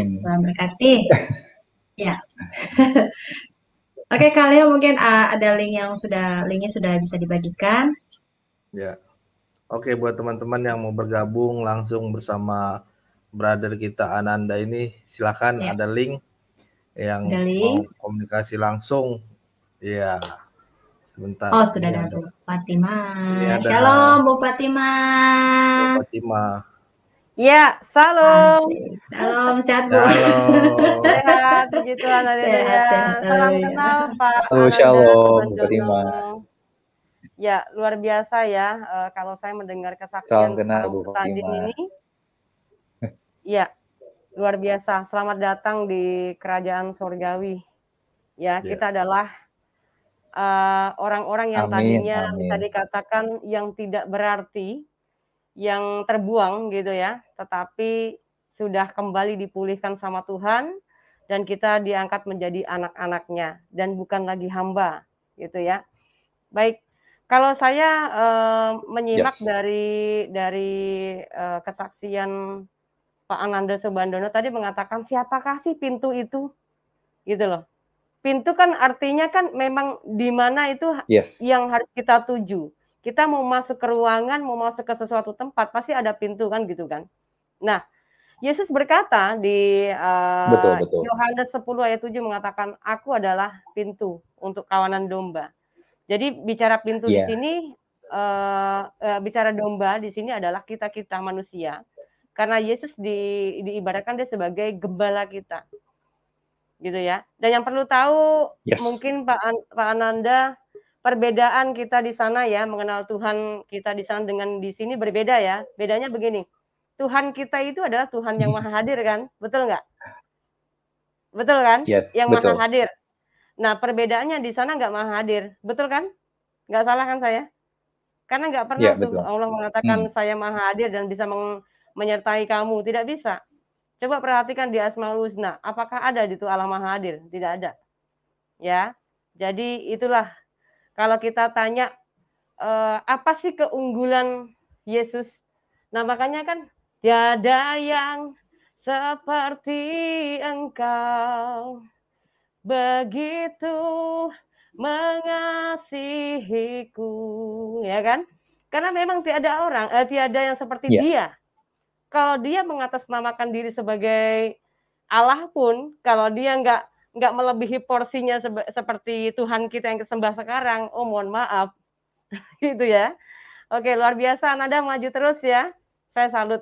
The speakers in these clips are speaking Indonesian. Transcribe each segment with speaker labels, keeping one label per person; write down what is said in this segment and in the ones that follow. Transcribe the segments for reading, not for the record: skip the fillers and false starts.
Speaker 1: Tuhan berkati. Ya. Oke, kalian mungkin ada linknya sudah bisa dibagikan.
Speaker 2: Ya. Oke, buat teman-teman yang mau bergabung langsung bersama brother kita Ananda ini, silakan
Speaker 1: Ya.
Speaker 2: ada link yang
Speaker 1: Ada
Speaker 2: mau
Speaker 1: link.
Speaker 2: komunikasi langsung. Ya, sebentar.
Speaker 1: Oh, sudah
Speaker 2: Ini
Speaker 1: ada
Speaker 2: ada.
Speaker 1: Bu Fatima.
Speaker 2: Ini ada
Speaker 1: Shalom Bu Fatima.
Speaker 2: Bu Fatima.
Speaker 3: Ya, salam.
Speaker 1: Salam, sehat Bu.
Speaker 2: Halo.
Speaker 3: Sehat, puji Tuhan, haleluya.
Speaker 1: Sehat,
Speaker 3: Salam
Speaker 1: haleluya.
Speaker 3: kenal Pak
Speaker 4: Halo,
Speaker 3: Ananda
Speaker 4: shalom, Bu
Speaker 3: Subandono.
Speaker 4: Fatima.
Speaker 3: Ya, luar biasa ya kalau saya mendengar
Speaker 4: Salam
Speaker 3: kesaksian
Speaker 4: kenal, Bu
Speaker 3: Tadin
Speaker 4: Fatima.
Speaker 3: ini. Ya, luar biasa. Selamat datang di Kerajaan Sorgawi. Ya, kita adalah orang-orang yang tadinya bisa dikatakan yang tidak berarti, yang terbuang gitu ya, tetapi sudah kembali dipulihkan sama Tuhan dan kita diangkat menjadi anak-anaknya dan bukan lagi hamba gitu ya. Baik, kalau saya menyimak dari kesaksian Pak Ananda Subandono tadi mengatakan siapakah sih pintu itu gitu loh. Pintu kan artinya kan memang di mana itu yang harus kita tuju. Kita mau masuk ke ruangan, mau masuk ke sesuatu tempat, pasti ada pintu kan gitu kan. Nah, Yesus berkata di Yohanes 10 ayat 7 mengatakan, aku adalah pintu untuk kawanan domba. Jadi bicara pintu di sini, bicara domba di sini adalah kita-kita manusia. Karena Yesus diibaratkan dia sebagai gembala kita. Gitu ya. Dan yang perlu tahu mungkin Pak Ananda, perbedaan kita di sana ya, mengenal Tuhan kita di sana dengan di sini berbeda ya. Bedanya begini, Tuhan kita itu adalah Tuhan yang maha hadir kan, betul nggak? Betul kan? Yang maha hadir. Nah perbedaannya di sana nggak maha hadir, betul kan? Nggak salah kan saya? Karena nggak pernah tuh Allah mengatakan saya maha hadir dan bisa menyertai kamu, tidak bisa. Coba perhatikan di Asmaul Husna, apakah ada di itu Allah Maha Hadir? Tidak ada. Ya. Jadi itulah kalau kita tanya apa sih keunggulan Yesus? Nah, makanya kan tiada yang seperti Engkau begitu mengasihiku, ya kan? Karena memang tiada yang seperti Dia. Kalau dia mengatasnamakan diri sebagai Allah pun, kalau dia nggak melebihi porsinya seperti Tuhan kita yang kesembah sekarang, oh mohon maaf, gitu ya. Oke, luar biasa, Nada maju terus ya, saya salut.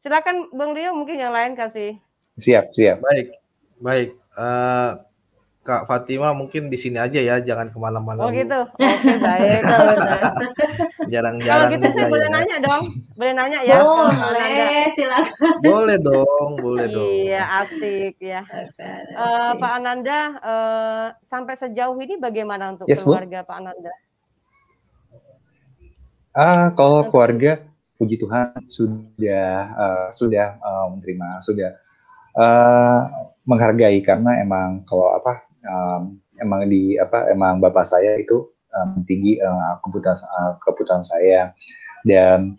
Speaker 3: Silakan Bang Rio, mungkin yang lain kasih.
Speaker 4: Siap.
Speaker 2: Baik. Kak Fatima mungkin di sini aja ya, jangan kemana-mana.
Speaker 3: Oh gitu, oke baik.
Speaker 2: Jarang-jarang.
Speaker 3: Kalau gitu saya boleh nanya dong, boleh nanya ya?
Speaker 1: Boleh, silakan.
Speaker 2: Boleh dong.
Speaker 3: Iya, asik ya. Pak Ananda, sampai sejauh ini bagaimana untuk keluarga Pak Ananda?
Speaker 4: Kalau keluarga, puji Tuhan sudah menerima, sudah menghargai karena emang kalau emang bapak saya itu tinggi kebutuhan saya dan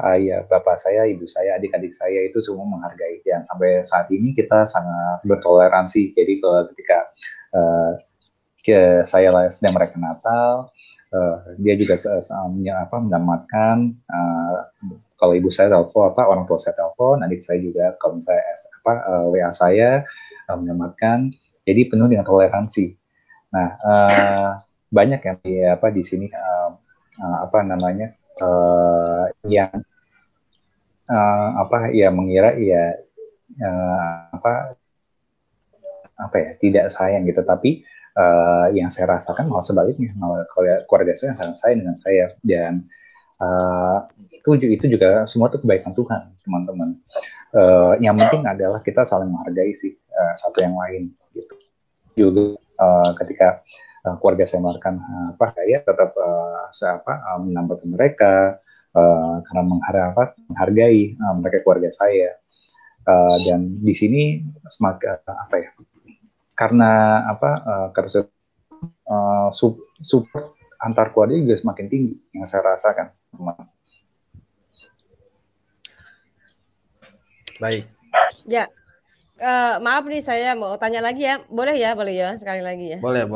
Speaker 4: ayah bapak saya, ibu saya, adik-adik saya itu semua menghargai dan sampai saat ini kita sangat bertoleransi. Jadi kalau ketika saya sedang merayakan Natal, dia juga menyelamatkan. Kalau ibu saya telepon orang tua saya telepon, adik saya juga kalau misalnya WA saya menyelamatkan. Jadi penuh dengan toleransi. Nah, banyak yang di sini yang mengira tidak sayang gitu, tapi yang saya rasakan malah sebaliknya, malah keluarga saya sangat sayang dengan saya dan itu juga semua itu kebaikan Tuhan, teman-teman. Yang penting adalah kita saling menghargai sih satu yang lain gitu. Juga ketika keluarga saya melakukan saya tetap menambah mereka karena menghargai mereka keluarga saya. Dan di sini semakin karena support antar keluarga juga semakin tinggi yang saya rasakan, teman.
Speaker 2: Baik.
Speaker 3: Ya, maaf nih saya mau tanya lagi ya. Boleh ya sekali lagi ya.
Speaker 2: Boleh.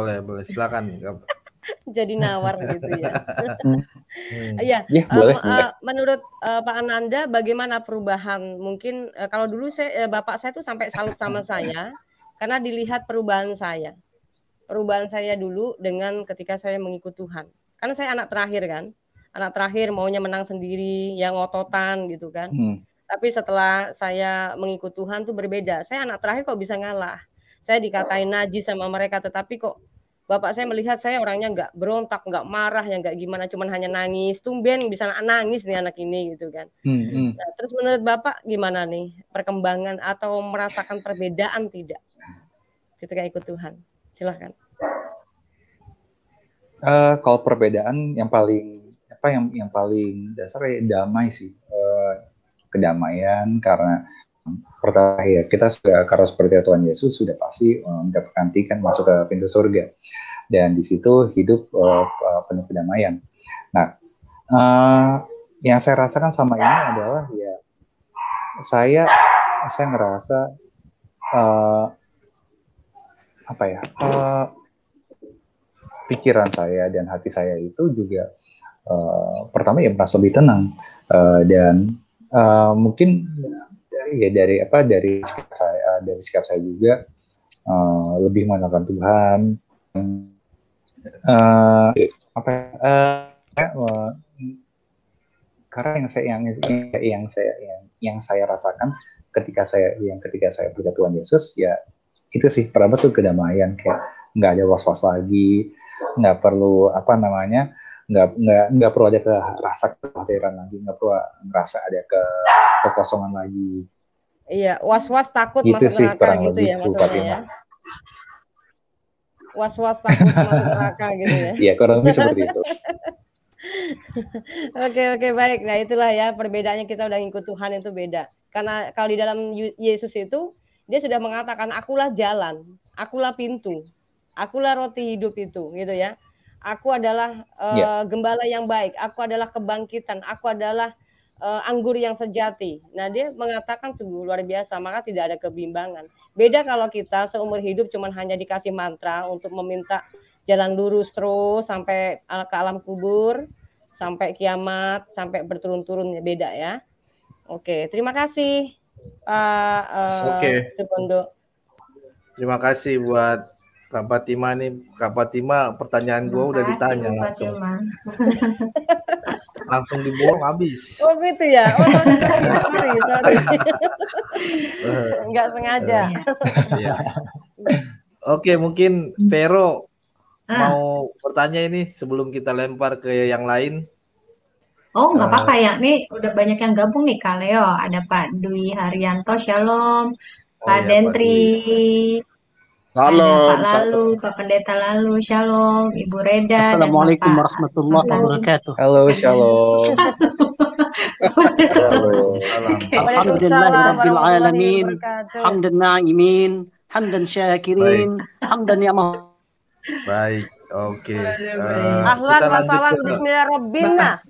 Speaker 2: Silakan.
Speaker 3: Jadi nawar gitu ya. Iya,
Speaker 4: Ya, boleh.
Speaker 3: menurut Pak Ananda bagaimana perubahan? Mungkin kalau dulu bapak saya tuh sampai salut sama saya karena dilihat perubahan saya. Perubahan saya dulu dengan ketika saya mengikut Tuhan. Karena saya anak terakhir kan. Anak terakhir maunya menang sendiri, yang ngototan gitu kan. Tapi setelah saya mengikut Tuhan tuh berbeda. Saya anak terakhir kok bisa ngalah. Saya dikatain najis sama mereka, tetapi kok bapak saya melihat saya orangnya nggak berontak, nggak marah, yang nggak gimana, cuman hanya nangis. Tumben bisa nangis nih anak ini gitu kan. Nah, terus menurut bapak gimana nih perkembangan atau merasakan perbedaan tidak ketika ikut Tuhan? Silahkan.
Speaker 4: Kalau perbedaan yang paling paling dasar ya damai sih. Kedamaian karena pertama ya kita sudah karena seperti Tuhan Yesus sudah pasti mendapatkan tiket masuk ke pintu surga dan di situ hidup penuh kedamaian. Nah, yang saya rasakan sama ini adalah ya saya ngerasa pikiran saya dan hati saya itu juga pertama ya merasa lebih tenang dan mungkin ya dari sikap saya juga lebih mengandalkan Tuhan. Karena yang saya rasakan ketika saya percaya Tuhan Yesus ya itu sih pertama tuh kedamaian, kayak nggak ada was-was lagi, nggak perlu nggak perlu ada rasa kekhawatiran lagi, nggak perlu ngerasa ada kekosongan lagi.
Speaker 3: Iya, was-was takut
Speaker 4: gitu
Speaker 3: masuk neraka gitu ya maksudnya ya. Was-was takut masuk neraka gitu ya.
Speaker 4: Iya, kurang lebih seperti itu.
Speaker 3: Oke, baik. Nah, itulah ya perbedaannya, kita udah ngikut Tuhan itu beda. Karena kalau di dalam Yesus itu dia sudah mengatakan akulah jalan, akulah pintu, akulah roti hidup itu gitu ya. Aku adalah gembala yang baik, aku adalah kebangkitan, aku adalah anggur yang sejati. Nah, dia mengatakan sungguh luar biasa, maka tidak ada kebimbangan. Beda kalau kita seumur hidup cuman hanya dikasih mantra untuk meminta jalan lurus terus sampai ke alam kubur, sampai kiamat, sampai berturun-turun, beda ya. Oke, terima kasih Pak Subondo.
Speaker 2: Terima kasih buat Kak Fatima nih. Kak Fatima, pertanyaan gue udah ditanya langsung. Langsung dibuang habis.
Speaker 3: Oh gitu ya? Oh sorry. Nggak sengaja.
Speaker 2: Iya. Oke, mungkin Vero mau bertanya ini sebelum kita lempar ke yang lain.
Speaker 1: Oh, nggak apa-apa ya. Nih udah banyak yang gabung nih, Kak Leo. Ada Pak Dwi Haryanto, Shalom. Pak Dentri.
Speaker 5: Salam.
Speaker 1: Ada Pak Lalu, Pak Pendeta Lalu, Shalom. Ibu Reda.
Speaker 5: Assalamualaikum warahmatullahi wabarakatuh.
Speaker 4: Halo, Shalom.
Speaker 5: Alhamdulillahirabbil alamin. Hamdan na'imin, hamdan syakirin, hamdan ya Allah.
Speaker 2: Baik, oke.
Speaker 3: Ahlan wa salam bismillahirrahmanirrahim.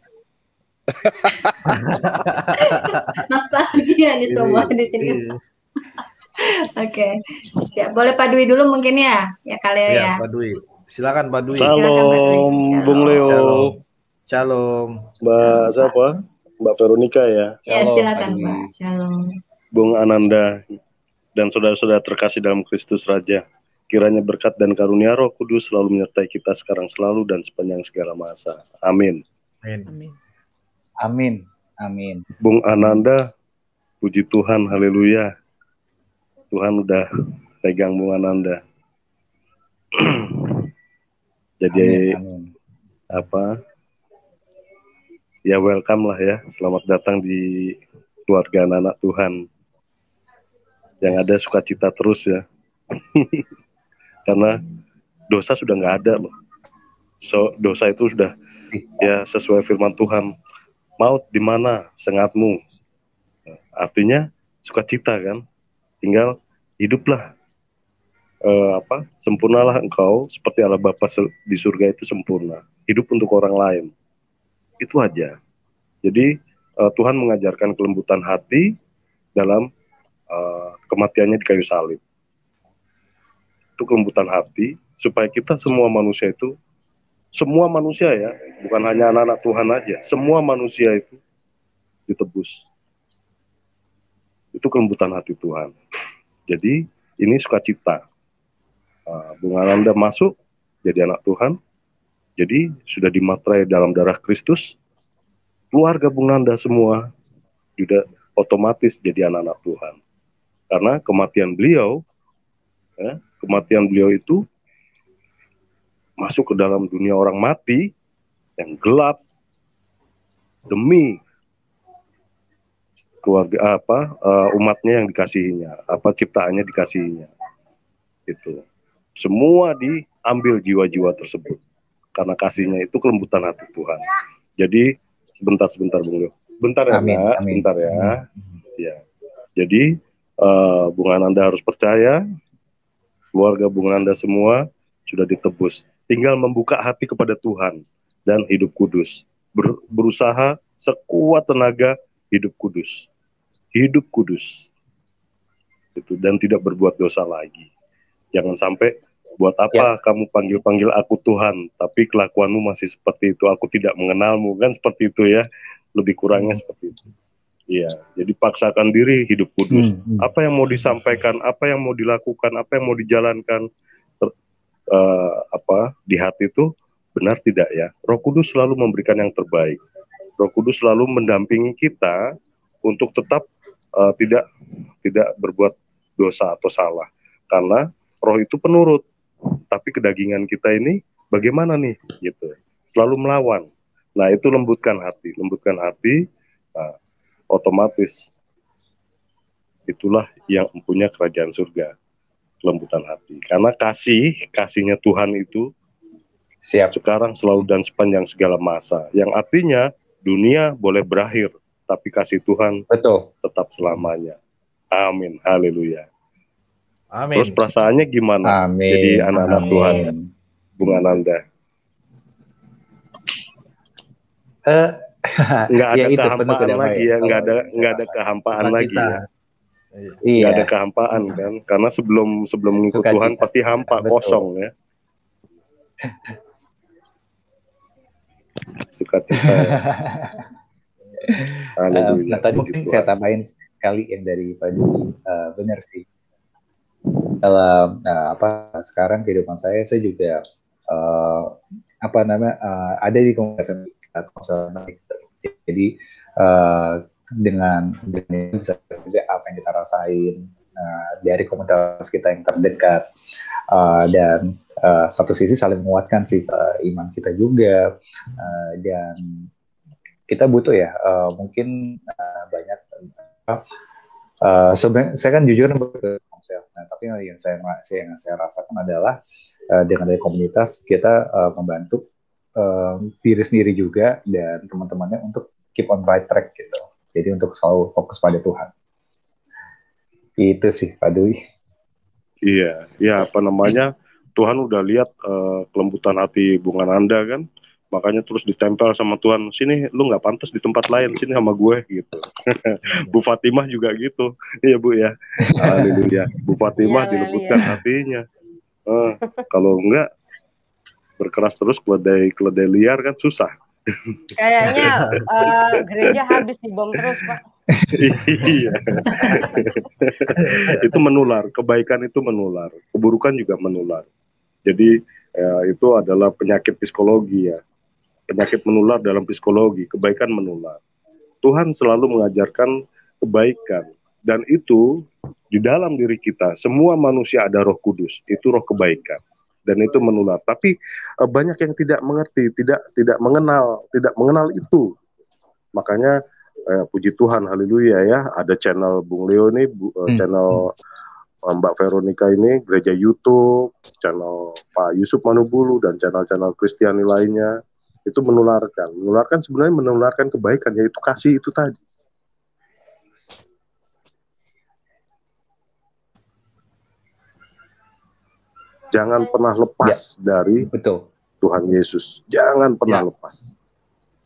Speaker 1: Nostalgia nih semua di sini. Oke, siap. Boleh Pak Dwi dulu mungkin ya Kak Leo ya.
Speaker 2: Pak Dwi, silakan Pak Dwi.
Speaker 6: Shalom, Bung Leo.
Speaker 2: Shalom.
Speaker 6: Mbak siapa? Mbak Veronica ya.
Speaker 1: Ya, silakan Pak. Shalom.
Speaker 6: Bung Ananda dan saudara-saudara terkasih dalam Kristus Raja. Kiranya berkat dan karunia Roh Kudus selalu menyertai kita sekarang selalu dan sepanjang segala masa. Amin.
Speaker 4: Amin.
Speaker 6: Bung Ananda, puji Tuhan, haleluya. Tuhan udah pegang Bung Ananda. Jadi
Speaker 4: amin.
Speaker 6: Ya welcome lah ya. Selamat datang di keluarga anak-anak Tuhan. Yang ada sukacita terus ya. Karena dosa sudah nggak ada loh. Dosa itu sudah ya sesuai firman Tuhan. Maut di mana sengatmu. Artinya sukacita kan. Tinggal hiduplah, sempurnalah engkau seperti Allah Bapa di surga itu sempurna. Hidup untuk orang lain, itu aja. Jadi Tuhan mengajarkan kelembutan hati dalam kematiannya di kayu salib. Itu kelembutan hati supaya kita semua manusia ya, bukan hanya anak-anak Tuhan aja, semua manusia itu ditebus. Itu kelembutan hati Tuhan. Jadi ini sukacita. Bung Ananda masuk jadi anak Tuhan, jadi sudah dimaterai dalam darah Kristus. Keluarga Bung Nanda semua juga otomatis jadi anak-anak Tuhan. Karena kematian beliau itu masuk ke dalam dunia orang mati yang gelap demi keluarga umatnya yang dikasihinya, ciptaannya dikasihinya. Itu semua diambil jiwa-jiwa tersebut karena kasihnya itu kelembutan hati Tuhan. Jadi sebentar Bung Leo, bentar ya,
Speaker 4: amin,
Speaker 6: Mbak,
Speaker 4: amin.
Speaker 6: Sebentar ya. Ya, jadi Bung Ananda harus percaya, keluarga Bung Ananda semua sudah ditebus. Tinggal membuka hati kepada Tuhan dan hidup kudus. Berusaha sekuat tenaga hidup kudus. Hidup kudus. Itu, dan tidak berbuat dosa lagi. Jangan sampai buat apa kamu panggil-panggil aku Tuhan, tapi kelakuanmu masih seperti itu. Aku tidak mengenalmu, kan seperti itu ya. Lebih kurangnya seperti itu. Iya, jadi paksakan diri hidup kudus. Apa yang mau disampaikan, apa yang mau dilakukan, apa yang mau dijalankan di hati itu benar tidak ya? Roh Kudus selalu memberikan yang terbaik. Roh Kudus selalu mendampingi kita untuk tetap tidak berbuat dosa atau salah. Karena roh itu penurut, tapi kedagingan kita ini bagaimana nih? Gitu. Selalu melawan. Nah, itu lembutkan hati. Nah, otomatis itulah yang mempunyai kerajaan surga, kelembutan hati. Karena kasihnya Tuhan itu sekarang, selalu, dan sepanjang segala masa. Yang artinya dunia boleh berakhir, tapi kasih Tuhan tetap selamanya. Amin, haleluya.
Speaker 2: Amin.
Speaker 6: Terus perasaannya gimana?
Speaker 4: Amin.
Speaker 6: Jadi anak-anak Tuhan, Bung Ananda? Nggak ada kehampaan lagi ya, nggak ada kehampaan lagi ya. Nggak ada kehampaan kan, karena sebelum mengikut Tuhan pasti hampa, kosong ya. Sukacita ya.
Speaker 4: Nah, tadi mungkin saya tambahin sekali yang dari Pak Dwi, benar sih. Dalam sekarang kehidupan saya juga ada di komunitas. Jadi dengan bisa juga apa yang kita rasain dari komunitas kita yang terdekat, dan satu sisi saling menguatkan sih iman kita juga, dan kita butuh ya mungkin banyak sebenarnya saya kan jujur nah, tapi yang saya rasakan adalah dengan dari komunitas kita membantu diri sendiri juga dan teman-temannya untuk keep on right track gitu. Jadi untuk selalu fokus pada Tuhan. Itu sih Pak Dwi.
Speaker 6: Iya, ya Tuhan udah lihat kelembutan hati Bung Ananda kan, makanya terus ditempel sama Tuhan. Sini lu nggak pantas di tempat lain, sini sama gue gitu. Bu Fatimah juga gitu, iya Bu ya. Haleluya. Bu Fatimah dilembutkan hatinya. Kalau enggak berkeras terus keledai liar kan susah.
Speaker 3: Kayaknya gereja habis dibom terus Pak.
Speaker 6: Iya. Itu menular, kebaikan itu menular, keburukan juga menular. Jadi itu adalah penyakit psikologi ya. Penyakit menular dalam psikologi, kebaikan menular. Tuhan selalu mengajarkan kebaikan, dan itu di dalam diri kita. Semua manusia ada Roh Kudus, itu roh kebaikan, dan itu menular. Tapi banyak yang tidak mengerti, tidak mengenal itu. Makanya puji Tuhan, haleluya ya, ada channel Bung Leo nih, channel Mbak Veronica ini, gereja YouTube, channel Pak Yusuf Manubulu, dan channel-channel Kristiani lainnya. Itu menularkan sebenarnya menularkan kebaikan, yaitu kasih itu tadi. Jangan pernah lepas dari Tuhan Yesus. Jangan pernah lepas.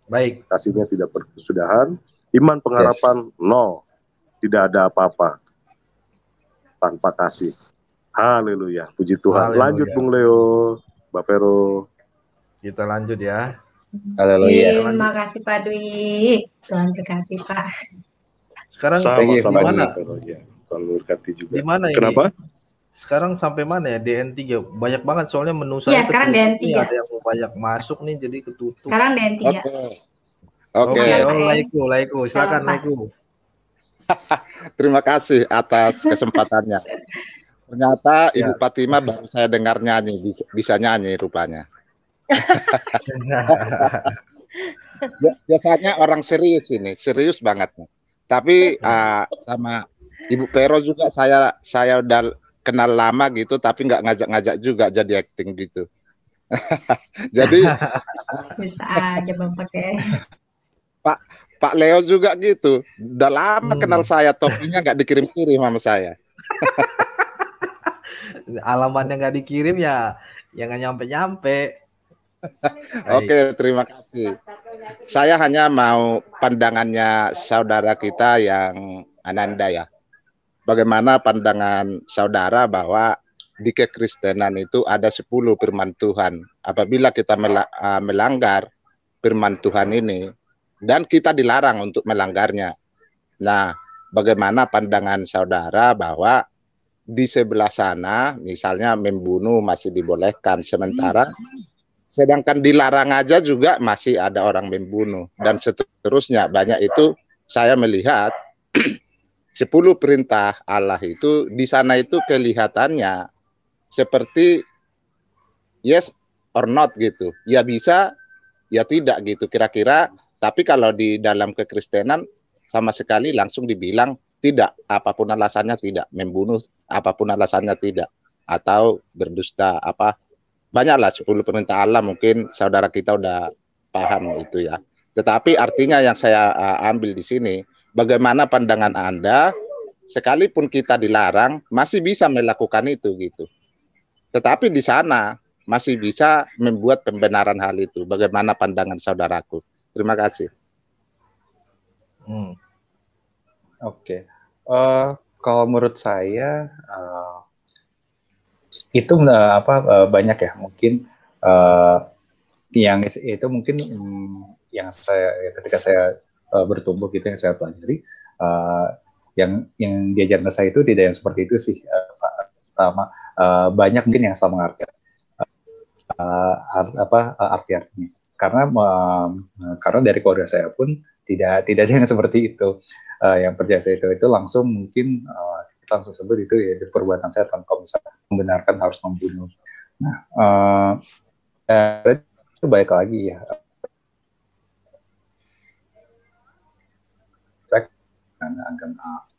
Speaker 2: Baik.
Speaker 6: Kasihnya tidak berkesudahan. Iman pengharapan nol. Tidak ada apa-apa. tanpa kasih. Haleluya, puji Tuhan.
Speaker 2: Haleluya.
Speaker 6: Lanjut Bung Leo, Mbak Vero.
Speaker 2: Kita lanjut ya.
Speaker 4: Haleluya.
Speaker 1: Terima kasih Pak Dwi. Tuhan berkati Pak.
Speaker 2: Sekarang
Speaker 6: Sama-sama
Speaker 2: di mana?
Speaker 6: Ya, Tuhan berkati juga.
Speaker 2: Di mana ini?
Speaker 6: Kenapa?
Speaker 2: Sekarang sampai mana ya? DN3. Banyak banget soalnya menu
Speaker 1: Iya,
Speaker 2: saya
Speaker 1: sekarang
Speaker 2: ketutup
Speaker 1: DN3.
Speaker 2: nih, ada yang mau banyak masuk nih jadi ketutup.
Speaker 1: Sekarang DN3.
Speaker 2: Oke.
Speaker 7: Oke.
Speaker 2: Laiku. Silakan
Speaker 1: Halo, Pak.
Speaker 2: Laiku.
Speaker 7: Terima kasih atas kesempatannya. Ternyata
Speaker 2: Ya.
Speaker 7: Ibu Fatima baru saya dengar nyanyi, bisa nyanyi rupanya. Biasanya orang serius ini, serius banget nih. Tapi sama Ibu Vero juga saya udah kenal lama gitu, tapi nggak ngajak-ngajak juga jadi acting gitu. Jadi
Speaker 1: Bisa aja Bapak ya.
Speaker 7: Pak Leo juga gitu, udah lama kenal saya, topinya nggak dikirim-kirim sama saya.
Speaker 2: Alamatnya nggak dikirim ya nggak nyampe-nyampe.
Speaker 7: Oke, terima kasih. Saya hanya mau pandangannya saudara kita yang Ananda ya. Bagaimana pandangan saudara bahwa di kekristenan itu ada 10 firman Tuhan. Apabila kita melanggar firman Tuhan ini, dan kita dilarang untuk melanggarnya. Nah, bagaimana pandangan saudara bahwa di sebelah sana, misalnya membunuh masih dibolehkan, sedangkan dilarang aja juga masih ada orang membunuh, dan seterusnya. Banyak itu saya melihat 10 perintah Allah itu di sana itu kelihatannya seperti yes or not gitu. Ya bisa, ya tidak gitu kira-kira. Tapi kalau di dalam kekristenan sama sekali langsung dibilang tidak, apapun alasannya tidak, membunuh apapun alasannya tidak, atau berdusta apa. Banyaklah 10 perintah Allah, mungkin saudara kita udah paham itu ya. Tetapi artinya yang saya ambil di sini, bagaimana pandangan Anda, sekalipun kita dilarang, masih bisa melakukan itu gitu. Tetapi di sana masih bisa membuat pembenaran hal itu. Bagaimana pandangan saudaraku? Terima kasih.
Speaker 4: Oke. Kalau menurut saya itu banyak ya, mungkin yang itu mungkin yang saya ketika saya bertumbuh gitu, yang saya pelajari, yang diajarkan ke saya itu tidak yang seperti itu sih. Pertama, banyak mungkin yang salah mengartikan arti-artinya, karena dari keluarga saya pun tidak ada yang seperti itu. Yang percaya saya itu langsung mungkin kita langsung sebut itu ya perbuatan setan, kalau misalnya membenarkan harus membunuh. Nah, itu baik lagi ya.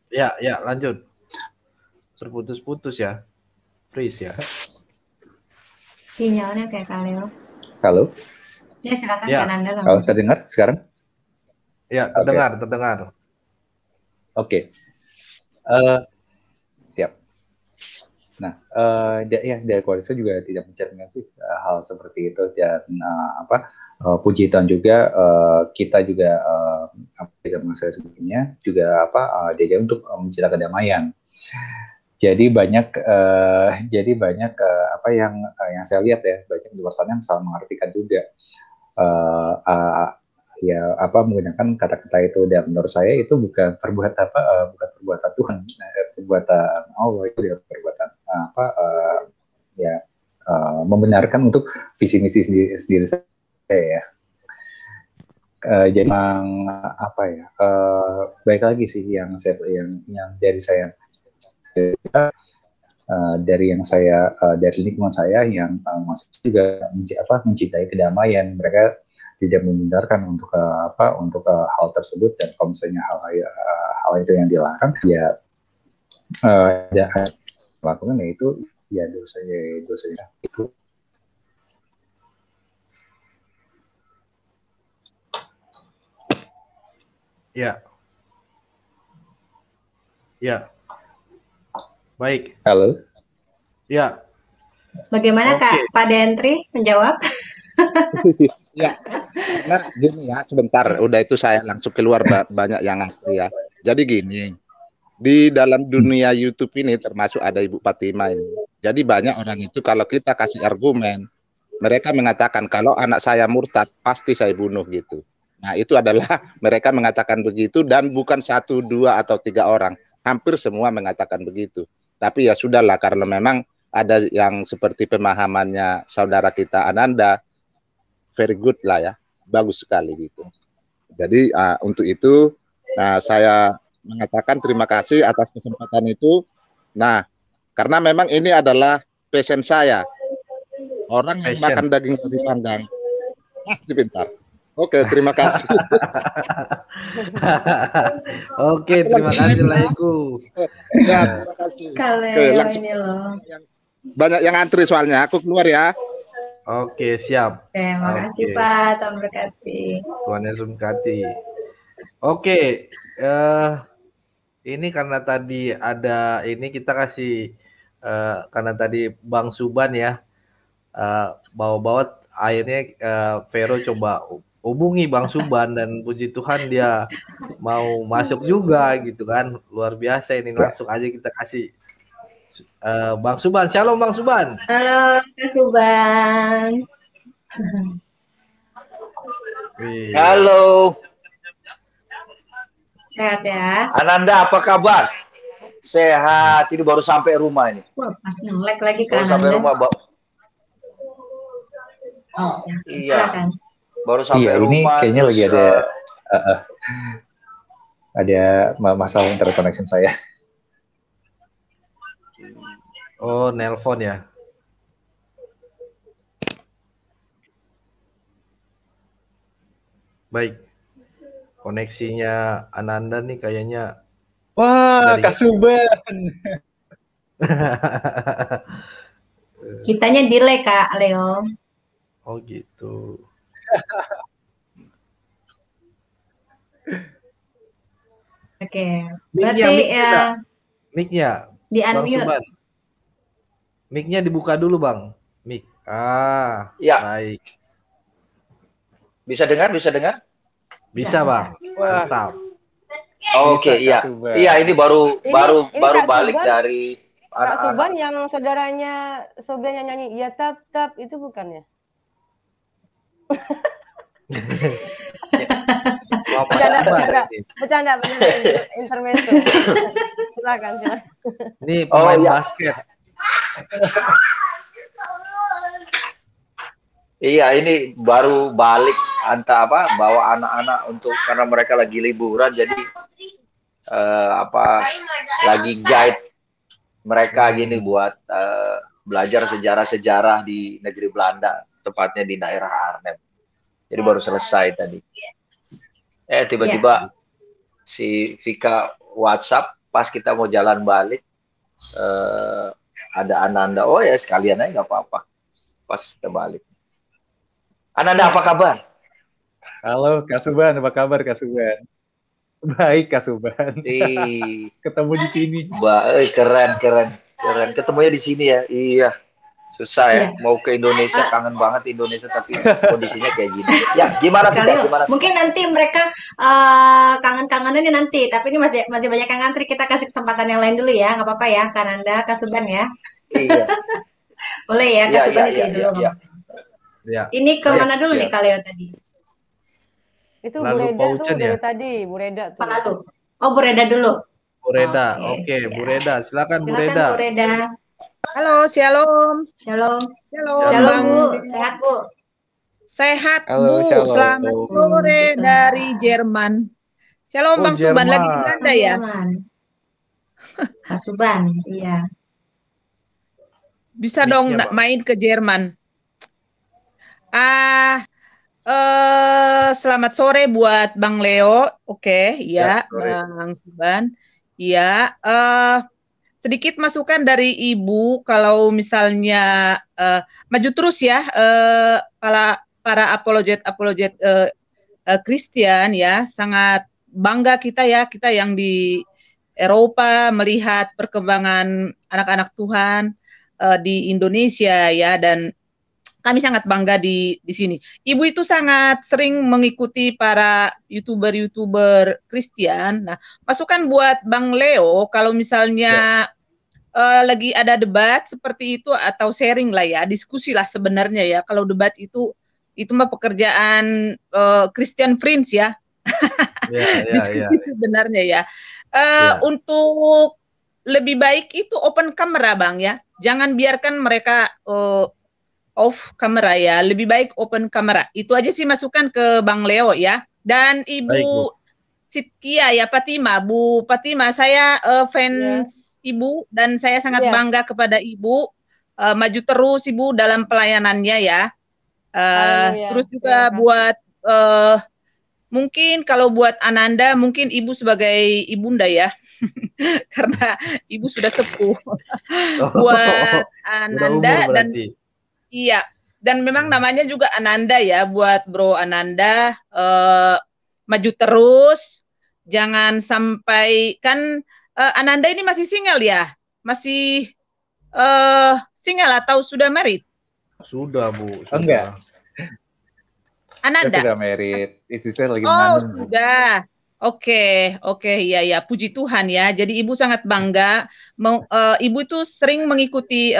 Speaker 2: Ya, lanjut. Terputus-putus ya. Freeze ya.
Speaker 1: Sinyalnya kayak Kaleo.
Speaker 4: Halo?
Speaker 1: Ya, silakan
Speaker 2: Ya.
Speaker 1: Kan Anda
Speaker 4: Halo,
Speaker 1: langsung.
Speaker 4: terdengar sekarang?
Speaker 2: Ya, terdengar.
Speaker 4: Oke. Siap. Nah, dari keluarga saya juga tidak mencerminkan sih hal seperti itu, dan puji Tuhan juga kita juga tidak mengasah sebetulnya juga diajar untuk menciptakan kedamaian. Jadi banyak yang saya lihat ya, banyak di luar sana yang salah mengartikan juga menggunakan kata-kata itu, dan menurut saya itu bukan perbuatan Tuhan, perbuatan Allah, itu dia perbuatan membenarkan untuk visi misi sendiri saya ya. Jadi memang baik lagi sih yang dari saya, dari lingkungan saya yang masih juga mencintai kedamaian. Mereka tidak membenarkan untuk hal tersebut, dan kalau misalnya hal itu yang dilarang ya lakukan, yaitu ya dosanya itu.
Speaker 2: Ya. Baik.
Speaker 4: Halo.
Speaker 2: Ya.
Speaker 1: Bagaimana Kak Pak Dentri menjawab?
Speaker 7: Ya, karena gini ya, sebentar, udah itu saya langsung keluar, banyak yang ngerti ya. Jadi gini, di dalam dunia YouTube ini termasuk ada Ibu Fatima ini. Jadi banyak orang itu kalau kita kasih argumen, mereka mengatakan kalau anak saya murtad pasti saya bunuh gitu. Nah itu adalah mereka mengatakan begitu dan bukan 1, 2 atau 3 orang, hampir semua mengatakan begitu. Tapi ya sudahlah karena memang ada yang seperti pemahamannya saudara kita Ananda, very good lah ya, bagus sekali gitu. Jadi untuk itu saya mengatakan terima kasih atas kesempatan itu. Nah, karena memang ini adalah passion saya. Orang yang makan daging babi panggang pasti pintar. Oke, terima kasih.
Speaker 2: Oke, terima kasih Laiku.
Speaker 7: Ya, terima kasih. Oke, langsung ini loh. Banyak yang antri soalnya. Aku keluar ya.
Speaker 2: Oke, siap.
Speaker 1: Oke, makasih Pak. Tuhan berkati.
Speaker 2: Tuhan Yesus memberkati. Oke, ini karena tadi ada ini kita kasih karena tadi Bang Suban ya bawa-bawa akhirnya Vero coba hubungi Bang Suban dan puji Tuhan dia mau masuk juga gitu kan, luar biasa ini. Langsung aja kita kasih Bang Suban. Shalom Bang Suban.
Speaker 1: Halo Kak Suban.
Speaker 8: Halo.
Speaker 1: Sehat ya?
Speaker 8: Ananda, apa kabar? Sehat. Ini baru sampai rumah ini.
Speaker 1: Wah, pas nge-lag lagi kan
Speaker 8: Baru sampai rumah, Bang.
Speaker 1: Oh,
Speaker 8: iya.
Speaker 1: Silakan.
Speaker 8: Baru sampai rumah.
Speaker 4: Ini kayaknya lagi ada masalah internet connection saya.
Speaker 2: Oh, nelpon ya. Baik. Koneksinya Ananda nih kayaknya.
Speaker 4: Wah, Kak Suban.
Speaker 1: Kitanya delay Kak Leo.
Speaker 2: Oh gitu.
Speaker 1: Oke. Berarti ya.
Speaker 2: Mic-nya.
Speaker 1: Di unmute.
Speaker 2: Mic-nya dibuka dulu Bang. Mic.
Speaker 8: Ya.
Speaker 2: Baik.
Speaker 8: Bisa dengar? Bisa dengar?
Speaker 2: Bisa Bang. Mantap.
Speaker 8: Oke, iya. Iya, ini baru balik
Speaker 3: Suban,
Speaker 8: dari
Speaker 3: Kak Suban yang saudaranya nyanyi ya tap itu bukan ya? Bercanda intermezzo. Silakan.
Speaker 2: Ini pemain basket.
Speaker 8: Iya, ini baru balik bawa anak-anak karena mereka lagi liburan, jadi lagi guide mereka gini buat belajar sejarah-sejarah di negeri Belanda, tepatnya di daerah Arnhem. Jadi baru selesai tadi. Tiba-tiba si Vika WhatsApp pas kita mau jalan balik, ada Ananda. Oh ya sekalian aja nggak apa-apa. Pas kita balik. Ananda, apa kabar?
Speaker 4: Halo Kak Suban, apa kabar Kak Suban? Baik Kak Suban. Ketemu di sini.
Speaker 8: Keren. Ketemunya di sini ya. Iya. Susah ya. Mau ke Indonesia, kangen banget Indonesia, tapi kondisinya kayak gini. Ya, gimana?
Speaker 1: Mungkin nanti mereka kangen-kangenannya nanti, tapi ini masih banyak yang ngantri. Kita kasih kesempatan yang lain dulu ya, nggak apa-apa ya, Kananda, Kak Suban ya.
Speaker 8: Iya.
Speaker 1: Boleh ya, Kak Suban di sini dulu.
Speaker 2: Ya.
Speaker 1: Ini kemana dulu nih Kaleo tadi?
Speaker 3: Itu Bureda tuh dari tadi, Bureda tuh.
Speaker 1: Lalu. Oh, Bureda dulu.
Speaker 2: Bureda, oke, Bureda. Silakan Bureda.
Speaker 9: Halo, shalom.
Speaker 1: Shalom
Speaker 9: Bang.
Speaker 1: Bu, sehat Bu?
Speaker 9: Sehat
Speaker 4: Halo,
Speaker 9: Bu,
Speaker 4: shalom.
Speaker 9: Selamat sore dari Jerman. Shalom Bang Suban, lagi di Belanda ya?
Speaker 1: Pak Suban, iya.
Speaker 9: Bisa dong main ke Jerman. Selamat sore buat Bang Leo, oke, ya Bang Suban. Ya, sedikit masukan dari Ibu kalau misalnya maju terus ya para apologet Kristen ya, sangat bangga kita yang di Eropa melihat perkembangan anak-anak Tuhan di Indonesia ya, dan kami sangat bangga di sini. Ibu itu sangat sering mengikuti para YouTuber Kristen. Nah, masukan buat Bang Leo kalau misalnya lagi ada debat seperti itu atau sharing lah ya, diskusi lah sebenarnya ya. Kalau debat itu mah pekerjaan Christian Friends ya. Diskusi sebenarnya ya. Untuk lebih baik itu open camera Bang ya. Jangan biarkan mereka off kamera ya, lebih baik open kamera. Itu aja sih masukan ke Bang Leo ya. Dan Ibu Sitkia ya, Bu Fatima, saya fans Ibu dan saya sangat bangga kepada Ibu. Maju terus Ibu dalam pelayanannya ya. Terus juga buat mungkin kalau buat Ananda, mungkin Ibu sebagai ibunda ya. Karena Ibu sudah sepuh. Buat Ananda dan iya, dan memang namanya juga Ananda ya, buat Bro Ananda, maju terus, jangan sampai, kan Ananda ini masih single ya? Masih single atau sudah married?
Speaker 2: Sudah Bu.
Speaker 4: Enggak.
Speaker 9: Ananda?
Speaker 4: Saya sudah married, istri saya lagi
Speaker 9: mengandung. Sudah. Oke, ya, puji Tuhan ya. Jadi Ibu sangat bangga. Ibu itu sering mengikuti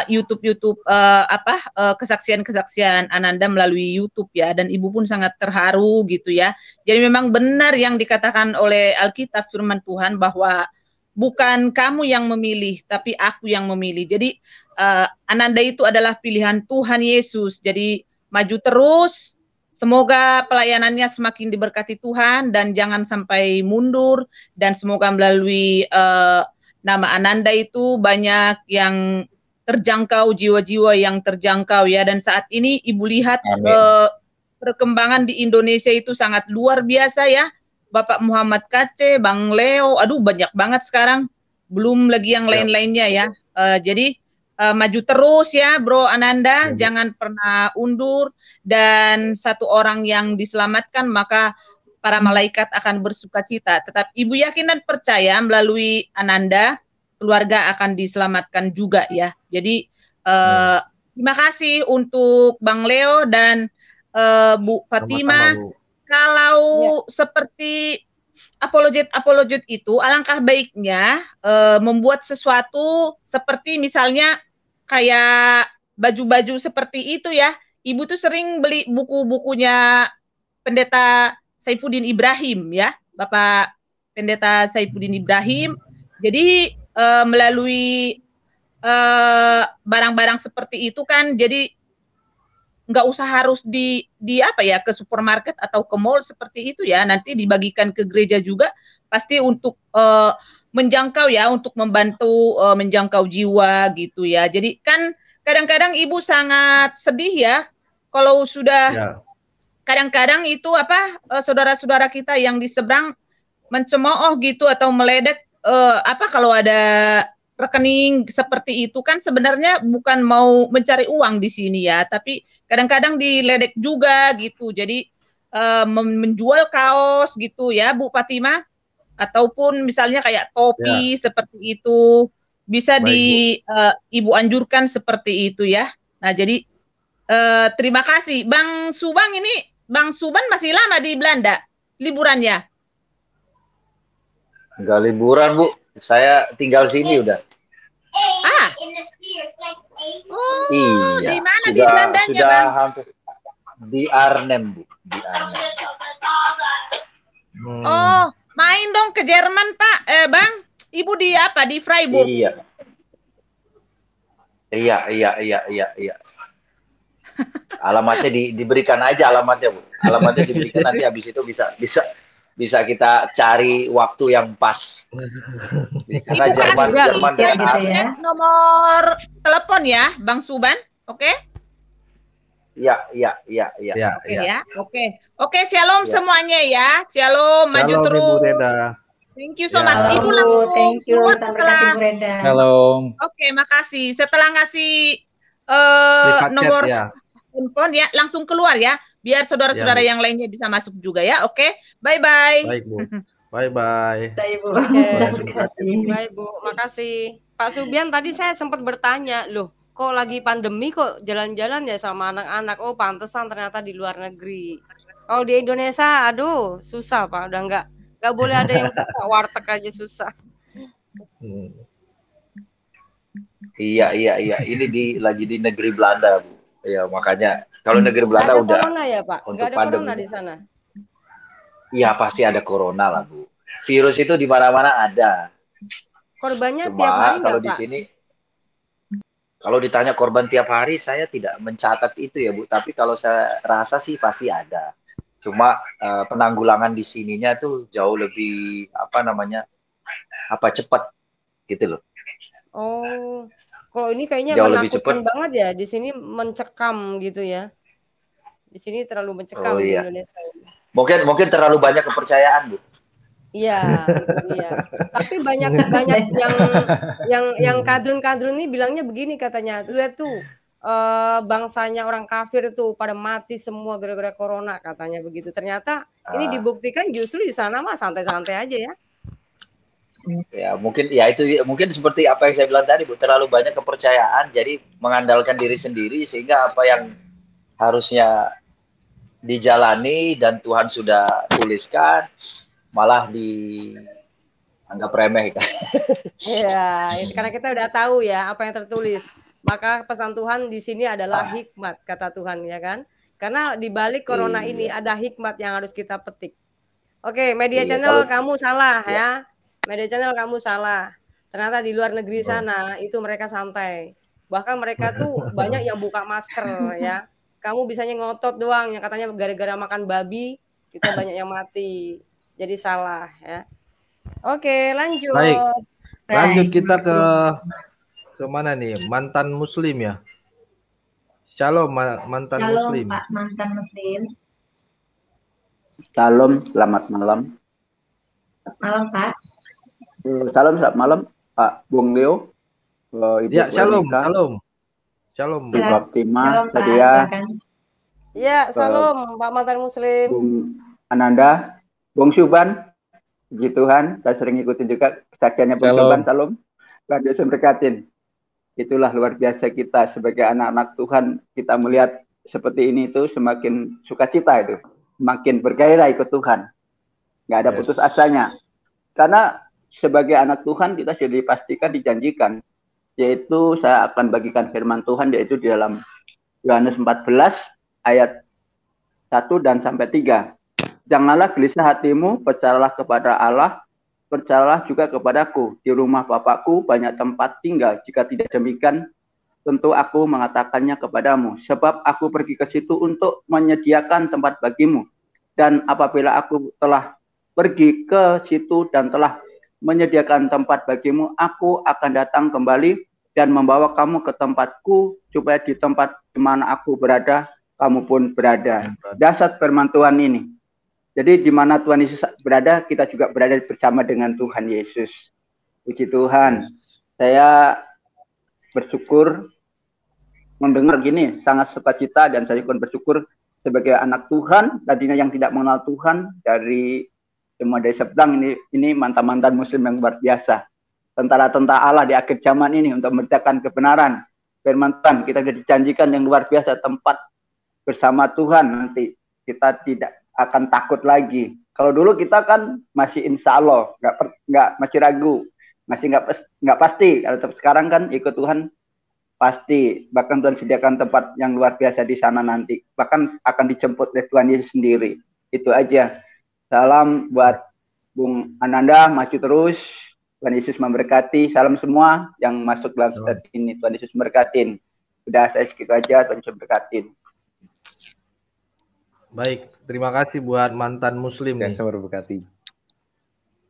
Speaker 9: YouTube kesaksian Ananda melalui YouTube ya, dan Ibu pun sangat terharu gitu ya. Jadi memang benar yang dikatakan oleh Alkitab firman Tuhan bahwa bukan kamu yang memilih tapi aku yang memilih. Jadi Ananda itu adalah pilihan Tuhan Yesus. Jadi maju terus, semoga pelayanannya semakin diberkati Tuhan dan jangan sampai mundur, dan semoga melalui nama Ananda itu banyak yang terjangkau, jiwa-jiwa yang terjangkau ya. Dan saat ini Ibu lihat perkembangan di Indonesia itu sangat luar biasa ya. Bapak Muhammad Kace, Bang Leo, aduh banyak banget sekarang. Belum lagi yang lain-lainnya ya. Jadi maju terus ya Bro Ananda, jangan pernah undur. Dan satu orang yang diselamatkan maka para malaikat akan bersukacita. Tetap Ibu yakin dan percaya melalui Ananda keluarga akan diselamatkan juga ya. Jadi terima kasih untuk Bang Leo dan Bu Fatima.
Speaker 2: Sama-sama, Bu.
Speaker 9: Kalau seperti apologet itu alangkah baiknya membuat sesuatu seperti misalnya kayak baju-baju seperti itu ya. Ibu tuh sering beli buku-bukunya Pendeta Saifuddin Ibrahim ya, Bapak Pendeta Saifuddin Ibrahim. Jadi melalui barang-barang seperti itu kan, jadi nggak usah harus di apa ya, ke supermarket atau ke mall seperti itu ya, nanti dibagikan ke gereja juga pasti untuk menjangkau ya, untuk membantu menjangkau jiwa gitu ya. Jadi kan kadang-kadang Ibu sangat sedih ya kalau sudah kadang-kadang itu saudara-saudara kita yang di seberang mencemooh gitu atau meledek kalau ada rekening seperti itu kan, sebenarnya bukan mau mencari uang di sini ya, tapi kadang-kadang diledek juga gitu. Jadi menjual kaos gitu ya Bu Fatima, ataupun misalnya kayak topi seperti itu bisa Ibu anjurkan seperti itu ya. Nah jadi terima kasih Bang Subang. Ini Bang Suban masih lama di Belanda liburannya?
Speaker 8: Enggak liburan Bu, saya tinggal sini udah.
Speaker 9: Iya. Di mana di Belandanya Bang?
Speaker 8: Hampir di Arnhem Bu, di Arnhem.
Speaker 9: Oh, main dong ke Jerman Pak, Bang. Ibu di apa? Di Freiburg.
Speaker 8: Iya. Alamatnya diberikan aja alamatnya Bu. Alamatnya diberikan, nanti habis itu bisa kita cari waktu yang pas. Karena Jerman
Speaker 9: gitu ya. Nomor telepon ya, Bang Suban, oke?
Speaker 8: Iya.
Speaker 9: Oke, shalom semuanya ya. Shalom, maju terus. Thank you so much. Ibu langsung
Speaker 1: thank you.
Speaker 4: Shalom.
Speaker 9: Oke, makasih. Setelah ngasih nomor handphone ya, langsung keluar ya, biar saudara-saudara yang lainnya bisa masuk juga ya. Oke, bye-bye.
Speaker 2: Baik Bu. Bye-bye.
Speaker 1: Bye Bu.
Speaker 3: Bye Bu, makasih. Pak Subian tadi saya sempat bertanya, loh kok lagi pandemi kok jalan-jalan ya sama anak-anak. Oh, pantesan ternyata di luar negeri. Kalau di Indonesia, aduh, susah Pak. Udah nggak boleh ada yang buka warteg aja susah.
Speaker 8: Iya. Ini lagi di negeri Belanda, Bu. Ya, makanya kalau negeri Belanda
Speaker 3: Nggak ada
Speaker 8: udah
Speaker 3: corona ya, Pak?
Speaker 8: untuk
Speaker 3: Nggak ada
Speaker 8: pandemi.
Speaker 3: corona di sana?
Speaker 8: Iya, pasti ada corona lah, Bu. Virus itu di mana-mana ada.
Speaker 3: Korbannya
Speaker 8: Cuma
Speaker 3: tiap hari
Speaker 8: kalau
Speaker 3: nggak,
Speaker 8: di
Speaker 3: Pak?
Speaker 8: sini, kalau ditanya korban tiap hari, saya tidak mencatat itu ya, Bu. Tapi kalau saya rasa sih pasti ada. Cuma penanggulangan di sininya tuh jauh lebih cepat gitu loh.
Speaker 3: Oh, kalau ini kayaknya
Speaker 8: Jauh lebih
Speaker 3: menakutkan
Speaker 8: cepat.
Speaker 3: banget ya. Di sini mencekam gitu ya. Di sini terlalu mencekam
Speaker 8: Oh
Speaker 3: di
Speaker 8: iya.
Speaker 3: Indonesia.
Speaker 8: Mungkin terlalu banyak kepercayaan, Bu.
Speaker 3: Iya, itu dia. Tapi banyak yang kadrun ini bilangnya begini katanya. Lihat tuh bangsanya orang kafir itu pada mati semua gara-gara corona katanya begitu. Ternyata ini dibuktikan justru di sana mah santai-santai aja ya.
Speaker 8: Ya mungkin seperti apa yang saya bilang tadi, Bu, terlalu banyak kepercayaan, jadi mengandalkan diri sendiri sehingga apa yang harusnya dijalani dan Tuhan sudah tuliskan malah dianggap remeh kan.
Speaker 3: Iya, karena kita udah tahu ya apa yang tertulis. Maka pesan Tuhan di sini adalah hikmat, kata Tuhan ya kan. Karena di balik corona ini ada hikmat yang harus kita petik. Oke, media channel kamu salah ya. Media channel kamu salah. Ternyata di luar negeri sana itu mereka santai. Bahkan mereka tuh banyak yang buka masker ya. Kamu bisanya ngotot doang yang katanya gara-gara makan babi kita banyak yang mati. Jadi salah ya. Oke, lanjut.
Speaker 2: Baik. Lanjut kita ke mana nih? Mantan muslim ya. Shalom mantan muslim.
Speaker 1: Shalom Pak mantan muslim.
Speaker 10: Shalom, selamat malam.
Speaker 1: Malam Pak.
Speaker 10: Salam, selamat malam Pak Bung Leo. Ibu
Speaker 2: ya, shalom,
Speaker 10: Veronica.
Speaker 2: Shalom.
Speaker 10: Ibu Fatima,
Speaker 1: Shalom Pak,
Speaker 10: Sadia.
Speaker 3: Ya, shalom Pak mantan muslim.
Speaker 10: Bung Ananda, Bung Suban. Puji Tuhan, saya sering ikutin juga kesaksiannya Bung Suban. Shalom. Tuhan Yesus memberkatin. Itulah luar biasa kita sebagai anak-anak Tuhan. Kita melihat seperti ini itu semakin sukacita itu. Semakin bergairah ikut Tuhan. Nggak ada putus asanya. Karena sebagai anak Tuhan kita sudah dipastikan, dijanjikan. Yaitu saya akan bagikan firman Tuhan, yaitu di dalam Yohanes 14 ayat 1 dan sampai 3. Janganlah gelisah hatimu, percayalah kepada Allah, percayalah juga kepadaku. Di rumah Bapakku banyak tempat tinggal. Jika tidak demikian, tentu aku mengatakannya kepadamu. Sebab aku pergi ke situ untuk menyediakan tempat bagimu. Dan apabila aku telah pergi ke situ dan telah menyediakan tempat bagimu, aku akan datang kembali dan membawa kamu ke tempatku, supaya di tempat di mana aku berada, kamu pun berada. Dasar firman Tuhan ini. Jadi di mana Tuhan Yesus berada, kita juga berada bersama dengan Tuhan Yesus. Puji Tuhan. Saya bersyukur mendengar gini, sangat sukacita, dan saya pun bersyukur sebagai anak Tuhan, tadinya yang tidak mengenal Tuhan, dari semua dari seberang ini mantan-mantan muslim yang luar biasa. Tentara-tentara Allah di akhir zaman ini untuk memberitakan kebenaran. Firman Tuhan, kita sudah dijanjikan yang luar biasa, tempat bersama Tuhan. Nanti kita tidak akan takut lagi. Kalau dulu kita kan masih insya Allah, masih ragu, masih nggak pasti. Kalau sekarang kan ikut Tuhan pasti. Bahkan Tuhan sediakan tempat yang luar biasa di sana nanti. Bahkan akan dijemput oleh Tuhan Yesus sendiri. Itu aja. Salam buat Bung Ananda, maju terus. Tuhan Yesus memberkati. Salam semua yang masuk dalam stad ini. Tuhan Yesus memberkatin. Udah saya segitu aja. Tuhan Yesus memberkatin.
Speaker 2: Baik, terima kasih buat mantan muslim nih.
Speaker 11: Yesus memberkati.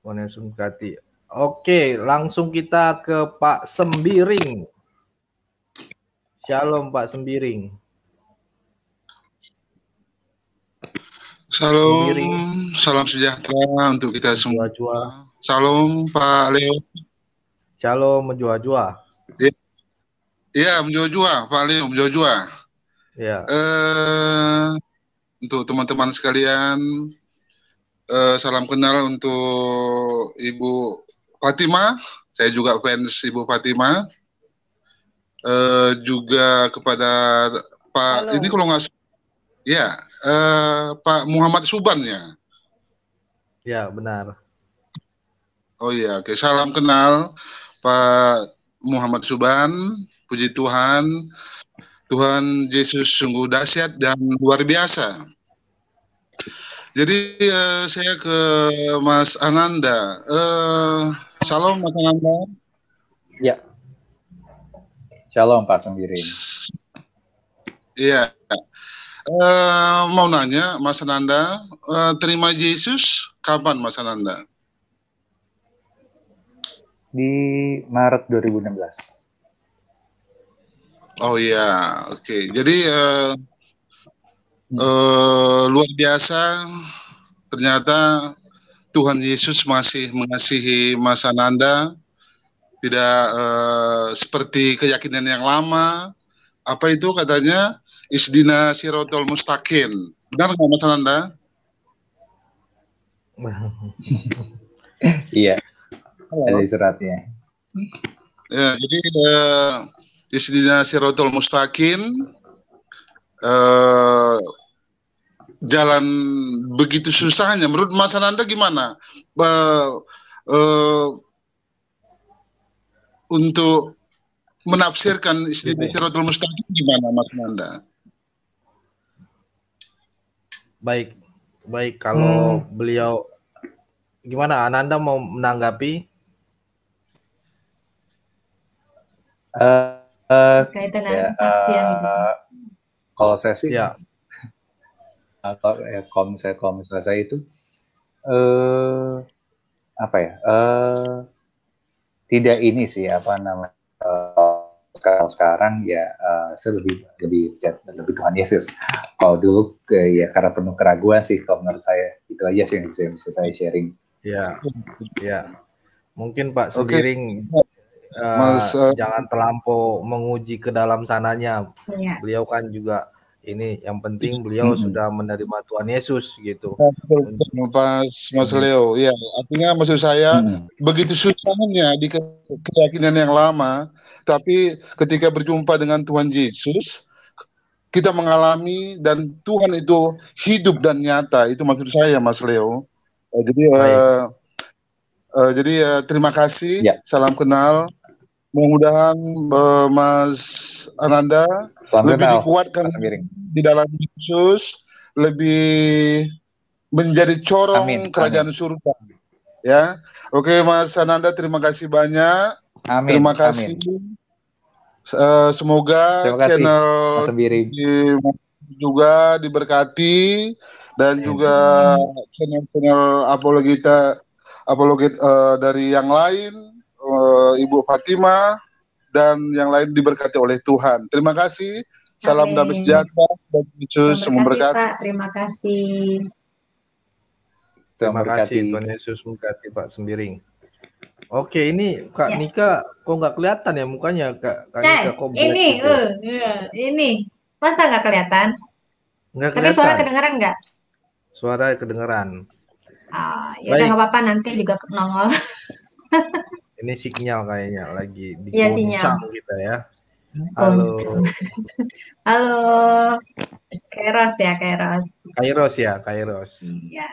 Speaker 2: Tuhan Yesus memberkati. Oke, langsung kita ke Pak Sembiring. Shalom Pak Sembiring.
Speaker 12: Shalom, salam sejahtera untuk kita semua. Shalom Pak Leo.
Speaker 2: Shalom menjua-jua.
Speaker 12: Iya, menjua-jua Pak Leo, menjua-jua.
Speaker 2: Ya.
Speaker 12: Untuk teman-teman sekalian, salam kenal untuk Ibu Fatima. Saya juga fans Ibu Fatima. juga kepada Pak,
Speaker 3: Halo.
Speaker 12: ini kalau nggak ya, Pak Muhammad Suban ya.
Speaker 2: Ya, benar.
Speaker 12: Oh iya, oke. Salam kenal Pak Muhammad Suban. Puji Tuhan, Tuhan Yesus sungguh dahsyat dan luar biasa. Jadi saya ke Mas Ananda. Shalom Mas Ananda.
Speaker 4: Ya. Shalom Pak Sembiring.
Speaker 12: Iya. Mau nanya Mas Ananda, terima Yesus kapan Mas Ananda?
Speaker 4: Di Maret 2016.
Speaker 12: Oh iya, oke. Jadi luar biasa, ternyata Tuhan Yesus masih mengasihi Mas Ananda, tidak seperti keyakinan yang lama. Apa itu katanya? Isdina sirotol mustaqim. Benar nggak Mas Ananda?
Speaker 4: Iya. Ada suratnya.
Speaker 12: Ya, jadi Isdina sirotol mustaqim, jalan begitu susahnya. Menurut Mas Ananda gimana? Untuk menafsirkan Isdina sirotol mustaqim gimana Mas Ananda?
Speaker 2: Baik, kalau beliau gimana? Ananda mau menanggapi?
Speaker 1: Kaitan dengan kesaksian itu.
Speaker 4: Kalau saya sih,
Speaker 2: ya.
Speaker 4: Kalau misalnya saya itu apa ya? Tidak ini sih apa namanya? Sekarang ya saya lebih Tuhan Yesus. Kalau dulu ya karena penuh keraguan sih, kalau menurut saya itu aja sih yang bisa saya sharing.
Speaker 2: Ya, ya. Mungkin Pak Sembiring jangan terlampau menguji ke dalam sananya.
Speaker 1: Ya.
Speaker 2: Beliau kan juga ini yang penting beliau sudah menerima Tuhan Yesus gitu.
Speaker 12: Mas Leo, ya artinya maksud saya begitu susahnya di keyakinan yang lama, tapi ketika berjumpa dengan Tuhan Yesus kita mengalami dan Tuhan itu hidup dan nyata. Itu maksud saya Mas Leo. Jadi terima kasih, salam kenal. Mudah-mudahan Mas Ananda lebih dikuatkan di dalam Yesus, lebih menjadi corong kerajaan surga. Ya, oke Mas Ananda, terima kasih banyak. Terima kasih. Semoga channel juga diberkati dan juga channel apologet dari yang lain. Ibu Fatima dan yang lain diberkati oleh Tuhan. Terima kasih. Salam damai sejahtera dan Yesus memberkati.
Speaker 1: Pak, terima kasih.
Speaker 2: Terima kasih Tuhan Yesus memberkati Pak Sembiring. Oke, ini Kak Nika kok nggak kelihatan ya mukanya Kak Nika kok
Speaker 1: ini ini masa nggak kelihatan?
Speaker 2: Nggak
Speaker 1: Tapi suara kedengeran nggak?
Speaker 2: Suara kedengeran.
Speaker 1: Ya udah nggak apa-apa, nanti juga nongol.
Speaker 2: Ini sinyal kayaknya lagi
Speaker 1: diguncang
Speaker 2: kita ya.
Speaker 1: Halo. Halo. Kairos ya, Kairos.
Speaker 2: Kairos.
Speaker 1: Iya.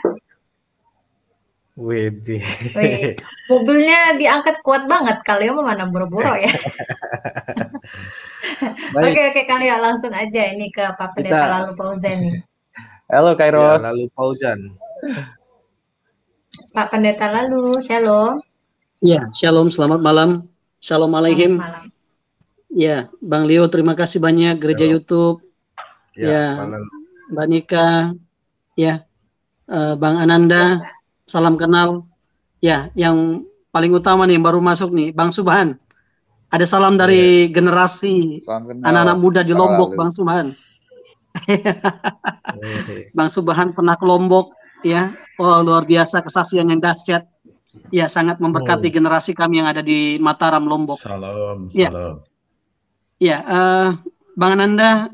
Speaker 2: Wih.
Speaker 1: Mobilnya diangkat kuat banget, Kaleo mana buru-buru ya. Oke, Kaleo langsung aja ini ke Pak Pendeta Lalu Pauzan nih.
Speaker 4: Halo Kairos.
Speaker 2: Ya, Lalu Pauzan.
Speaker 1: Pak Pendeta Lalu, shalom.
Speaker 5: Ya, shalom, selamat malam. Shalom alaikum. Ya, Bang Leo, terima kasih banyak. Gereja YouTube. Ya, Mbak Nika. Ya, Bang Ananda. Salam kenal. Ya, yang paling utama nih, baru masuk nih, Bang Subhan. Ada salam dari generasi anak-anak muda di Lombok, Bang Subhan. Bang Subhan pernah ke Lombok, ya. Oh, luar biasa, kesaksian yang dahsyat. Ya, sangat memberkati generasi kami yang ada di Mataram, Lombok.
Speaker 11: Salam.
Speaker 5: Ya, Bang Ananda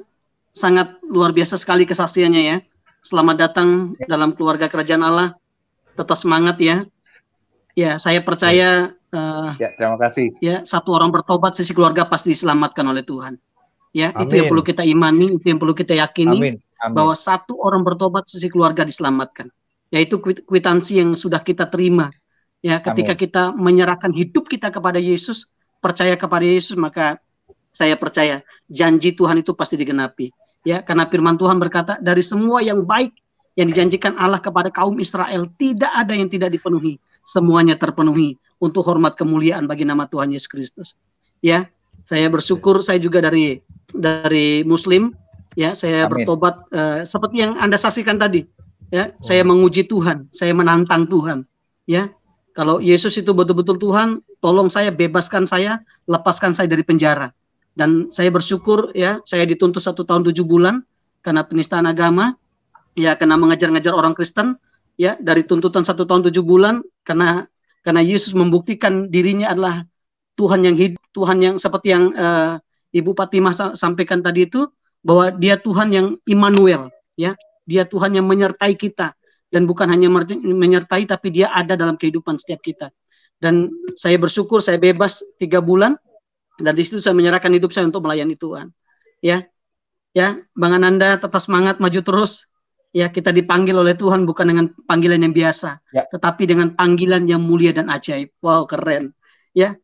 Speaker 5: sangat luar biasa sekali kesaksiannya ya. Selamat datang dalam keluarga kerajaan Allah. Tetap semangat ya. Ya, saya percaya
Speaker 4: Ya, terima kasih.
Speaker 5: Ya, satu orang bertobat, sisi keluarga pasti diselamatkan oleh Tuhan. Ya,
Speaker 2: Amin.
Speaker 5: itu yang perlu kita imani, itu yang perlu kita yakini.
Speaker 4: Amin. Amin.
Speaker 5: Bahwa satu orang bertobat, sisi keluarga diselamatkan. Yaitu kwitansi yang sudah kita terima. Ya, ketika kita menyerahkan hidup kita kepada Yesus, percaya kepada Yesus, maka saya percaya janji Tuhan itu pasti digenapi. Ya, karena firman Tuhan berkata, dari semua yang baik yang dijanjikan Allah kepada kaum Israel, tidak ada yang tidak dipenuhi. Semuanya terpenuhi untuk hormat kemuliaan bagi nama Tuhan Yesus Kristus. Ya, saya bersyukur, saya juga dari Muslim. Ya, saya bertobat seperti yang Anda saksikan tadi. Ya, saya menguji Tuhan, saya menantang Tuhan. Ya, kalau Yesus itu betul-betul Tuhan, tolong saya, bebaskan saya, lepaskan saya dari penjara. Dan saya bersyukur, ya, saya dituntut 1 tahun 7 bulan karena penistaan agama, ya, karena mengejar-ngejar orang Kristen, ya, dari tuntutan 1 tahun 7 bulan karena Yesus membuktikan dirinya adalah Tuhan yang hidup, Tuhan yang seperti yang Ibu Fatimah sampaikan tadi itu, bahwa Dia Tuhan yang Immanuel, ya, Dia Tuhan yang menyertai kita, dan bukan hanya menyertai, tapi Dia ada dalam kehidupan setiap kita. Dan saya bersyukur, saya bebas 3 bulan, dan di situ saya menyerahkan hidup saya untuk melayani Tuhan. Ya, ya, Bang Ananda tetap semangat, maju terus. Ya, kita dipanggil oleh Tuhan bukan dengan panggilan yang biasa, tetapi dengan panggilan yang mulia dan ajaib. Wow, keren. Ya,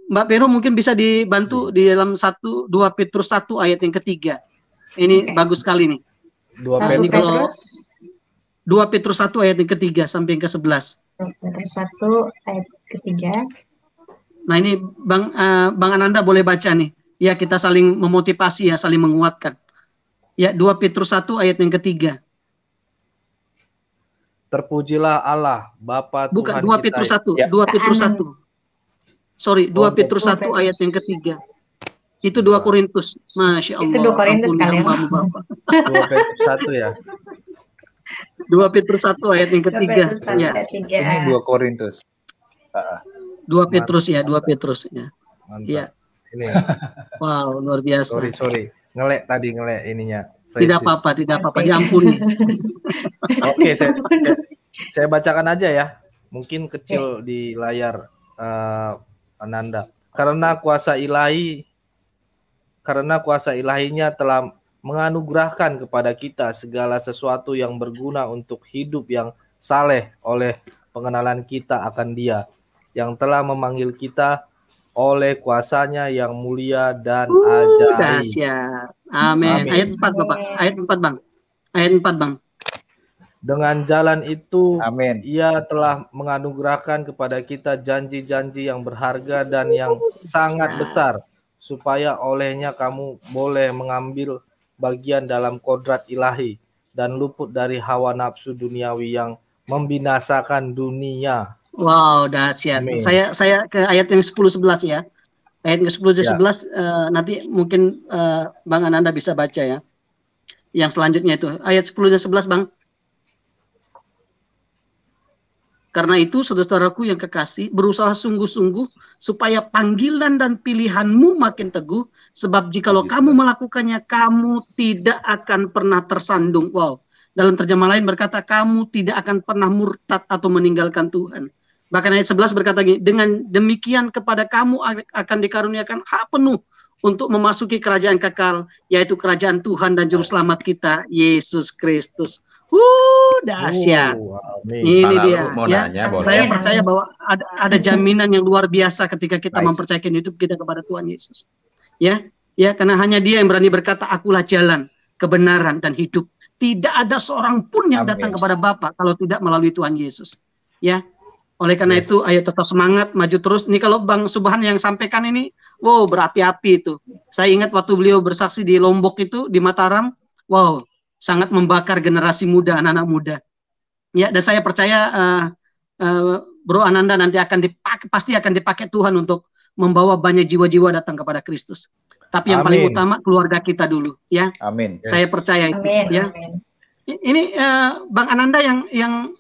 Speaker 5: Mbak Pero mungkin bisa dibantu di dalam 2 Petrus 1 ayat yang ketiga. Ini bagus sekali nih.
Speaker 1: 2 Petrus
Speaker 5: 2 Petrus 1 ayat yang ketiga sampai yang ke-11.
Speaker 1: 2 Petrus 1 ayat ketiga.
Speaker 5: Nah, ini Bang Ananda boleh baca nih. Ya, kita saling memotivasi, ya, saling menguatkan. Ya, 2 Petrus 1 ayat yang ketiga.
Speaker 2: Terpujilah Allah, Bapa Tuhan
Speaker 5: Bukan, 2 Petrus 1. Ya. 2 Petrus 1. Sorry, 2 Petrus 1 ayat yang ketiga. Itu 2 Korintus. Masya Allah.
Speaker 1: Itu 2 Korintus kali ya.
Speaker 2: 2 Petrus 1 ya.
Speaker 5: 2 Petrus 1 ayat yang ketiga. Ya.
Speaker 4: Ini 2 Korintus.
Speaker 5: 2 Petrus ya, 2 Petrus ya.
Speaker 2: Mantap.
Speaker 5: Ya.
Speaker 2: Ini.
Speaker 5: Wow, luar biasa.
Speaker 2: Sorry. Ngelek ininya.
Speaker 5: Tidak apa-apa, diampuni.
Speaker 2: Oke, saya bacakan aja ya. Mungkin kecil di layar Ananda. Karena kuasa ilahinya telah menganugerahkan kepada kita segala sesuatu yang berguna untuk hidup yang saleh oleh pengenalan kita akan Dia yang telah memanggil kita oleh kuasanya yang mulia dan ajaib.
Speaker 5: Dahsyat. Amin. Ayat 4 Bapak. Ayat 4 Bang. Ayat 4 Bang.
Speaker 2: Dengan jalan itu, Ia telah menganugerahkan kepada kita janji-janji yang berharga dan yang sangat besar, supaya olehnya kamu boleh mengambil bagian dalam kodrat ilahi dan luput dari hawa nafsu duniawi yang membinasakan dunia.
Speaker 5: Wow, dahsyat. Saya ke ayat yang 10-11 ya. Ayat yang 10-11 nanti mungkin Bang Ananda bisa baca ya. Yang selanjutnya itu ayat 10-11 Bang. Karena itu saudara-saudaraku yang kekasih, berusaha sungguh-sungguh supaya panggilan dan pilihanmu makin teguh, sebab jikalau kamu melakukannya, kamu tidak akan pernah tersandung. Wow. Dalam terjemah lain berkata, kamu tidak akan pernah murtad atau meninggalkan Tuhan. Bahkan ayat 11 berkata gini, dengan demikian kepada kamu akan dikaruniakan hak penuh untuk memasuki kerajaan kekal, yaitu kerajaan Tuhan dan Juru Selamat kita, Yesus Kristus. Dahsyat. Ini dia. Ya, saya percaya bahwa ada jaminan yang luar biasa ketika kita mempercayakan hidup kita kepada Tuhan Yesus. Ya, karena hanya Dia yang berani berkata, akulah jalan, kebenaran, dan hidup. Tidak ada seorang pun yang datang kepada Bapa kalau tidak melalui Tuhan Yesus. Ya. Oleh karena itu, ayo tetap semangat, maju terus. Ini kalau Bang Subhan yang sampaikan ini, wow, berapi-api itu. Saya ingat waktu beliau bersaksi di Lombok itu, di Mataram, wow, sangat membakar generasi muda, anak-anak muda. Ya, dan saya percaya Bro Ananda nanti pasti akan dipakai Tuhan untuk membawa banyak jiwa-jiwa datang kepada Kristus. Tapi yang paling utama keluarga kita dulu, ya.
Speaker 4: Amin.
Speaker 5: Saya percaya itu, ya. Ini Bang Ananda yang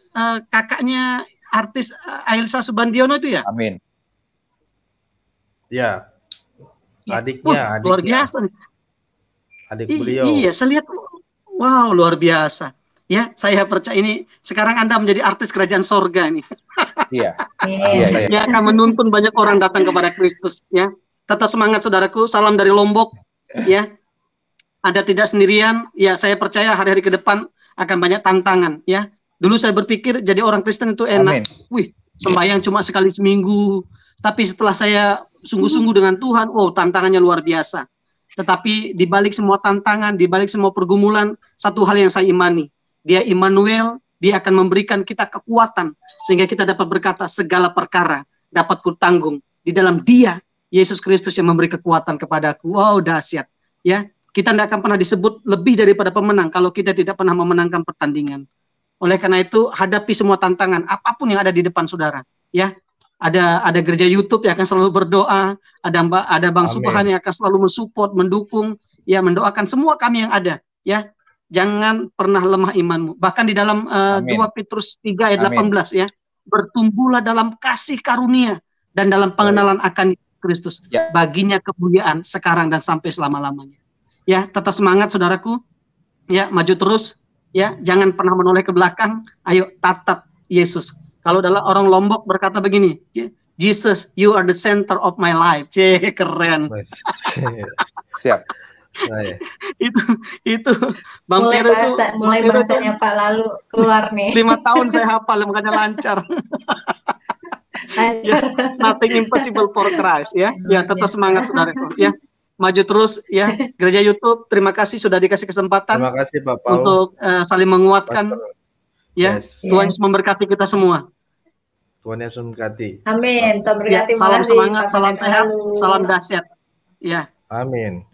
Speaker 5: kakaknya artis Ailsa Subandiono itu ya?
Speaker 4: Amin.
Speaker 2: Ya. Adiknya.
Speaker 5: Luar biasa.
Speaker 2: Adik beliau.
Speaker 5: Iya, saya lihat. Wow, luar biasa. Ya, saya percaya ini sekarang Anda menjadi artis kerajaan sorga nih.
Speaker 4: Iya.
Speaker 5: Dia akan menuntun banyak orang datang kepada Kristus. Ya, tetap semangat saudaraku. Salam dari Lombok. Ya, Anda tidak sendirian. Ya, saya percaya hari-hari ke depan akan banyak tantangan. Ya, dulu saya berpikir jadi orang Kristen itu enak. Wih, sembahyang cuma sekali seminggu. Tapi setelah saya sungguh-sungguh dengan Tuhan, oh tantangannya luar biasa. Tetapi di balik semua tantangan, di balik semua pergumulan, satu hal yang saya imani, Dia Immanuel, Dia akan memberikan kita kekuatan sehingga kita dapat berkata segala perkara dapat kutanggung di dalam Dia, Yesus Kristus yang memberi kekuatan kepadaku. Wow, dahsyat. Ya, kita tidak akan pernah disebut lebih daripada pemenang kalau kita tidak pernah memenangkan pertandingan. Oleh karena itu, hadapi semua tantangan apapun yang ada di depan saudara. Ya, ada gereja YouTube yang akan selalu berdoa, ada Bang Subhan yang akan selalu mensupport, mendukung, ya mendoakan semua kami yang ada. Ya, jangan pernah lemah imanmu. Bahkan di dalam 2 Petrus 3 ayat 18 ya, bertumbuhlah dalam kasih karunia dan dalam pengenalan akan Kristus. Baginya kemuliaan sekarang dan sampai selama-lamanya. Ya, tetap semangat saudaraku. Ya, maju terus. Ya, jangan pernah menoleh ke belakang. Ayo tatap Yesus. Kalau adalah orang Lombok berkata begini, Jesus, you are the center of my life. Keren.
Speaker 4: Siap.
Speaker 5: itu Bang
Speaker 1: mulai
Speaker 5: Pero
Speaker 1: bahasa,
Speaker 5: itu
Speaker 1: mulai bahasanya Pak lalu keluar nih.
Speaker 5: 5 tahun saya hafal, makanya lancar. Ya, nothing impossible for Christ ya. Ya, tetap semangat saudaraku ya. Maju terus ya. Gereja YouTube, terima kasih sudah dikasih kesempatan.
Speaker 2: Terima kasih Pak Paul.
Speaker 5: Untuk saling menguatkan. Ya, Tuhan Yesus memberkati kita semua.
Speaker 2: Tuhan Yesus memberkati.
Speaker 1: Amin. Tuhan berkati.
Speaker 5: Salam semangat, salam sehat, salam dahsyat. Ya.
Speaker 2: Amin.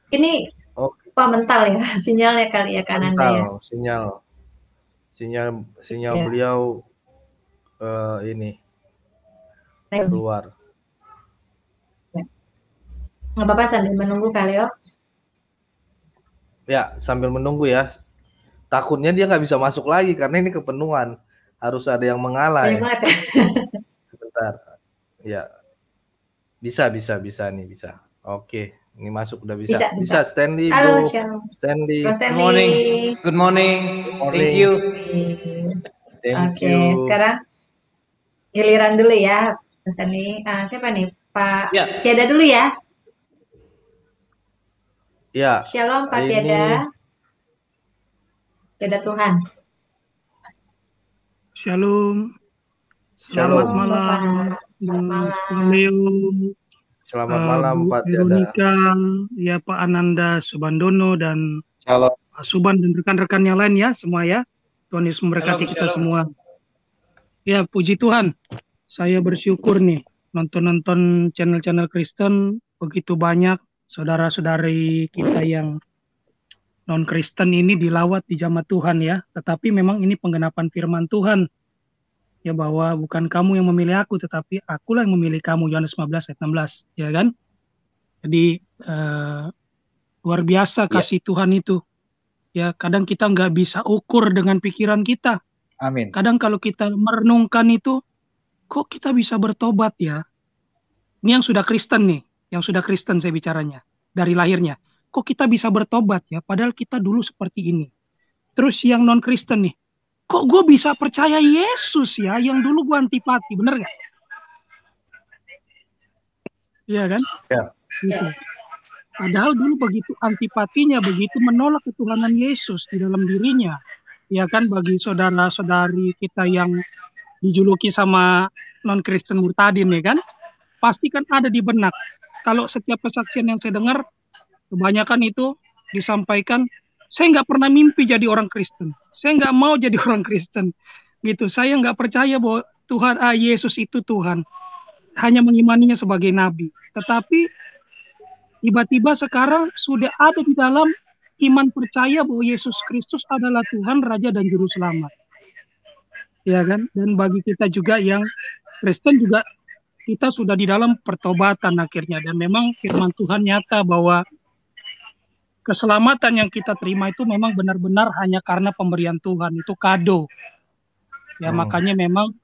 Speaker 1: Ini Pak mental ya, sinyalnya kali ya kanan ya.
Speaker 2: Sinyal beliau ini keluar.
Speaker 1: Nggak apa-apa sambil menunggu kali ya.
Speaker 2: Ya, sambil menunggu ya. Takutnya dia nggak bisa masuk lagi karena ini kepenuhan. Harus ada yang mengalah.
Speaker 1: Banyak banget ya.
Speaker 2: Sebentar. Ya. Bisa nih, bisa. Oke, ini masuk udah bisa. Bisa Stanley,
Speaker 1: Halo,
Speaker 2: Bro.
Speaker 1: Shalom.
Speaker 2: Stanley.
Speaker 11: Good morning. Good morning. Thank you.
Speaker 1: Oke, sekarang giliran dulu ya, Mas Stanley. Siapa nih? Pak Tiada dulu ya.
Speaker 2: Ya.
Speaker 1: Shalom Pak Tiada. Tiada Tuhan.
Speaker 13: Shalom. Selamat malam.
Speaker 2: Selamat malam Pak
Speaker 13: Veronica, ya Pak Ananda Subandono dan Pak Suban dan rekan-rekannya lain ya semua ya. Tuhan Yesus memberkati kita semua. Ya puji Tuhan. Saya bersyukur nih nonton channel-channel Kristen begitu banyak saudara-saudari kita yang non-Kristen ini dilawat di jamaat Tuhan ya. Tetapi memang ini penggenapan firman Tuhan. Ya bahwa bukan kamu yang memilih aku, tetapi akulah yang memilih kamu. Yohanes 15 ayat 16. Ya kan? Jadi luar biasa kasih Tuhan itu. Ya kadang kita nggak bisa ukur dengan pikiran kita.
Speaker 4: Amin.
Speaker 13: Kadang kalau kita merenungkan itu, kok kita bisa bertobat ya? Ini yang sudah Kristen nih. Yang sudah Kristen saya bicaranya. Dari lahirnya. Kok kita bisa bertobat ya? Padahal kita dulu seperti ini. Terus yang non-Kristen nih. Kok gue bisa percaya Yesus ya? Yang dulu gue antipati. Bener gak? Iya kan?
Speaker 2: Ya.
Speaker 13: Gitu. Padahal dulu begitu antipatinya, begitu menolak ketuhanan Yesus di dalam dirinya. Ya kan, bagi saudara-saudari kita yang dijuluki sama non-Kristen murtadin ya kan. Pasti kan ada di benak. Kalau setiap kesaksian yang saya dengar, kebanyakan itu disampaikan, saya nggak pernah mimpi jadi orang Kristen. Saya nggak mau jadi orang Kristen. Gitu. Saya nggak percaya bahwa Tuhan, Yesus itu Tuhan. Hanya mengimaninya sebagai nabi. Tetapi tiba-tiba sekarang sudah ada di dalam iman percaya bahwa Yesus Kristus adalah Tuhan, Raja dan Juru Selamat. Ya kan? Dan bagi kita juga yang Kristen juga kita sudah di dalam pertobatan akhirnya. Dan memang firman Tuhan nyata bahwa keselamatan yang kita terima itu memang benar-benar hanya karena pemberian Tuhan. Itu kado. Ya makanya memang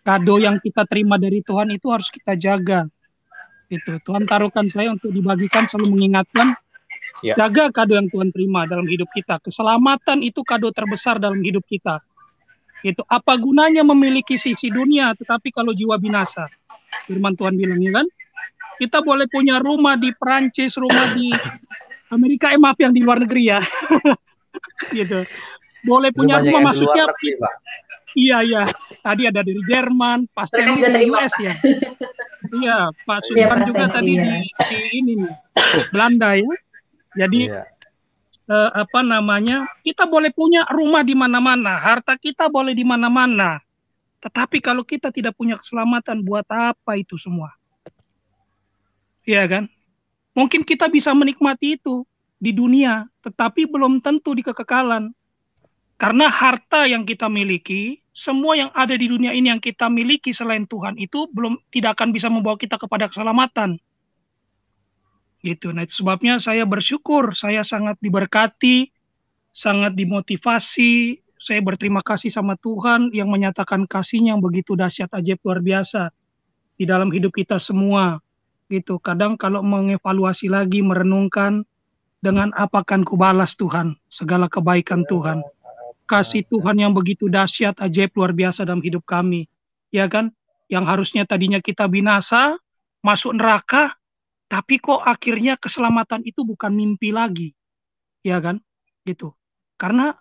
Speaker 13: kado yang kita terima dari Tuhan itu harus kita jaga. Itu Tuhan taruhkan saya untuk dibagikan, selalu mengingatkan Jaga kado yang Tuhan terima dalam hidup kita. Keselamatan itu kado terbesar dalam hidup kita. Itu apa gunanya memiliki sisi dunia, tetapi kalau jiwa binasa. Firman Tuhan bilang, ya kan? Kita boleh punya rumah di Perancis, rumah di Amerika, maaf yang di luar negeri ya. Gitu. Boleh punya rumah, maksudnya iya. Tadi ada dari Jerman, Pak Stanley dari US ya. Iya, Pak Sultan juga tadi di ini nih, Belanda ya. Jadi kita boleh punya rumah di mana-mana, harta kita boleh di mana-mana. Tetapi kalau kita tidak punya keselamatan, buat apa itu semua? Iya kan? Mungkin kita bisa menikmati itu di dunia, tetapi belum tentu di kekekalan. Karena harta yang kita miliki, semua yang ada di dunia ini yang kita miliki selain Tuhan itu tidak akan bisa membawa kita kepada keselamatan. Gitu. Nah, itu sebabnya saya bersyukur, saya sangat diberkati, sangat dimotivasi. Saya berterima kasih sama Tuhan yang menyatakan kasih-Nya yang begitu dahsyat, ajaib, luar biasa di dalam hidup kita semua. Gitu. Kadang kalau mengevaluasi lagi, merenungkan, dengan apa kan kubalas Tuhan segala kebaikan Tuhan, kasih Tuhan yang begitu dahsyat, ajaib, luar biasa dalam hidup kami, ya kan? Yang harusnya tadinya kita binasa, masuk neraka, tapi kok akhirnya keselamatan itu bukan mimpi lagi, ya kan? Gitu. Karena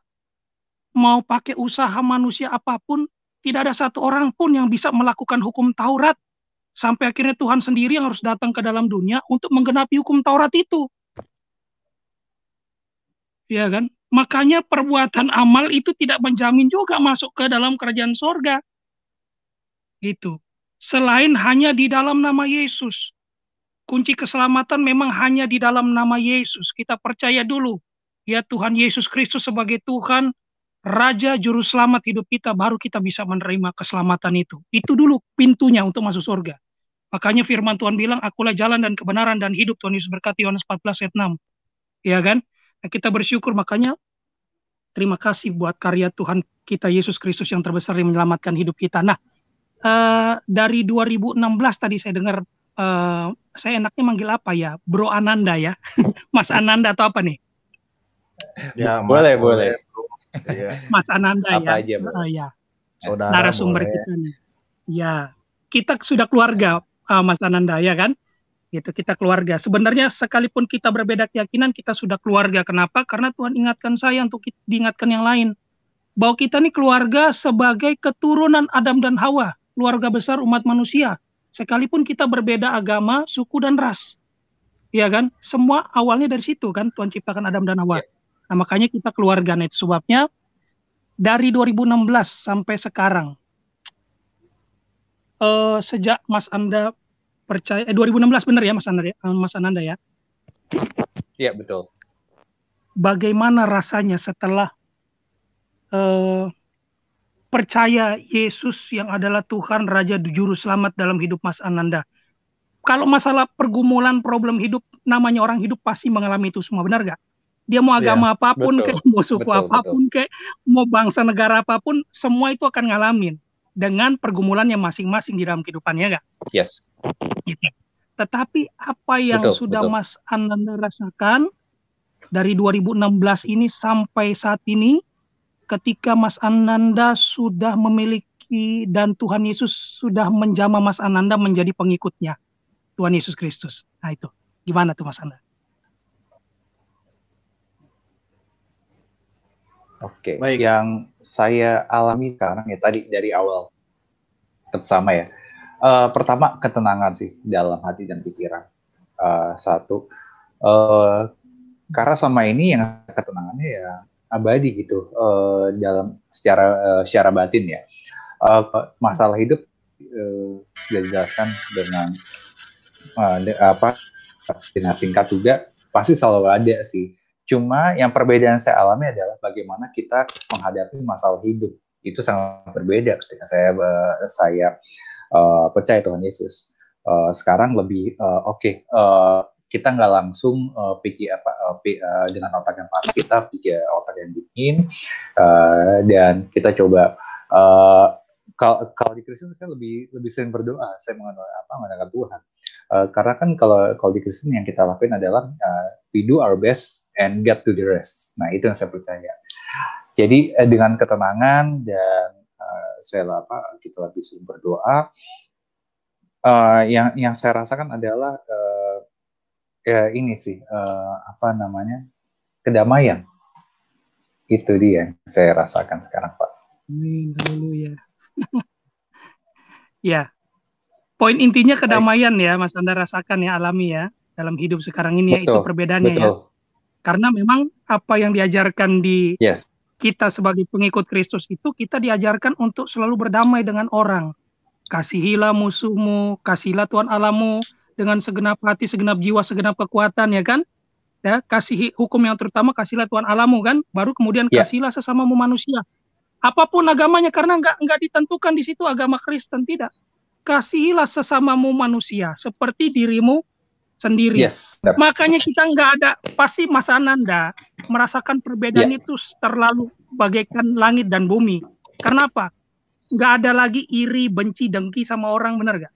Speaker 13: mau pakai usaha manusia apapun, tidak ada satu orang pun yang bisa melakukan hukum Taurat, sampai akhirnya Tuhan sendiri yang harus datang ke dalam dunia untuk menggenapi hukum Taurat itu. Ya kan? Makanya perbuatan amal itu tidak menjamin juga masuk ke dalam kerajaan sorga. Gitu. Selain hanya di dalam nama Yesus. Kunci keselamatan memang hanya di dalam nama Yesus. Kita percaya dulu. Ya Tuhan Yesus Kristus sebagai Tuhan, Raja Juru Selamat hidup kita, baru kita bisa menerima keselamatan itu. Itu dulu pintunya untuk masuk surga. Makanya firman Tuhan bilang, akulah jalan dan kebenaran dan hidup. Tuhan Yesus berkati, Yohanes 14 ayat 6. Ya kan? Nah, kita bersyukur, makanya terima kasih buat karya Tuhan kita Yesus Kristus yang terbesar yang menyelamatkan hidup kita. Nah, dari 2016 tadi saya dengar, saya enaknya manggil apa ya? Bro Ananda ya? Mas Ananda atau apa nih?
Speaker 4: Ya, boleh.
Speaker 13: Mas Ananda
Speaker 4: apa
Speaker 13: ya.
Speaker 4: Aja, Bro.
Speaker 13: Ya. Narasumber kita nih. Ya, kita sudah keluarga, Mas Ananda ya kan? Gitu, kita keluarga. Sebenarnya sekalipun kita berbeda keyakinan, kita sudah keluarga. Kenapa? Karena Tuhan ingatkan saya untuk diingatkan yang lain. Bahwa kita ini keluarga sebagai keturunan Adam dan Hawa. Keluarga besar umat manusia. Sekalipun kita berbeda agama, suku, dan ras. Ya kan? Semua awalnya dari situ kan, Tuhan ciptakan Adam dan Hawa. Nah, makanya kita keluarga. Nah, itu sebabnya dari 2016 sampai sekarang, sejak Mas Anda percaya, 2016 benar ya Mas Ananda ya?
Speaker 4: Iya, betul.
Speaker 13: Bagaimana rasanya setelah percaya Yesus yang adalah Tuhan, Raja, Juru Selamat dalam hidup Mas Ananda? Kalau masalah pergumulan, problem hidup, namanya orang hidup pasti mengalami itu semua, benar gak? Dia mau agama apapun, kayak mau suku apapun, kayak mau bangsa negara apapun, semua itu akan ngalamin dengan pergumulannya masing-masing di dalam kehidupannya, gak?
Speaker 4: Yes.
Speaker 13: Gitu. Tetapi apa yang sudah Mas Ananda rasakan dari 2016 ini sampai saat ini, ketika Mas Ananda sudah memiliki dan Tuhan Yesus sudah menjamah Mas Ananda menjadi pengikutnya, Tuhan Yesus Kristus. Nah itu, gimana tuh Mas Ananda?
Speaker 4: Oke, yang saya alami sekarang ya tadi dari awal tetap sama ya. Pertama ketenangan sih dalam hati dan pikiran. Satu, karena sama ini yang ketenangannya ya abadi gitu dalam secara batin ya. Masalah hidup sudah dijelaskan dengan dengan singkat juga, pasti selalu ada sih. Cuma yang perbedaan saya alami adalah bagaimana kita menghadapi masalah hidup. Itu sangat berbeda ketika saya percaya Tuhan Yesus. Sekarang lebih kita nggak langsung dengan otak yang panas, kita pikir otak yang dingin, dan kita coba kalau di Kristen saya lebih sering berdoa, saya mengandalkan Tuhan. Karena kan kalau di Kristen yang kita lakuin adalah we do our best and get to the rest. Nah, itu yang saya percaya. Jadi dengan ketenangan dan kita lebih sering berdoa, yang saya rasakan adalah ini sih kedamaian. Itu dia yang saya rasakan sekarang, Pak.
Speaker 13: Amin, haleluya. Ya, poin intinya kedamaian ya, Mas Anda rasakan ya, alami ya dalam hidup sekarang ini. Betul, ya, itu perbedaannya betul. Ya. Karena memang apa yang diajarkan di kita sebagai pengikut Kristus itu, kita diajarkan untuk selalu berdamai dengan orang. Kasihilah musuhmu, kasihilah Tuhan Allahmu dengan segenap hati, segenap jiwa, segenap kekuatan, ya kan? Ya, kasih hukum yang terutama, kasihlah Tuhan Allahmu kan, baru kemudian kasihlah sesamamu manusia. Apapun agamanya, karena enggak ditentukan di situ agama Kristen, tidak. Kasihilah sesamamu manusia seperti dirimu sendiri. Makanya kita enggak ada, pasti Mas Ananda merasakan perbedaan itu terlalu bagaikan langit dan bumi. Karena apa? Enggak ada lagi iri, benci, dengki sama orang, benar enggak?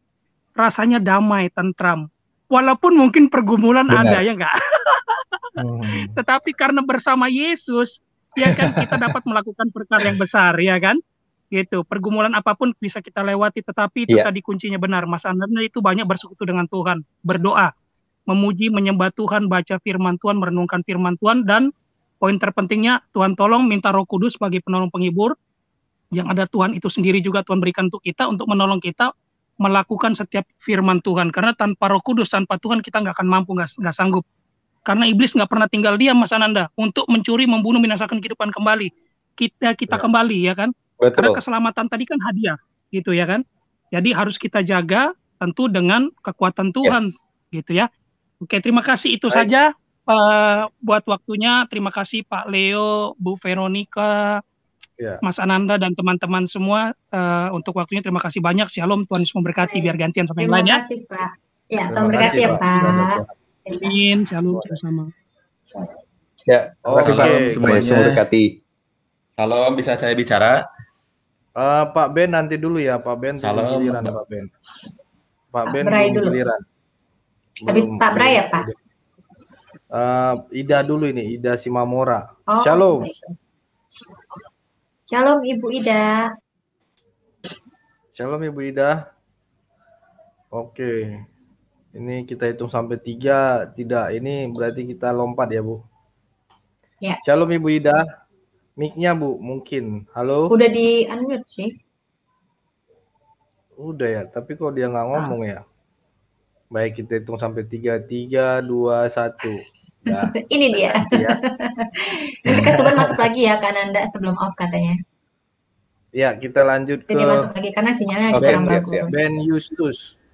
Speaker 13: Rasanya damai, tentram. Walaupun mungkin pergumulan ada, ya enggak? Tetapi karena bersama Yesus, ya kan, kita dapat melakukan perkara yang besar, ya kan? Gitu. Pergumulan apapun bisa kita lewati, tetapi itu tadi kuncinya benar. Mas Ananda itu banyak bersekutu dengan Tuhan, berdoa, memuji, menyembah Tuhan, baca firman Tuhan, merenungkan firman Tuhan, dan poin terpentingnya, Tuhan tolong minta Roh Kudus sebagai penolong penghibur, yang ada Tuhan itu sendiri juga Tuhan berikan untuk kita, untuk menolong kita melakukan setiap firman Tuhan. Karena tanpa Roh Kudus, tanpa Tuhan kita nggak akan mampu, nggak sanggup. Karena iblis nggak pernah tinggal diam, Mas Ananda, untuk mencuri, membunuh, binasakan kehidupan kembali. Kita kembali, ya kan? Betul. Karena keselamatan tadi kan hadiah, gitu ya kan? Jadi harus kita jaga tentu dengan kekuatan Tuhan, gitu ya. Oke, terima kasih itu saja buat waktunya. Terima kasih Pak Leo, Bu Veronica, Mas Ananda dan teman-teman semua untuk waktunya. Terima kasih banyak. Shalom, Tuhan Yesus memberkati. Biar gantian sama yang lain ya.
Speaker 1: Terima kasih Pak. Ya, Tuhan berkati ya Pak.
Speaker 13: Amin, shalom sama-sama.
Speaker 4: Ya, terima kasih Pak. Semuanya berkati.
Speaker 14: Salam, bisa saya bicara?
Speaker 2: Pak Ben nanti dulu ya, Pak Ben.
Speaker 14: Salam,
Speaker 2: giliran, Pak Ben. Pak Ben
Speaker 1: dulu.
Speaker 2: Giliran.
Speaker 1: Habis Pak Bray ya Pak?
Speaker 2: Ida dulu ini, Ida Simamora.
Speaker 1: Oh,
Speaker 2: Shalom.
Speaker 1: Shalom Ibu Ida.
Speaker 2: Shalom Ibu Ida. Oke. Ini kita hitung sampai 3, tidak, ini berarti kita lompat ya Bu.
Speaker 1: Ya.
Speaker 2: Shalom Ibu Ida. Mic-nya Bu, mungkin. Halo.
Speaker 1: Udah di unmute sih.
Speaker 2: Udah ya, tapi kok dia nggak ngomong ya. Baik, kita hitung sampai 3, 3, 2, 1. Nah,
Speaker 1: ini dia.
Speaker 2: Ya.
Speaker 1: Nanti Kak Suban masuk lagi ya, Kak Nanda sebelum off katanya.
Speaker 2: Ya, kita lanjut ke.
Speaker 1: Jadi masuk lagi karena sinyalnya kurang bagus.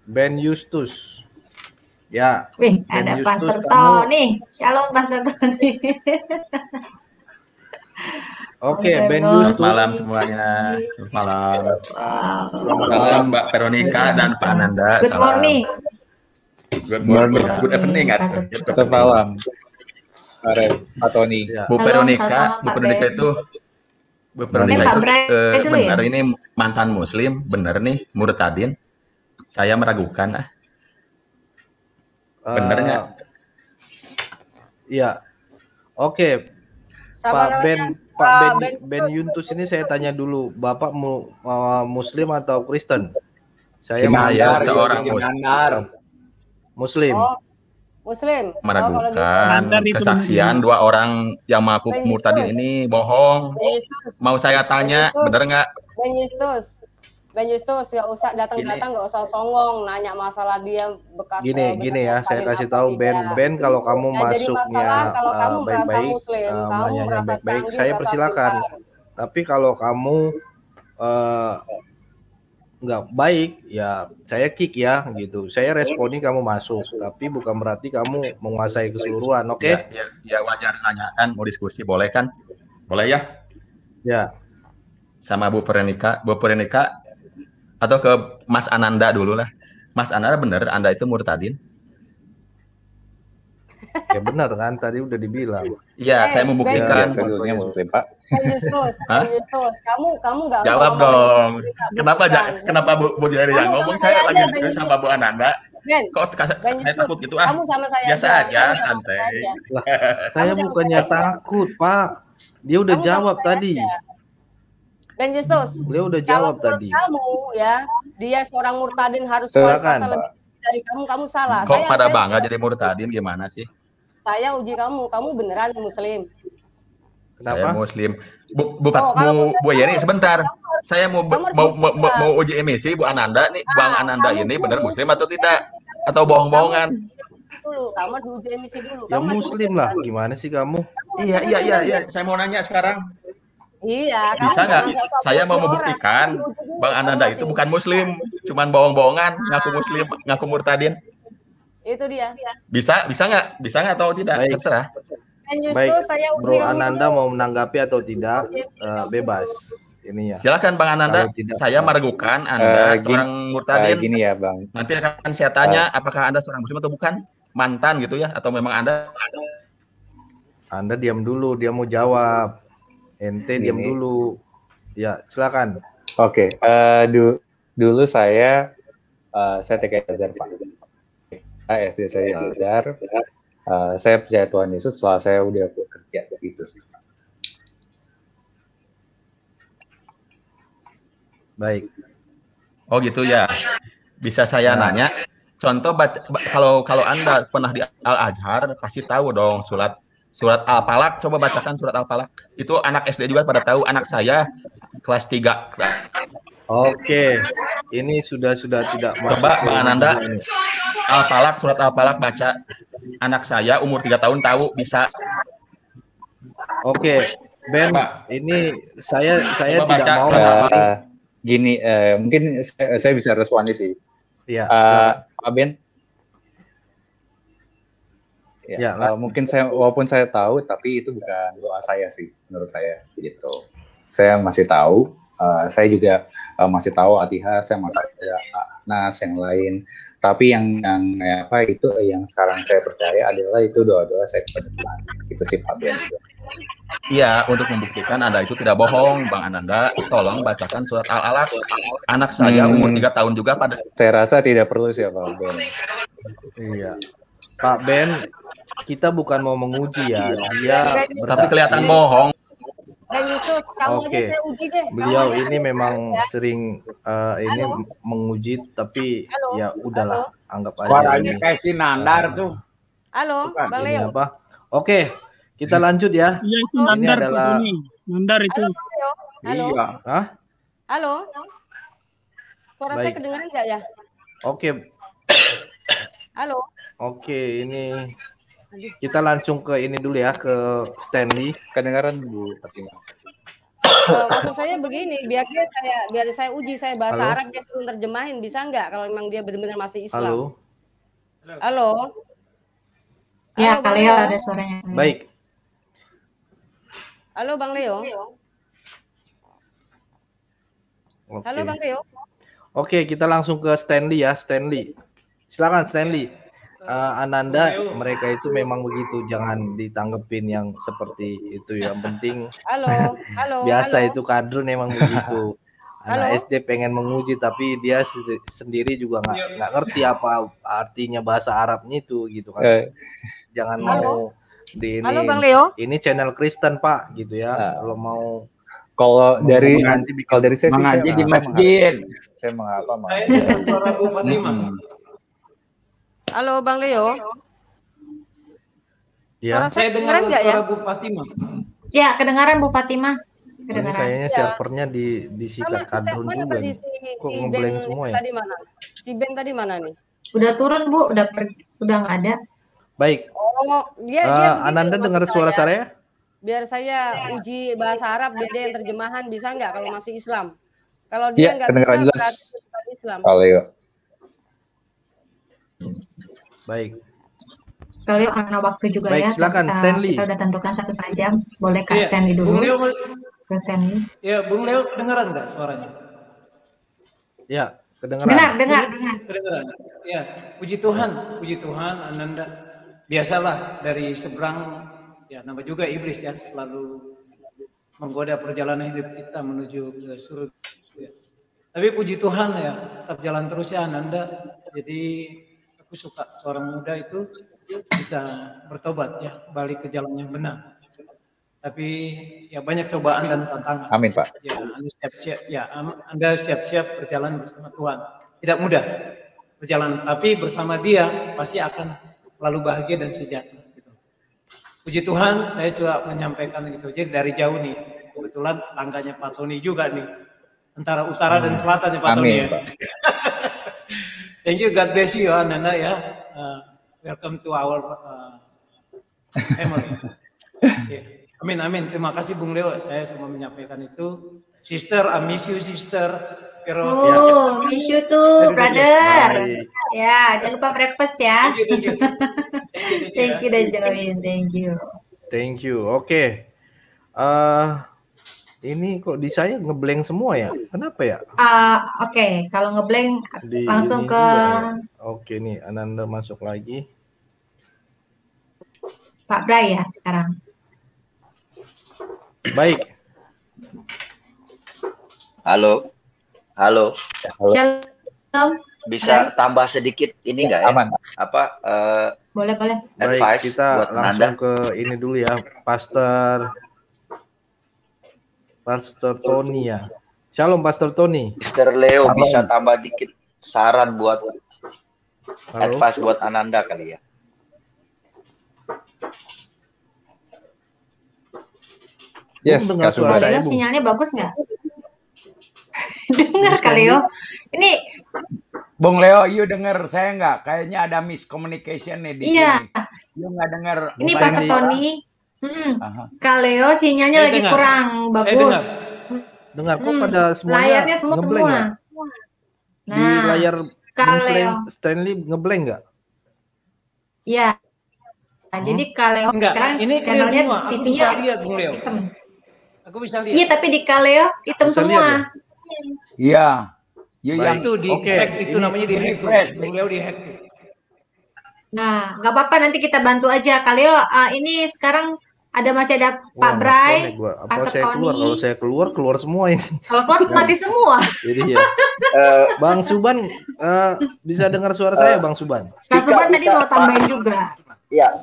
Speaker 2: Ben Justus. Ya.
Speaker 1: Wih, ada Pastor Tony. Shalom Pastor Tony.
Speaker 2: Oke, Ben Justus.
Speaker 14: Selamat malam semuanya. Selamat malam. Selamat malam Mbak Veronica dan Pak Ananda.
Speaker 1: Good morning.
Speaker 14: Good morning. Good evening.
Speaker 4: Selamat malam. Pak Tony.
Speaker 14: Bu Veronica, Bu Veronica itu benar ini mantan Muslim, benar nih murtadin. Saya meragukan. Bener nggak?
Speaker 2: Iya. Oke. Pak Ben Yuntus ini saya tanya dulu, Bapak Muslim atau Kristen?
Speaker 14: Saya seorang Muslim.
Speaker 3: Oh, Muslim.
Speaker 14: Meragukan kesaksian 2 orang yang mengaku murtadin ini bohong. Mau saya tanya, bener nggak?
Speaker 3: Ben Justus, nggak usah datang-datang, nggak usah songong nanya masalah dia bekas.
Speaker 2: Gini ya, saya kasih tahu Ben kalau kamu masuknya baik-baik, saya persilakan. Tapi kalau kamu nggak baik, ya saya kick ya gitu. Saya responi kamu masuk, tapi bukan berarti kamu menguasai keseluruhan, oke?
Speaker 14: Ya wajar nanyakan, mau diskusi boleh kan? Boleh ya?
Speaker 2: Ya.
Speaker 14: Sama Bu Veronica. Atau ke Mas Ananda dulu lah. Mas Ananda bener, Anda itu murtadin?
Speaker 2: Ya benar kan, tadi udah dibilang.
Speaker 14: Iya, saya membuktikan.
Speaker 4: Sebetulnya Muslim Pak.
Speaker 3: Justus, kamu nggak
Speaker 14: jawab dong. Kenapa Bu Jari yang ngomong? Saya lagi diskusi sama Bu Ananda. Kok saya takut gitu ah?
Speaker 3: Kamu sama saya
Speaker 14: Biasa aja, santai.
Speaker 2: Lah, saya bukannya takut, Pak. Dia udah jawab tadi.
Speaker 3: Ben Justus,
Speaker 2: beliau udah jawab tadi.
Speaker 3: Kamu ya, dia seorang murtadin harus
Speaker 2: Silakan,
Speaker 3: lebih dari kamu salah.
Speaker 14: Kok pada bangga jadi murtadin gimana sih?
Speaker 3: Saya uji kamu beneran Muslim.
Speaker 2: Kenapa?
Speaker 14: Saya Muslim. Bu Yeni sebentar. Saya mau uji emisi Bu Ananda nih. Bang Ananda ini benar Muslim atau tidak? Atau bohong-bohongan?
Speaker 3: Dulu, kamu diuji emisi dulu.
Speaker 2: Ya Muslim lah. Gimana sih kamu?
Speaker 14: Iya. Saya mau nanya sekarang.
Speaker 3: Iya.
Speaker 14: Bisa nggak? Saya mau membuktikan Bang Ananda itu bukan Muslim, cuman bohong-bohongan, ngaku Muslim, ngaku murtadin.
Speaker 3: Itu dia.
Speaker 14: Bisa nggak? Bisa nggak atau tidak?
Speaker 2: Baik.
Speaker 14: Terserah.
Speaker 2: Baik, Bro Ananda mau menanggapi atau tidak, bebas. Ini ya.
Speaker 14: Silakan Bang Ananda. Saya meragukan Anda seorang murtadin.
Speaker 4: Gini ya Bang.
Speaker 14: Nanti akan saya tanya apakah Anda seorang Muslim atau bukan? Mantan gitu ya? Atau memang
Speaker 2: Anda diam dulu, dia mau jawab. Ente diam dulu. Ya, silakan.
Speaker 4: Oke, dulu saya TK Azhar Pak. SD saya Azhar. Saya percaya Tuhan Yesus setelah saya udah bekerja begitu sih.
Speaker 14: Baik. Oh gitu ya. Bisa saya nanya? Contoh kalau Anda pernah di Al-Azhar pasti tahu dong surat Al-Falaq, coba bacakan surat Al-Falaq. Itu anak SD juga pada tahu, anak saya kelas 3.
Speaker 2: Oke. Ini sudah tidak
Speaker 14: coba Bang Ananda Al-Falaq, surat Al-Falaq baca. Anak saya umur 3 tahun tahu bisa.
Speaker 2: Oke. Ben, ini saya tidak
Speaker 14: baca,
Speaker 2: mau
Speaker 4: gini, mungkin saya bisa responnya sih.
Speaker 2: Iya.
Speaker 4: Pak Ben. Ya, mungkin walaupun saya tahu, tapi itu bukan doa saya sih, menurut saya gitu. Saya masih tahu, saya juga masih tahu Atihah, saya masih ada Nas yang lain. Tapi yang sekarang saya percaya adalah itu doa-doa saya kepada Tuhan. Itu sih Pak Ben.
Speaker 14: Iya, untuk membuktikan Anda itu tidak bohong, Bang Ananda, tolong bacakan surat Al-Alaq. Anak saya umur 3 tahun juga pada.
Speaker 4: Saya rasa tidak perlu sih Pak Ben.
Speaker 2: Iya, Pak Ben. Kita bukan mau menguji ya,
Speaker 14: tapi kelihatan bohong.
Speaker 3: Ben Justus, kamu aja saya uji deh.
Speaker 2: Beliau ini memang sering ini menguji, tapi ya udahlah, anggap aja.
Speaker 15: Suaranya kayak si Nandar tuh.
Speaker 3: Halo, Bang Leo.
Speaker 2: Apa? Oke, kita lanjut ya.
Speaker 13: Iya itu Nandar
Speaker 2: adalah
Speaker 13: Nandar itu.
Speaker 3: Halo, Bang Leo. Halo.
Speaker 2: Iya. Hah?
Speaker 3: Halo. Suara saya kedengaran nggak ya?
Speaker 2: Oke.
Speaker 3: Halo.
Speaker 2: Oke, ini kita langsung ke ini dulu ya, ke Stanley.
Speaker 4: Kedengaran Bu.
Speaker 3: Maksud saya begini, biar saya uji, saya bahasa Arab, dia suruh terjemahin, bisa nggak kalau memang dia benar-benar masih Islam? Halo.
Speaker 1: Ya, Kak Leo ada suaranya.
Speaker 2: Baik.
Speaker 3: Halo Bang Leo. Halo Bang Leo.
Speaker 2: Oke, kita langsung ke Stanley ya, Stanley. Silakan Stanley. Ananda, mereka itu memang begitu, jangan ditanggepin yang seperti itu. Yang penting biasa itu kadrun emang begitu. Anak SD pengen menguji tapi dia sendiri juga nggak ngerti apa artinya bahasa Arabnya itu gitu kan. Jangan mau di ini.
Speaker 3: Halo Bang Leo.
Speaker 2: Ini channel Kristen Pak gitu ya.
Speaker 4: Kalau dari saya
Speaker 15: mengaji di masjid.
Speaker 4: Saya mengapa?
Speaker 11: Saya suara Bu Fatimah.
Speaker 3: Halo Bang Leo.
Speaker 2: Ya.
Speaker 3: Suara saya kedengaran nggak ya?
Speaker 11: Bu Fatimah.
Speaker 1: Ya, kedengaran Bu Fatimah. Kedengaran.
Speaker 2: Kayaknya servernya disikat kadrun juga nih. Kok ngeblank semua ya?
Speaker 3: Tadi mana? Si Ben tadi mana nih?
Speaker 1: Udah turun Bu, udah nggak ada.
Speaker 2: Baik.
Speaker 3: Oh, dia
Speaker 2: Ananda dengar suara saya?
Speaker 3: Biar saya uji bahasa Arab, dia yang terjemahan, bisa nggak kalau masih Islam? Kalau dia nggak bisa, berarti Islam.
Speaker 2: Baik.
Speaker 1: Kalau ada waktu juga.
Speaker 2: Baik,
Speaker 1: ya.
Speaker 2: Silakan Stanley.
Speaker 1: Kita udah tentukan 1,5 jam. Boleh Kak Stanley dulu.
Speaker 11: Bung Leo,
Speaker 1: Stanley.
Speaker 11: ya Bung Leo kedengaran nggak suaranya?
Speaker 2: Ya, kedengaran.
Speaker 1: Dengar.
Speaker 11: Kedengaran. Ya, puji Tuhan, Ananda. Biasalah dari seberang, ya nama juga iblis ya, selalu menggoda perjalanan hidup kita menuju ke surga. Ya. Tapi puji Tuhan ya, tetap jalan terus ya Ananda. Jadi Aku suka seorang muda itu bisa bertobat ya, balik ke jalan yang benar. Tapi ya banyak cobaan dan tantangan.
Speaker 4: Amin, Pak.
Speaker 11: Ya, Anda siap-siap berjalan bersama Tuhan. Tidak mudah berjalan, tapi bersama Dia pasti akan selalu bahagia dan sejahtera. Gitu. Puji Tuhan, saya coba menyampaikan gitu. Jadi dari jauh nih, kebetulan tetangganya Pak Tony juga nih, antara utara dan selatan ya Pak Tony ya. Thank you, God bless you Ananda ya. Welcome to our family. Yeah. Amin, amin. Terima kasih Bung Leo. Saya cuma menyampaikan itu. Sister, I miss you, sister. Pero,
Speaker 1: miss you too, brother. Ya, jangan lupa breakfast ya. Thank you dan join. Thank you.
Speaker 2: Thank you. Oke. Ini kok di saya ngeblank semua ya? Kenapa ya?
Speaker 1: Oke. Kalau ngeblank langsung ke.
Speaker 2: Oke nih, Ananda masuk lagi.
Speaker 1: Pak Bray ya sekarang.
Speaker 2: Baik.
Speaker 8: Halo.
Speaker 1: Shalom.
Speaker 8: Bisa tambah sedikit ini nggak ya?
Speaker 4: Aman.
Speaker 8: Apa?
Speaker 1: Boleh.
Speaker 2: Baik, kita buat langsung ke ini dulu ya, Pastor Tony ya. Shalom Pastor Tony.
Speaker 8: Mr. Leo bisa tambah dikit saran buat advice buat Ananda kali ya.
Speaker 4: Yes,
Speaker 1: Kaleo sinyalnya bagus nggak? Dengar Kaleo. Ini
Speaker 15: Bung Leo, you denger saya nggak? Kayaknya ada miscommunication nih di sini. You nggak denger?
Speaker 1: Ini Pastor Tony. Kaleo sinyalnya lagi kurang bagus.
Speaker 2: Dengar kok pada semuanya
Speaker 1: layarnya semua.
Speaker 2: Ya? Nah, di layar
Speaker 1: Kaleo
Speaker 2: Stanley ngeblank nggak?
Speaker 1: Iya. Nah, jadi Kaleo sekarang
Speaker 11: ini
Speaker 1: channelnya
Speaker 11: TV-nya hitam. Aku bisa lihat.
Speaker 1: Iya, tapi di Kaleo hitam semua.
Speaker 15: Iya.
Speaker 11: Yang itu di hack, itu namanya di hack. Beliau di hack.
Speaker 1: Nah, nggak apa-apa, nanti kita bantu aja. Kaleo, ini sekarang masih ada Pak Bray, Pastor Tony.
Speaker 2: Kalau saya keluar semua ini.
Speaker 1: Kalau keluar mati semua.
Speaker 2: Jadi ya. Bang Suban bisa dengar suara saya, Bang Suban?
Speaker 1: Kak Suban tadi mau tambahin juga.
Speaker 8: Iya.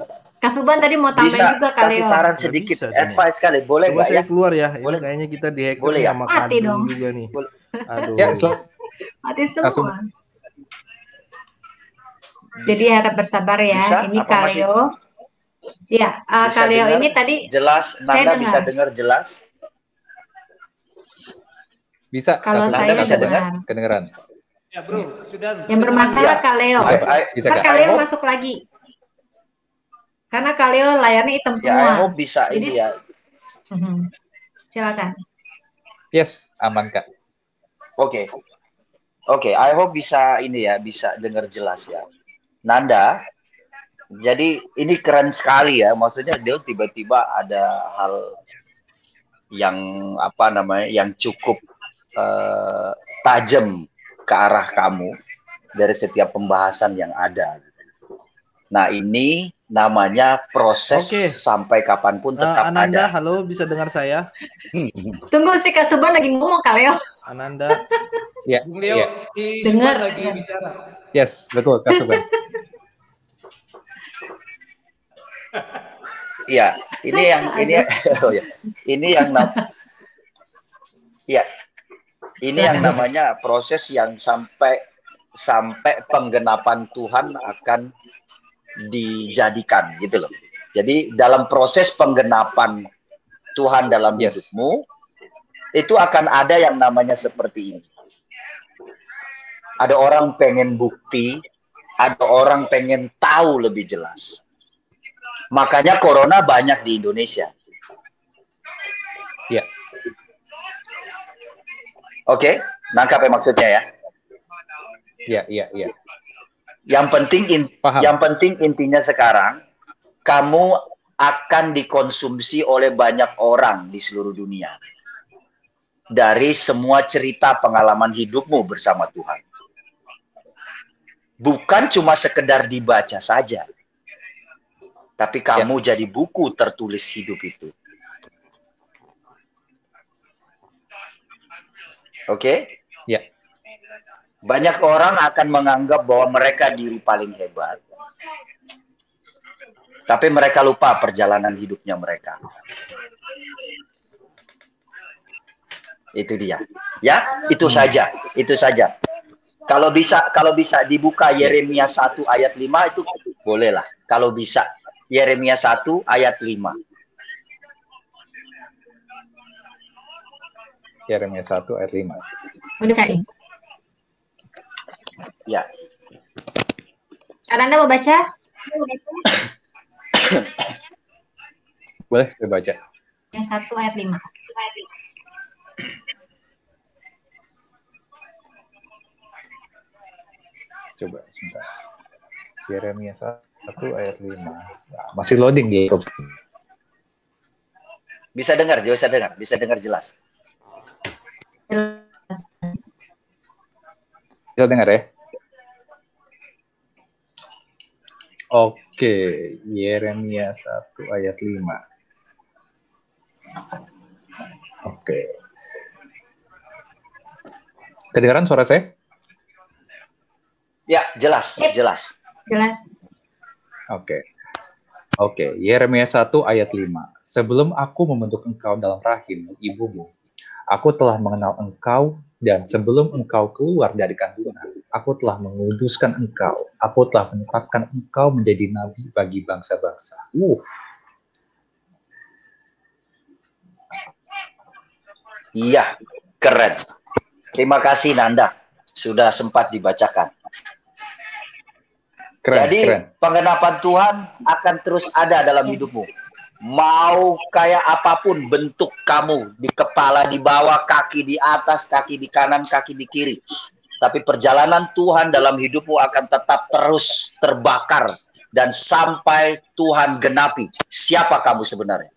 Speaker 1: Kak Suban tadi mau tambahin juga Kaleo.
Speaker 8: Kasih saran sedikit, advice kali, boleh nggak ya?
Speaker 2: Saya keluar ya. Boleh. Kayaknya kita dihack sama
Speaker 1: mati dong
Speaker 2: juga nih. Aduh.
Speaker 4: Ya,
Speaker 1: mati semua. Jadi harap bersabar ya. Ini Kaleo. Ya, Kaleo ini tadi
Speaker 8: jelas. Nanda bisa dengar jelas?
Speaker 4: Bisa.
Speaker 1: Kalau saya
Speaker 8: bisa dengar?
Speaker 4: Kedengeran.
Speaker 11: Ya bro, sudah.
Speaker 1: Yang bermasalah Kaleo. Kaleo masuk lagi. Karena Kaleo layarnya hitam semua.
Speaker 8: Ya, bisa ini ya.
Speaker 1: Silakan.
Speaker 4: Yes, aman Kak.
Speaker 8: Oke, I hope bisa ini ya, bisa dengar jelas ya. Nanda, jadi ini keren sekali ya. Maksudnya dia tiba-tiba ada hal yang yang cukup tajam ke arah kamu dari setiap pembahasan yang ada. Nah ini namanya proses sampai kapanpun tetap
Speaker 2: Ananda,
Speaker 8: ada.
Speaker 2: halo, bisa dengar saya?
Speaker 1: Tunggu si Kak Suban lagi ngomong Kaleo.
Speaker 2: Ananda.
Speaker 4: Ya.
Speaker 11: Bung Leo, si
Speaker 1: dengar
Speaker 11: Suban lagi bicara.
Speaker 4: Yes, betul Kak Suban.
Speaker 8: Iya, ini yang namanya proses yang sampai penggenapan Tuhan akan dijadikan gitu loh. Jadi dalam proses penggenapan Tuhan dalam hidupmu itu akan ada yang namanya seperti ini. Ada orang pengen bukti, ada orang pengen tahu lebih jelas. Makanya corona banyak di Indonesia.
Speaker 4: Ya.
Speaker 8: Oke, nangkap ya maksudnya ya?
Speaker 4: Iya.
Speaker 8: Yang penting intinya sekarang kamu akan dikonsumsi oleh banyak orang di seluruh dunia dari semua cerita pengalaman hidupmu bersama Tuhan. Bukan cuma sekedar dibaca saja, tapi kamu jadi buku tertulis hidup itu. Oke?
Speaker 4: Ya.
Speaker 8: Banyak orang akan menganggap bahwa mereka diri paling hebat. Tapi mereka lupa perjalanan hidupnya mereka. Itu dia. Ya, itu saja. Itu saja. Kalau bisa dibuka Yeremia 1 ayat 5 itu bolehlah. Kalau bisa Yeremia 1 ayat 5.
Speaker 4: Yeremia 1 ayat 5.
Speaker 1: Udah cari.
Speaker 8: Ya.
Speaker 1: Anda mau baca?
Speaker 4: Boleh saya baca.
Speaker 1: Yang 1 ayat 5.
Speaker 4: Coba sebentar. Yeremia 1 ayat 5. Nah, masih loading ya.
Speaker 8: Bisa dengar jelas.
Speaker 4: Bisa dengar ya? Oke, Yeremia 1 ayat 5. Oke. Kedengaran suara saya?
Speaker 8: Ya, jelas.
Speaker 4: Oke, Yeremia 1 ayat 5. Sebelum aku membentuk engkau dalam rahim ibumu, aku telah mengenal engkau, dan sebelum engkau keluar dari kandungan, aku telah menguduskan engkau. Aku telah menetapkan engkau menjadi nabi bagi bangsa-bangsa.
Speaker 8: Iya, keren. Terima kasih Nanda, sudah sempat dibacakan. Keren. Pengenapan Tuhan akan terus ada dalam hidupmu. Mau kayak apapun bentuk kamu, di kepala, di bawah, kaki di atas, kaki di kanan, kaki di kiri. Tapi perjalanan Tuhan dalam hidupmu akan tetap terus terbakar. Dan sampai Tuhan genapi. Siapa kamu sebenarnya?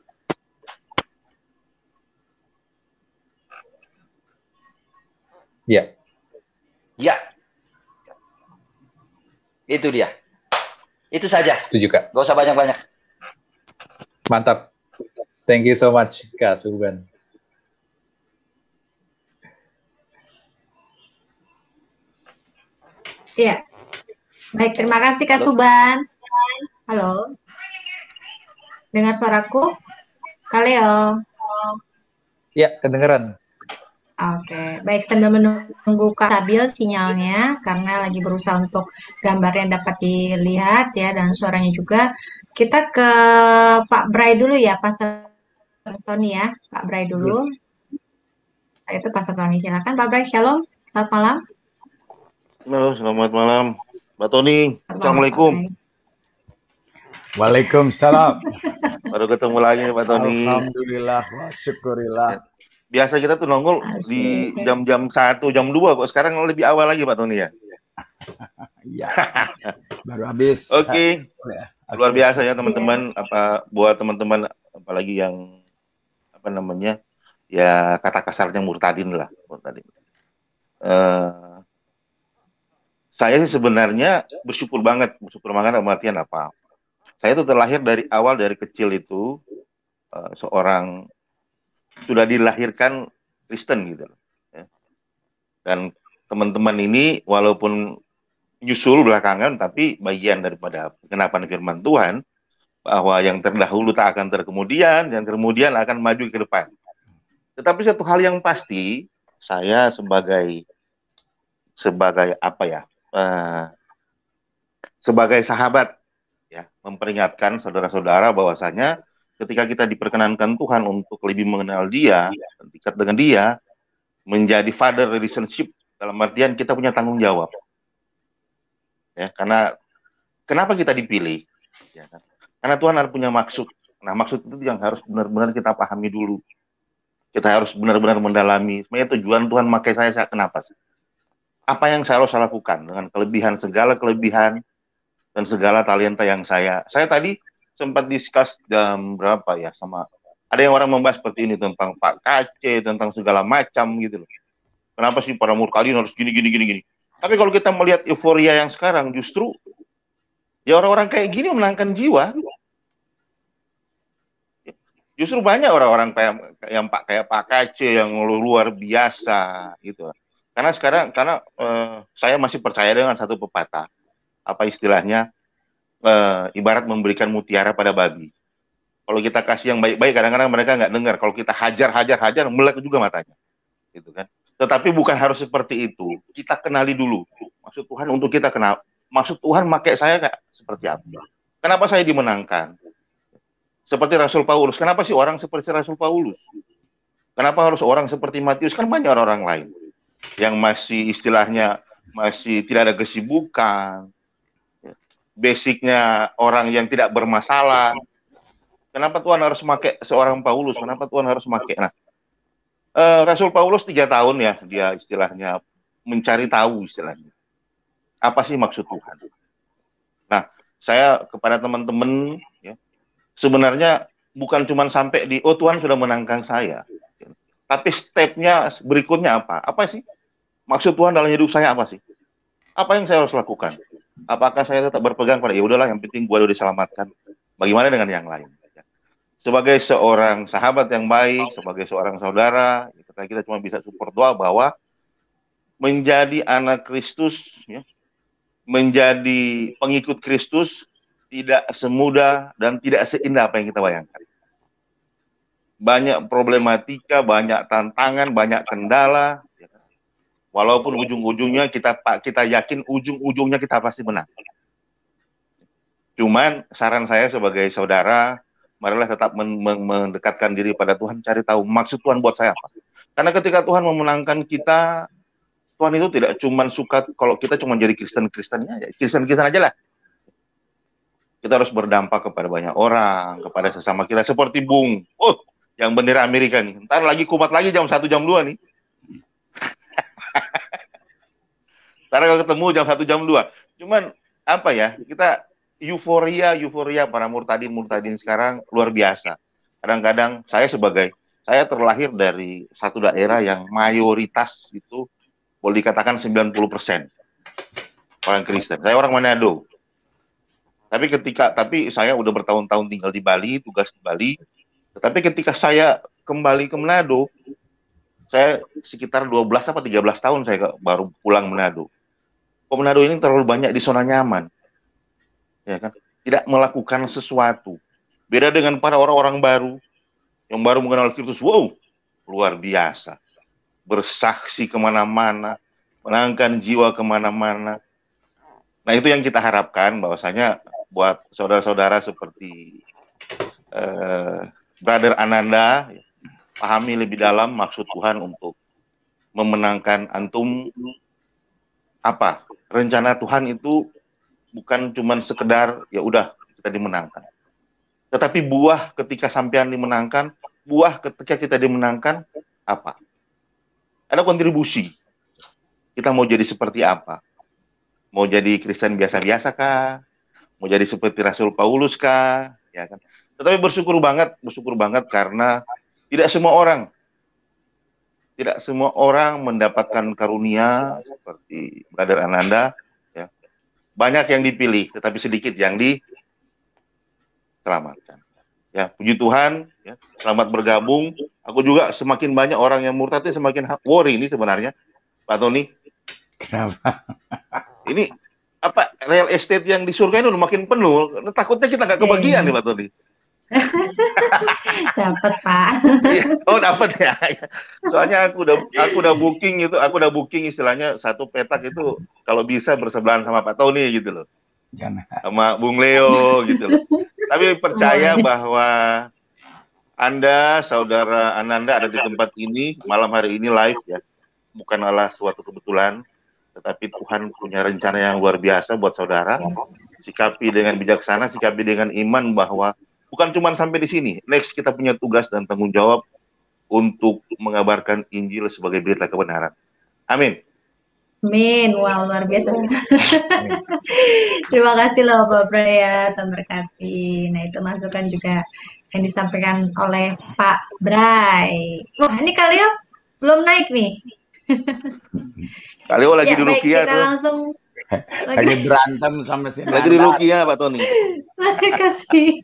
Speaker 8: Ya. Itu dia. Itu saja.
Speaker 4: Setuju, Kak.
Speaker 8: Gak usah banyak-banyak.
Speaker 4: Mantap. Thank you so much, Kak Suban.
Speaker 1: Iya. Baik, terima kasih Kak Suban. Halo. Dengar suaraku? Kak Leo.
Speaker 4: Ya, kedengeran.
Speaker 1: Oke, baik, sambil menunggu stabil sinyalnya karena lagi berusaha untuk gambarnya dapat dilihat ya dan suaranya juga. Kita ke Pak Bray dulu ya, Pastor Tony ya, Pak Bray dulu. Itu Pastor Tony, silakan Pak Bray. Shalom, selamat malam.
Speaker 16: Halo, selamat malam, Mbak Tony. Assalamualaikum.
Speaker 15: Waalaikumsalam.
Speaker 16: Baru ketemu lagi Pak Tony.
Speaker 15: Alhamdulillah, wa syukurillah.
Speaker 16: Biasa kita tuh nongol di jam-jam 1, jam 2, kok sekarang lebih awal lagi Pak Tony ya?
Speaker 15: Iya. Baru habis.
Speaker 16: Oke. Luar biasa ya teman-teman, buat teman-teman apalagi yang ya kata kasarnya murtadin lah, murtadin. Saya sih sebenarnya bersyukur banget dalam artian apa? Saya itu terlahir dari awal, dari kecil itu seorang sudah dilahirkan Kristen gitu loh. Ya. Dan teman-teman ini walaupun nyusul belakangan, tapi bagian daripada pengenapan firman Tuhan bahwa yang terdahulu tak akan terkemudian, yang kemudian akan maju ke depan. Tetapi satu hal yang pasti, saya sebagai sebagai sahabat ya memperingatkan saudara-saudara bahwasanya ketika kita diperkenankan Tuhan untuk lebih mengenal Dia, dekat dengan Dia, menjadi father relationship, dalam artian kita punya tanggung jawab. Ya, karena kenapa kita dipilih? Ya, kan? Karena Tuhan harus punya maksud. Nah, maksud itu yang harus benar-benar kita pahami dulu. Kita harus benar-benar mendalami. Sebenarnya tujuan Tuhan memakai saya kenapa sih? Apa yang saya harus lakukan dengan segala kelebihan dan segala talenta yang saya tadi sempat discuss jam berapa ya sama ada yang orang membahas seperti ini tentang Pak KC, tentang segala macam gitu loh. Kenapa sih para murtadin harus gini. Tapi kalau kita melihat euforia yang sekarang justru ya orang-orang kayak gini menangkan jiwa. Justru banyak orang-orang kayak Pak KC yang luar biasa gitu. Karena saya masih percaya dengan satu pepatah, apa istilahnya, ibarat memberikan mutiara pada babi. Kalau kita kasih yang baik-baik, kadang-kadang mereka nggak dengar. Kalau kita hajar, melek juga matanya, gitu kan. Tetapi bukan harus seperti itu. Kita kenali dulu maksud Tuhan untuk kita kenal. Maksud Tuhan pakai saya kayak seperti apa? Kenapa saya dimenangkan? Seperti Rasul Paulus. Kenapa sih orang seperti Rasul Paulus? Kenapa harus orang seperti Matius? Kan banyak orang lain yang masih istilahnya masih tidak ada kesibukan, basicnya orang yang tidak bermasalah. Kenapa Tuhan harus pakai seorang Paulus? Kenapa Tuhan harus pakai? Nah, Rasul Paulus 3 tahun ya, dia istilahnya mencari tahu istilahnya. Apa sih maksud Tuhan? Nah, saya kepada teman-teman, ya, sebenarnya bukan cuma sampai di, oh Tuhan sudah menangkan saya. Tapi stepnya berikutnya apa? Apa sih? Maksud Tuhan dalam hidup saya apa sih? Apa yang saya harus lakukan? Apakah saya tetap berpegang pada, ya udahlah yang penting gue udah diselamatkan. Bagaimana dengan yang lain? Sebagai seorang sahabat yang baik, sebagai seorang saudara, kita cuma bisa support doa bahwa menjadi anak Kristus, ya, menjadi pengikut Kristus tidak semudah dan tidak seindah apa yang kita bayangkan. Banyak problematika, banyak tantangan, banyak kendala. Walaupun ujung-ujungnya kita yakin ujung-ujungnya kita pasti menang. Cuman saran saya sebagai saudara, marilah tetap mendekatkan diri pada Tuhan, cari tahu maksud Tuhan buat saya apa. Karena ketika Tuhan memenangkan kita, Tuhan itu tidak cuma suka kalau kita cuma jadi Kristen-Kristennya aja. Kristen-Kristen aja lah. Kita harus berdampak kepada banyak orang, kepada sesama kita. Seperti Bung, yang bendera Amerika nih. Ntar lagi kumat lagi jam 1, jam 2 nih. Ntar kalau ketemu jam 1, jam 2. Cuman apa ya, kita euforia para murtadin sekarang luar biasa. Kadang-kadang saya terlahir dari satu daerah yang mayoritas itu boleh dikatakan 90% orang Kristen. Saya orang Manado. Tapi saya udah bertahun-tahun tinggal di Bali, tugas di Bali. Tetapi ketika saya kembali ke Manado, saya sekitar 12 atau 13 tahun saya baru pulang Manado. Kok Manado ini terlalu banyak di zona nyaman. Ya kan? Tidak melakukan sesuatu. Beda dengan para orang-orang baru yang baru mengenal Kristus. Wow, luar biasa. Bersaksi kemana-mana, menangkan jiwa kemana-mana. Nah, itu yang kita harapkan bahwasanya buat saudara-saudara seperti Brother Ananda, pahami lebih dalam maksud Tuhan untuk memenangkan antum. Apa? Rencana Tuhan itu bukan cuma sekedar ya udah kita dimenangkan. Tetapi buah ketika sampean dimenangkan, buah ketika kita dimenangkan apa? Ada kontribusi. Kita mau jadi seperti apa? Mau jadi Kristen biasa-biasa kah? Mau jadi seperti Rasul Paulus kah? Ya kan? Tetapi bersyukur banget karena tidak semua orang mendapatkan karunia seperti Brother Ananda. Ya. Banyak yang dipilih, tetapi sedikit yang diselamatkan. Ya, puji Tuhan, ya, selamat bergabung. Aku juga semakin banyak orang yang murtad, semakin worry ini sebenarnya, Pak Tony.
Speaker 15: Kenapa?
Speaker 16: Ini apa real estate yang di surga ini udah makin penuh. Takutnya kita nggak kebagian nih, Pak Tony.
Speaker 1: Dapat, Pak.
Speaker 16: Oh, dapat ya. Soalnya aku udah booking istilahnya satu petak itu kalau bisa bersebelahan sama Pak Tony gitu loh.
Speaker 15: Jangan.
Speaker 16: Sama Bung Leo gitu loh. Tapi percaya bahwa Anda, saudara Ananda ada di tempat ini malam hari ini live ya. Bukanlah suatu kebetulan, tetapi Tuhan punya rencana yang luar biasa buat saudara. Sikapi dengan bijaksana, sikapi dengan iman bahwa bukan cuma sampai di sini. Next kita punya tugas dan tanggung jawab untuk mengabarkan Injil sebagai berita kebenaran. Amin.
Speaker 1: Amin. Wow, luar biasa. Terima kasih loh Pak Bray ya, Tuhan berkati. Nah, itu masukan juga yang disampaikan oleh Pak Bray. Wah, ini Kalio belum naik nih.
Speaker 16: Kalio lagi
Speaker 1: ya,
Speaker 16: di Rukia
Speaker 1: kita
Speaker 16: tuh.
Speaker 1: langsung
Speaker 15: lagi berantem sama si
Speaker 16: Lagi di Rukia, Pak Tony.
Speaker 1: Makasih.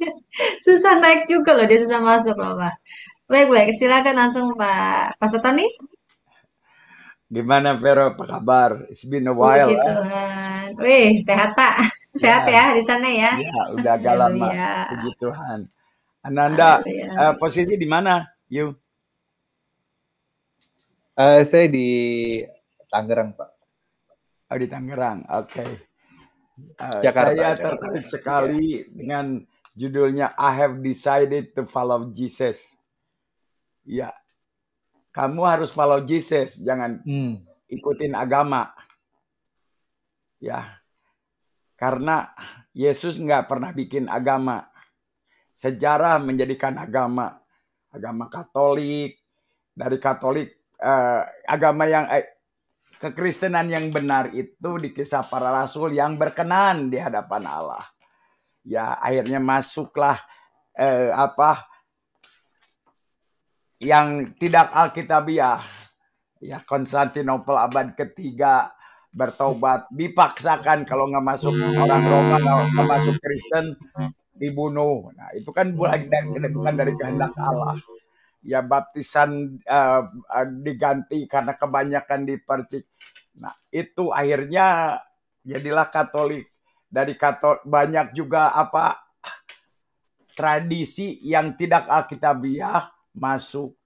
Speaker 1: Susah naik juga loh, dia susah masuk loh, Pak. Baik, silakan langsung Pak Tony.
Speaker 15: Gimana Vero, apa kabar? It's been a while.
Speaker 1: Puji Tuhan. Wih, sehat Pak. Sehat ya di sana ya.
Speaker 15: Ya, udah agak lama.
Speaker 1: Haleluya.
Speaker 15: Puji Tuhan. Ananda,
Speaker 1: Haleluya.
Speaker 15: posisi di mana? You?
Speaker 4: Saya di Tangerang, Pak.
Speaker 15: Oh, di Tangerang. Oke.
Speaker 4: Jakarta.
Speaker 15: Saya tertarik sekali dengan judulnya I have decided to follow Jesus. Ya, kamu harus follow Jesus, jangan ikutin agama. Ya, karena Yesus nggak pernah bikin agama. Sejarah menjadikan agama Katolik, dari Katolik agama yang kekristenan yang benar itu di Kisah Para Rasul yang berkenan di hadapan Allah. Ya, akhirnya masuklah yang tidak alkitabiah. Ya, Konstantinopel abad ketiga bertobat, dipaksakan kalau nggak masuk orang Roma, nggak masuk Kristen, dibunuh. Nah, itu kan bukan dari kehendak Allah. Ya, baptisan diganti karena kebanyakan dipercik. Nah, itu akhirnya jadilah Katolik. Dari Katolik banyak juga tradisi yang tidak alkitabiah masuk.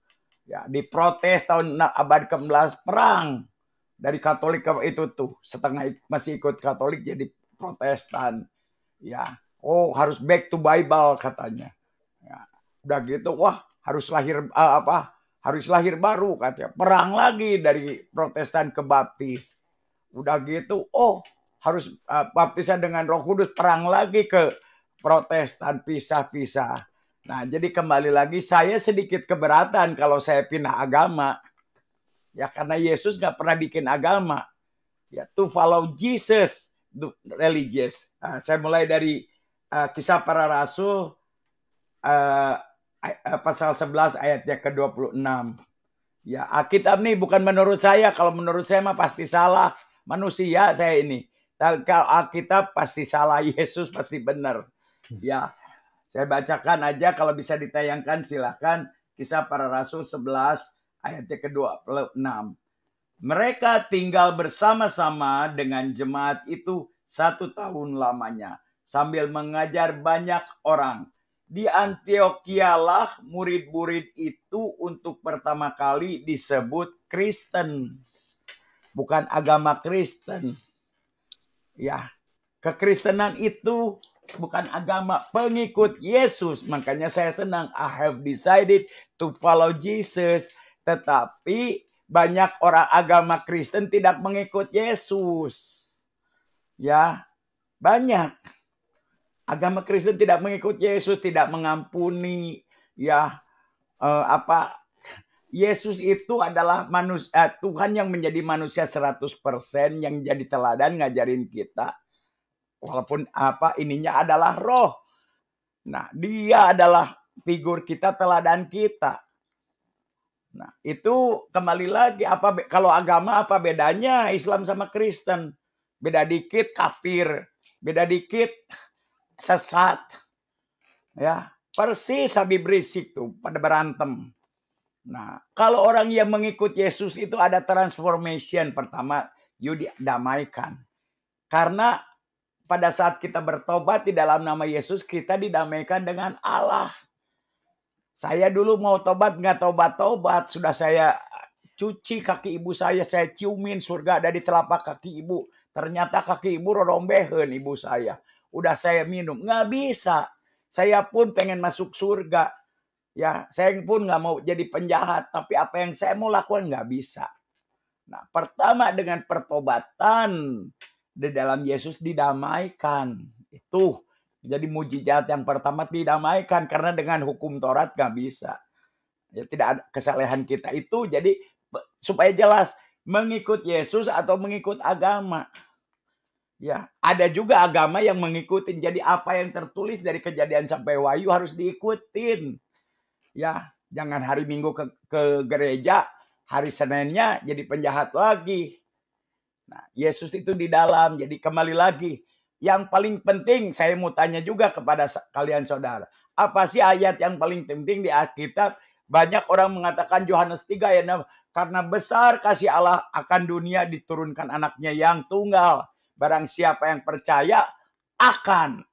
Speaker 15: Ya, diprotes tahun abad ke-11 perang dari Katolik itu tuh, setengah masih ikut Katolik jadi Protestan. Ya, oh harus back to Bible katanya. Ya, udah gitu, wah harus lahir baru katanya. Perang lagi dari Protestan ke Baptis. Udah gitu, oh harus baptisan dengan Roh Kudus, perang lagi ke Protestan, pisah-pisah. Nah, jadi kembali lagi saya sedikit keberatan kalau saya pindah agama. Ya, karena Yesus nggak pernah bikin agama. Ya, to follow Jesus, religious. Saya mulai dari Kisah Para Rasul pasal 11 ayatnya ke-26. Ya, Alkitab nih bukan menurut saya. Kalau menurut saya mah pasti salah. Manusia saya ini. Kalau Alkitab pasti salah, Yesus pasti benar. Ya, saya bacakan aja, kalau bisa ditayangkan silakan. Kisah Para Rasul 11 ayatnya ke-26. Mereka tinggal bersama-sama dengan jemaat itu 1 tahun lamanya sambil mengajar banyak orang. Di Antiokhia lah murid-murid itu untuk pertama kali disebut Kristen. Bukan agama Kristen. Ya, kekristenan itu bukan agama, pengikut Yesus. Makanya saya senang, I have decided to follow Jesus. Tetapi banyak orang agama Kristen tidak mengikut Yesus. Ya, banyak. Agama Kristen tidak mengikut Yesus, tidak mengampuni. Ya, Yesus itu adalah manusia, Tuhan yang menjadi manusia 100%, yang jadi teladan ngajarin kita. Walaupun ininya adalah roh. Nah, dia adalah figur kita, teladan kita. Nah, itu kembali lagi, kalau agama apa bedanya Islam sama Kristen? Beda dikit kafir, beda dikit sesat. Ya, persis Habib Rizik tuh pada berantem. Nah, kalau orang yang mengikut Yesus itu ada transformation. Pertama, you didamaikan. Karena pada saat kita bertobat di dalam nama Yesus, kita didamaikan dengan Allah. Saya dulu mau tobat, nggak tobat-tobat. Sudah saya cuci kaki ibu saya ciumin, surga ada di telapak kaki ibu. Ternyata kaki ibu rorombehan ibu saya. Udah saya minum, nggak bisa. Saya pun pengen masuk surga. Ya, saya pun nggak mau jadi penjahat. Tapi apa yang saya mau lakukan nggak bisa. Nah, pertama dengan pertobatan di dalam Yesus didamaikan. Itu jadi mujizat yang pertama, didamaikan. Karena dengan hukum Taurat nggak bisa. Ya, tidak ada kesalahan kita itu. Jadi supaya jelas mengikut Yesus atau mengikut agama. Ya, ada juga agama yang mengikuti. Jadi apa yang tertulis dari Kejadian sampai Wahyu harus diikutin. Ya, jangan hari Minggu ke gereja, hari Seninnya jadi penjahat lagi. Nah, Yesus itu di dalam. Jadi kembali lagi, yang paling penting saya mau tanya juga kepada kalian saudara. Apa sih ayat yang paling penting di Alkitab? Banyak orang mengatakan Yohanes 3 ayat 6. Karena besar kasih Allah akan dunia diturunkan anaknya yang tunggal. Barang siapa yang percaya akan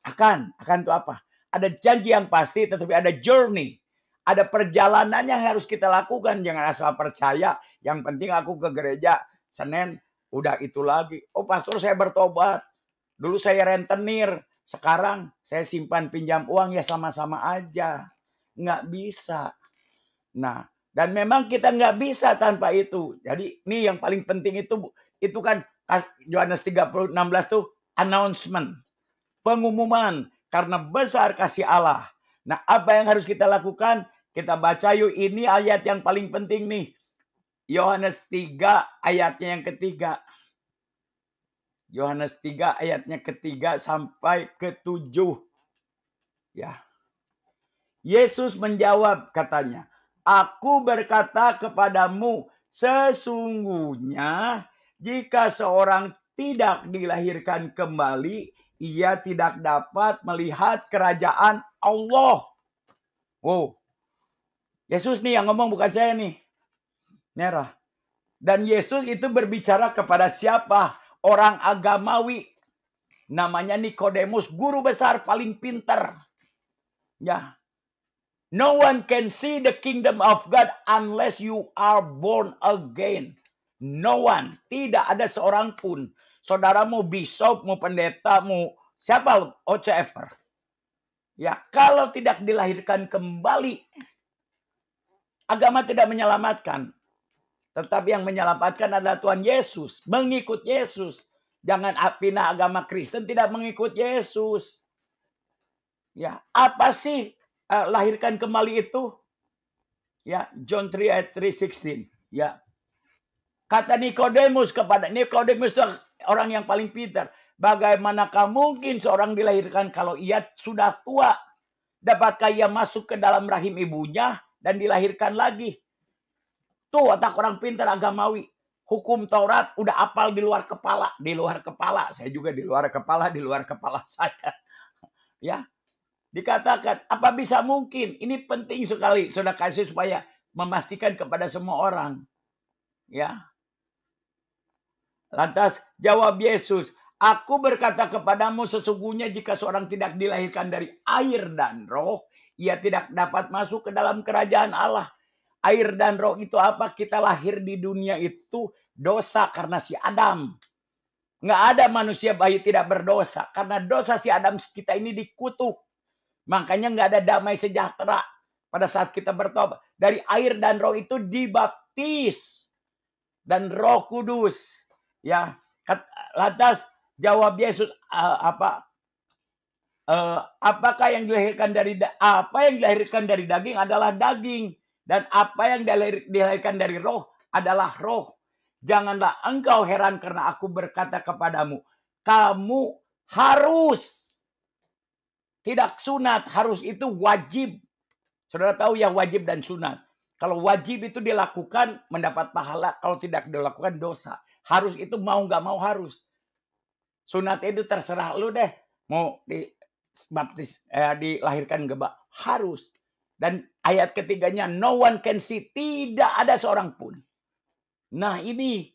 Speaker 15: itu apa? Ada janji yang pasti, tetapi ada journey. Ada perjalanan yang harus kita lakukan. Jangan asal percaya. Yang penting aku ke gereja Senin, udah itu lagi. Oh pastor saya bertobat. Dulu saya rentenir. Sekarang saya simpan pinjam uang, ya sama-sama aja. Nggak bisa. Nah, dan memang kita nggak bisa tanpa itu. Jadi ini yang paling penting itu kan Yohanes 3:16 tuh announcement. Pengumuman. Karena besar kasih Allah. Nah, apa yang harus kita lakukan? Kita baca yuk, ini ayat yang paling penting nih. Yohanes 3 ayatnya yang ketiga. Yohanes 3 ayatnya ketiga sampai ke-7. Ya. Yesus menjawab katanya, aku berkata kepadamu, sesungguhnya jika seorang tidak dilahirkan kembali, ia tidak dapat melihat kerajaan Allah. Wow. Yesus nih yang ngomong, bukan saya nih. Merah. Dan Yesus itu berbicara kepada siapa? Orang agamawi. Namanya Nikodemus, guru besar paling pintar. Ya. No one can see the kingdom of God unless you are born again. No one. Tidak ada seorang pun. Saudara mau bishop, mau pendeta, mau siapa, whatsoever. Ya, kalau tidak dilahirkan kembali, agama tidak menyelamatkan. Tetapi yang menyelamatkan adalah Tuhan Yesus. Mengikut Yesus. Jangan pindah agama Kristen tidak mengikut Yesus. Ya, apa sih lahirkan kembali itu? Ya, John 3 ayat 3:16. Ya. Kata Nikodemus kepada Nikodemus itu orang yang paling pintar. Bagaimanakah mungkin seorang dilahirkan kalau ia sudah tua? Dapatkah ia masuk ke dalam rahim ibunya dan dilahirkan lagi? Tuh otak orang pintar agamawi. Hukum Taurat udah apal di luar kepala. Di luar kepala. Saya juga di luar kepala saya. Ya. Dikatakan, apa bisa mungkin? Ini penting sekali. Sudah kasih supaya memastikan kepada semua orang. Ya. Lantas jawab Yesus, aku berkata kepadamu sesungguhnya jika seorang tidak dilahirkan dari air dan roh, ia tidak dapat masuk ke dalam kerajaan Allah. Air dan roh itu apa? Kita lahir di dunia itu dosa karena si Adam. Nggak ada manusia bayi tidak berdosa. Karena dosa si Adam kita ini dikutuk. Makanya nggak ada damai sejahtera pada saat kita bertobat. Dari air dan roh itu dibaptis. Dan Roh Kudus. Ya, lantas jawab Yesus apakah yang dilahirkan dari daging adalah daging. Dan apa yang dilahirkan dari roh adalah roh. Janganlah engkau heran karena aku berkata kepadamu, kamu harus tidak sunat. Harus itu wajib. Saudara tahu ya wajib dan sunat. Kalau wajib itu dilakukan mendapat pahala. Kalau tidak dilakukan dosa. Harus itu mau nggak mau harus. Sunat itu terserah lu deh. Mau dilahirkan gebak. Harus. Dan ayat ketiganya, no one can see. Tidak ada seorang pun. Nah ini,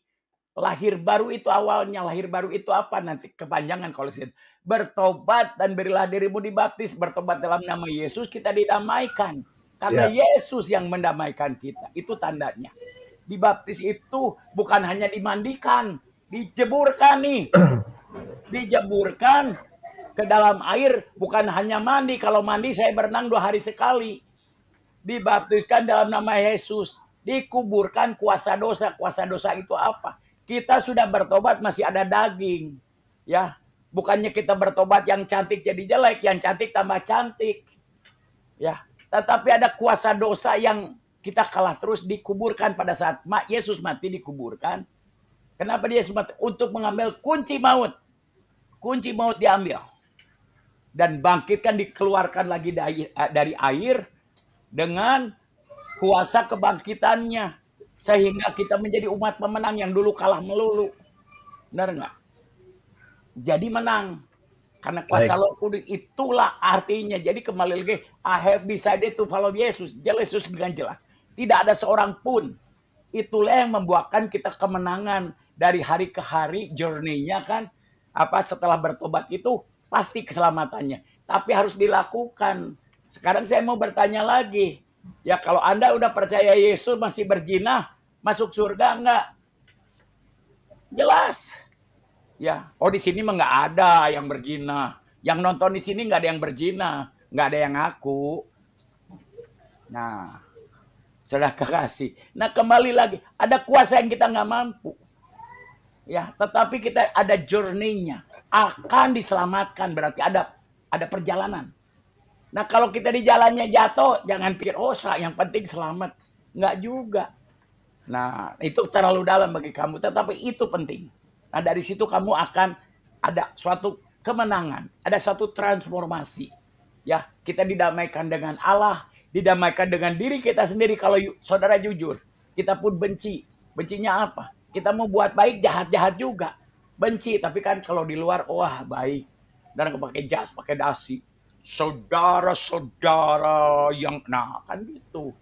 Speaker 15: lahir baru itu awalnya. Lahir baru itu apa? Nanti kepanjangan kalau saya. Bertobat dan berilah dirimu dibaptis. Bertobat dalam nama Yesus, kita didamaikan. Karena Yesus yang mendamaikan kita. Itu tandanya. Dibaptis itu bukan hanya dimandikan. Dijeburkan nih. Dijeburkan ke dalam air. Bukan hanya mandi. Kalau mandi saya berenang 2 hari sekali. Dibaptiskan dalam nama Yesus. Dikuburkan kuasa dosa. Kuasa dosa itu apa? Kita sudah bertobat masih ada daging. Ya, bukannya kita bertobat yang cantik jadi jelek, yang cantik tambah cantik. Ya, tetapi ada kuasa dosa yang kita kalah terus dikuburkan pada saat Yesus mati dikuburkan. Kenapa Yesus mati? Untuk mengambil kunci maut. Kunci maut diambil. Dan bangkitkan dikeluarkan lagi dari air. Dengan kuasa kebangkitannya. Sehingga kita menjadi umat pemenang yang dulu kalah melulu. Benar nggak? Jadi menang. Karena kuasa Roh Kudus itulah artinya. Jadi kembali lagi. I have decided to follow Yesus. Yesus dengan jelas. Tidak ada seorang pun itulah yang membuahkan kita kemenangan dari hari ke hari. Journey-nya kan setelah bertobat itu pasti keselamatannya, tapi harus dilakukan. Sekarang saya mau bertanya lagi, ya kalau Anda udah percaya Yesus masih berzina, masuk surga enggak? Jelas. Ya, di sini mah nggak ada yang berzina. Yang nonton di sini nggak ada yang berzina, nggak ada yang ngaku. Nah, sudah kasih. Nah, kembali lagi, ada kuasa yang kita nggak mampu. Ya, tetapi kita ada journey-nya. Akan diselamatkan, berarti ada perjalanan. Nah, kalau kita di jalannya jatuh, jangan pikir, yang penting selamat. Nggak juga. Nah, itu terlalu dalam bagi kamu, tetapi itu penting. Nah, dari situ kamu akan ada suatu kemenangan, ada suatu transformasi. Ya, kita didamaikan dengan Allah, didamaikan dengan diri kita sendiri. Kalau saudara jujur, kita pun benci. Bencinya apa? Kita mau buat baik, jahat-jahat juga. Benci, tapi kan kalau di luar, baik. Dan pakai jas, pakai dasi. Saudara-saudara yang, kan gitu.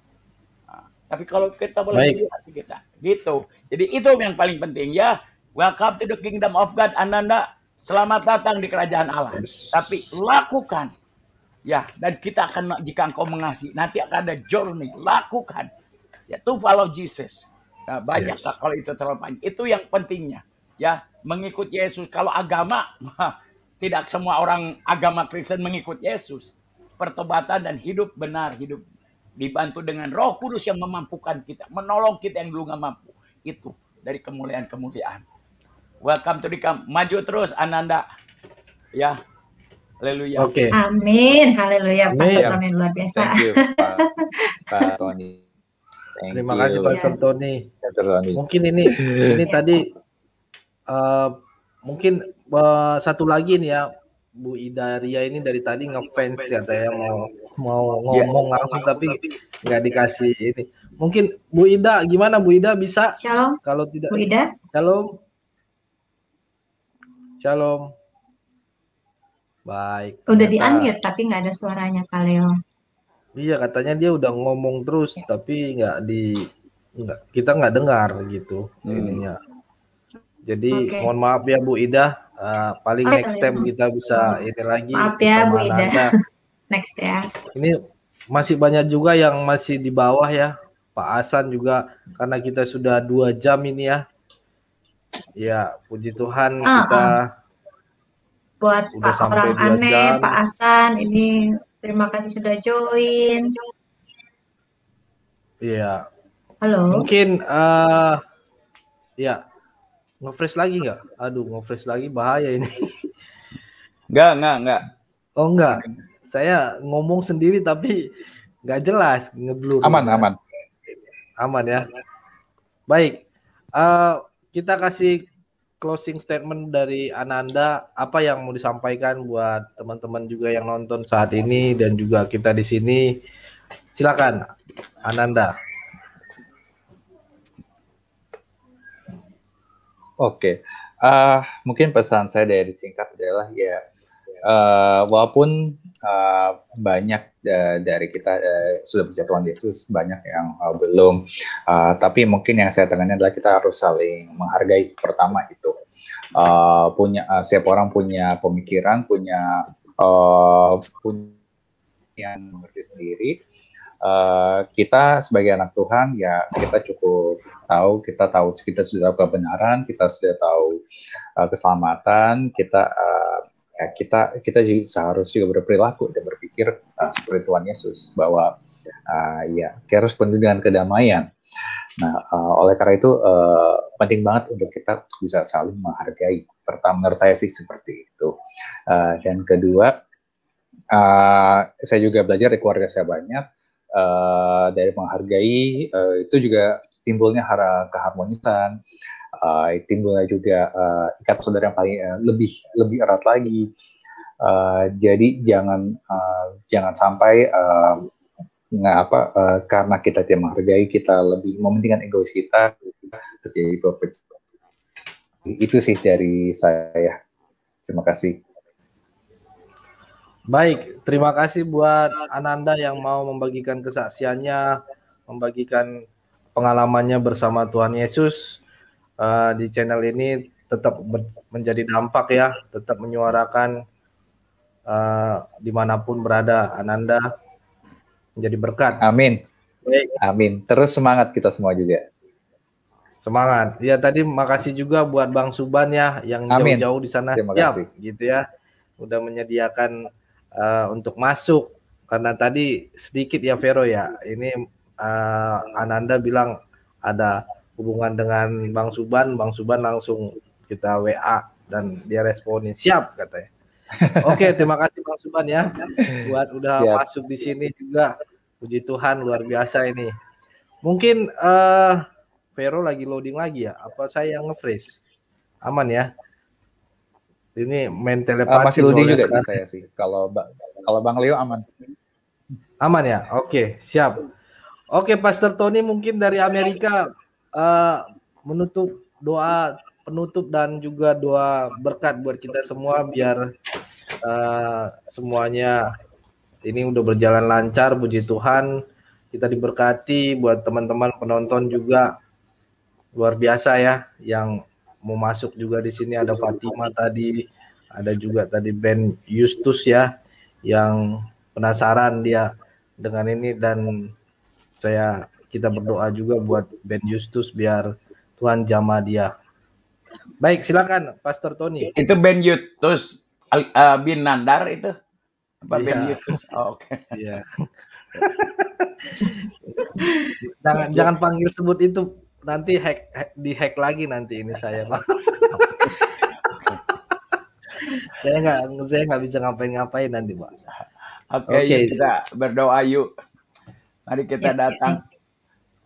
Speaker 15: Tapi kalau kita boleh jujur hati kita, gitu. Jadi itu yang paling penting ya. Welcome to the kingdom of God, Ananda. Selamat datang di kerajaan Allah. Tapi lakukan. Ya, dan kita akan, jika engkau mengasihi, nanti akan ada journey. Lakukan. Ya, to follow Jesus. Nah, banyak kalau itu terlalu panjang. Itu yang pentingnya. Ya, mengikut Yesus. Kalau agama, tidak semua orang agama Kristen mengikut Yesus. Pertobatan dan hidup benar, hidup dibantu dengan Roh Kudus yang memampukan kita, menolong kita yang dulu nggak mampu. Itu dari kemuliaan-kemuliaan. Welcome to the camp. Maju terus, Ananda. Ya, haleluya.
Speaker 1: Oke. Amin, haleluya. Pastor Tony luar biasa.
Speaker 4: Thank you, Pak Tony.
Speaker 2: Terima kasih Pastor Tony. Mungkin ini tadi mungkin satu lagi nih ya, Bu Ida Ria ini dari tadi ngefans katanya mau ngomong langsung tapi nggak dikasih ini. Mungkin Bu Ida, gimana Bu Ida, bisa?
Speaker 1: Shalom.
Speaker 2: Kalau tidak,
Speaker 1: Bu Ida.
Speaker 2: Shalom. Shalom. Baik.
Speaker 1: Udah di-unmute tapi nggak ada suaranya, Kak Leo.
Speaker 2: Iya, katanya dia udah ngomong terus tapi kita nggak dengar gitu ininya. Jadi mohon maaf ya Bu Ida, paling next time kita bisa ini lagi.
Speaker 1: Maaf ya Bu Ida. Next ya.
Speaker 2: Ini masih banyak juga yang masih di bawah ya. Pak Hasan juga, karena kita sudah 2 jam ini ya. Ya, puji Tuhan kita
Speaker 1: buat
Speaker 2: udah
Speaker 1: Pak orang aneh,
Speaker 2: jam.
Speaker 1: Pak Hasan ini terima kasih sudah join.
Speaker 2: Iya.
Speaker 1: Halo.
Speaker 2: Mungkin ya nge-fresh lagi nggak? Aduh, nge-fresh lagi bahaya ini.
Speaker 15: Enggak.
Speaker 2: Oh enggak. Saya ngomong sendiri tapi nggak jelas, ngeblur.
Speaker 4: Aman
Speaker 2: ya. Baik. Kita kasih closing statement dari Ananda, apa yang mau disampaikan buat teman-teman juga yang nonton saat ini dan juga kita di sini. Silakan, Ananda.
Speaker 4: Oke. Mungkin pesan saya dari singkat adalah ya, walaupun banyak dari kita sudah percaya Tuhan Yesus, banyak yang belum, tapi mungkin yang saya tekankan adalah kita harus saling menghargai. Pertama itu setiap orang punya pemikiran, punya yang mengerti sendiri. Kita sebagai anak Tuhan ya, kita cukup tahu, kita sudah tahu kebenaran, kita sudah tahu keselamatan, kita seharusnya juga berperilaku dan berpikir seperti Tuhan Yesus, bahwa kita harus penuh dengan kedamaian. Nah, oleh karena itu penting banget untuk kita bisa saling menghargai. Pertama, menurut saya sih seperti itu. Dan kedua, saya juga belajar dari keluarga saya banyak, dari menghargai itu juga timbulnya keharmonisan. Timbulnya juga ikat saudara yang paling lebih erat lagi. Jadi jangan sampai karena kita tidak menghargai, kita lebih mementingkan egois kita terjadi konflik. Itu sih dari saya. Terima kasih.
Speaker 2: Baik, terima kasih buat Ananda yang mau membagikan kesaksiannya, membagikan pengalamannya bersama Tuhan Yesus di channel ini tetap menjadi dampak ya, tetap menyuarakan dimanapun berada Ananda menjadi berkat.
Speaker 4: Amin.
Speaker 2: Baik.
Speaker 4: Amin. Terus semangat kita semua juga.
Speaker 2: Semangat. Ya tadi makasih juga buat Bang Suban ya yang jauh-jauh di sana siap gitu ya. Udah menyediakan untuk masuk karena tadi sedikit ya Vero ya. Ini Ananda bilang ada hubungan dengan Bang Suban langsung kita WA dan dia responin siap katanya. Oke, terima kasih Bang Suban ya buat udah masuk di sini juga. Puji Tuhan luar biasa ini. Mungkin Vero lagi loading lagi ya? Apa saya yang nge-freeze? Aman ya? Ini main telepati.
Speaker 4: Masih loading juga di saya sih. Kalau Bang Leo aman.
Speaker 2: Aman ya? Oke, siap. Oke, Pastor Tony mungkin dari Amerika menutup doa penutup dan juga doa berkat buat kita semua biar semuanya ini udah berjalan lancar, puji Tuhan. Kita diberkati buat teman-teman penonton juga. Luar biasa ya, yang mau masuk juga di sini ada Fatima tadi, ada juga tadi Ben Justus ya, yang penasaran dia dengan ini dan kita berdoa juga buat Ben Justus biar Tuhan jamah dia. Baik, silakan Pastor Tony.
Speaker 15: Itu Ben Justus bin Nandar itu apa
Speaker 2: iya.
Speaker 15: Ben Justus? Oh, oke.
Speaker 2: Iya. jangan panggil sebut itu. Nanti di-hack lagi nanti ini saya. saya nggak bisa ngapain nanti, Pak.
Speaker 15: Oke, yuk kita berdoa yuk. Mari kita datang.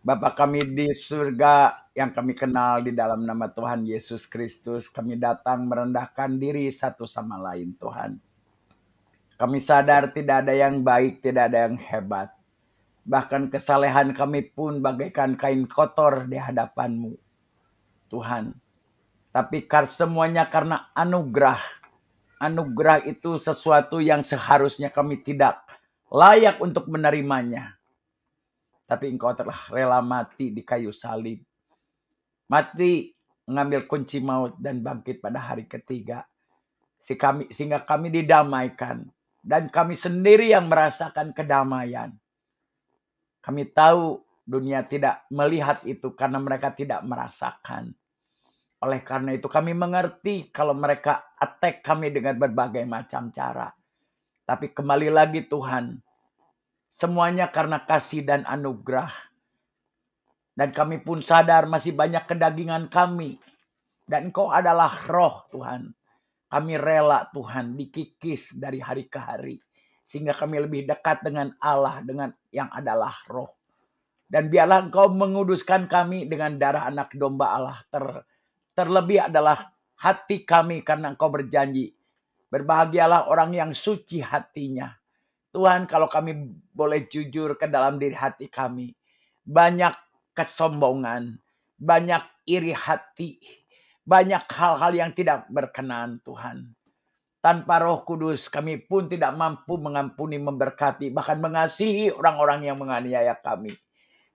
Speaker 15: Bapa kami di surga yang kami kenal di dalam nama Tuhan Yesus Kristus, kami datang merendahkan diri satu sama lain, Tuhan. Kami sadar tidak ada yang baik, tidak ada yang hebat. Bahkan kesalehan kami pun bagaikan kain kotor di hadapan-Mu, Tuhan. Tapi semuanya karena anugerah. Anugerah itu sesuatu yang seharusnya kami tidak layak untuk menerimanya. Tapi Engkau telah rela mati di kayu salib. Mati mengambil kunci maut dan bangkit pada hari ketiga. Sehingga kami didamaikan. Dan kami sendiri yang merasakan kedamaian. Kami tahu dunia tidak melihat itu karena mereka tidak merasakan. Oleh karena itu kami mengerti kalau mereka attack kami dengan berbagai macam cara. Tapi kembali lagi Tuhan, semuanya karena kasih dan anugerah. Dan kami pun sadar masih banyak kedagingan kami. Dan Engkau adalah roh Tuhan. Kami rela Tuhan dikikis dari hari ke hari. Sehingga kami lebih dekat dengan Allah, dengan yang adalah roh. Dan biarlah Engkau menguduskan kami dengan darah anak domba Allah. Terlebih adalah hati kami karena Engkau berjanji. Berbahagialah orang yang suci hatinya. Tuhan, kalau kami boleh jujur ke dalam diri hati kami. Banyak kesombongan, banyak iri hati, banyak hal-hal yang tidak berkenan Tuhan. Tanpa Roh Kudus kami pun tidak mampu mengampuni, memberkati, bahkan mengasihi orang-orang yang menganiaya kami.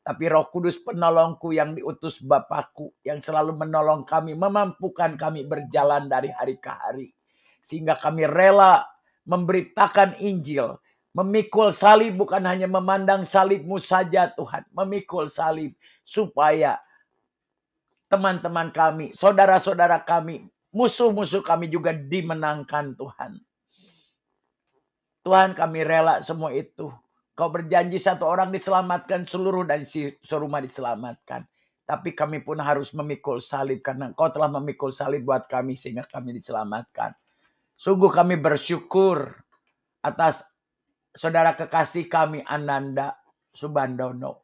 Speaker 15: Tapi Roh Kudus penolongku yang diutus Bapakku yang selalu menolong kami, memampukan kami berjalan dari hari ke hari. Sehingga kami rela memberitakan Injil, memikul salib, bukan hanya memandang salib-Mu saja Tuhan, memikul salib supaya teman-teman kami, saudara-saudara kami, musuh-musuh kami juga dimenangkan Tuhan. Tuhan, kami rela semua itu. Kau berjanji satu orang diselamatkan, seluruh dari serumah diselamatkan. Tapi kami pun harus memikul salib karena Kau telah memikul salib buat kami sehingga kami diselamatkan. Sungguh kami bersyukur atas saudara kekasih kami Ananda Subandono.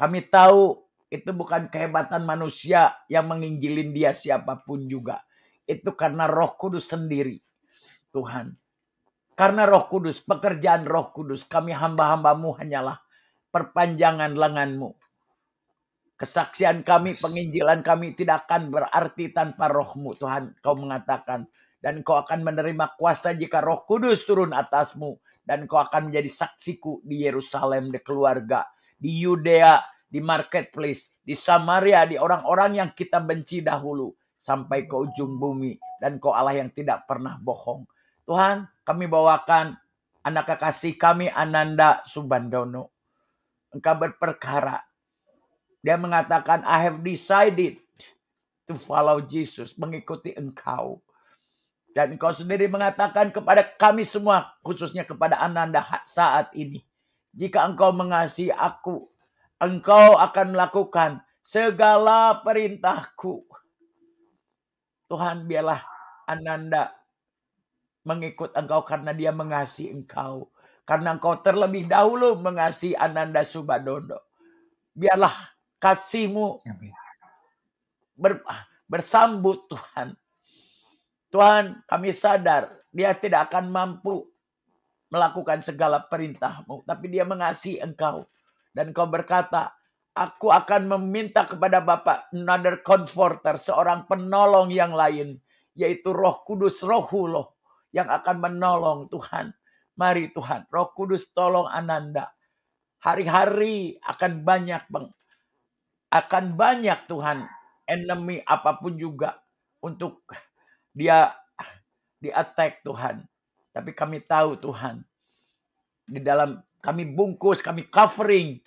Speaker 15: Kami tahu itu bukan kehebatan manusia yang menginjilin dia siapapun juga. Itu karena Roh Kudus sendiri, Tuhan. Karena Roh Kudus, pekerjaan Roh Kudus, kami hamba-hambamu hanyalah perpanjangan lengan-Mu. Kesaksian kami, penginjilan kami tidak akan berarti tanpa Roh-Mu, Tuhan. Kau mengatakan, dan Kau akan menerima kuasa jika Roh Kudus turun atasmu. Dan Kau akan menjadi saksiku di Yerusalem, di keluarga, di Yudea, di marketplace, di Samaria, di orang-orang yang kita benci dahulu, sampai ke ujung bumi. Dan Kau Allah yang tidak pernah bohong. Tuhan, kami bawakan anak kekasih kami Ananda Subandono. Engkau berperkara. Dia mengatakan, I have decided to follow Jesus, mengikuti Engkau. Dan Engkau sendiri mengatakan kepada kami semua, khususnya kepada Ananda saat ini, jika Engkau mengasihi aku, Engkau akan melakukan segala perintahku. Tuhan, biarlah Ananda mengikut Engkau karena dia mengasihi Engkau. Karena Engkau terlebih dahulu mengasihi Ananda Subandono. Biarlah kasih-Mu bersambut Tuhan. Tuhan, kami sadar dia tidak akan mampu melakukan segala perintah-Mu, tapi dia mengasihi Engkau. Dan Engkau berkata, aku akan meminta kepada Bapa another comforter, seorang penolong yang lain, yaitu Roh Kudus, Rohullah, yang akan menolong. Tuhan, mari Tuhan, Roh Kudus tolong Ananda. Hari-hari akan banyak, Bang. Akan banyak Tuhan, enemy apapun juga untuk dia di-attack Tuhan. Tapi kami tahu Tuhan, di dalam kami bungkus, kami covering.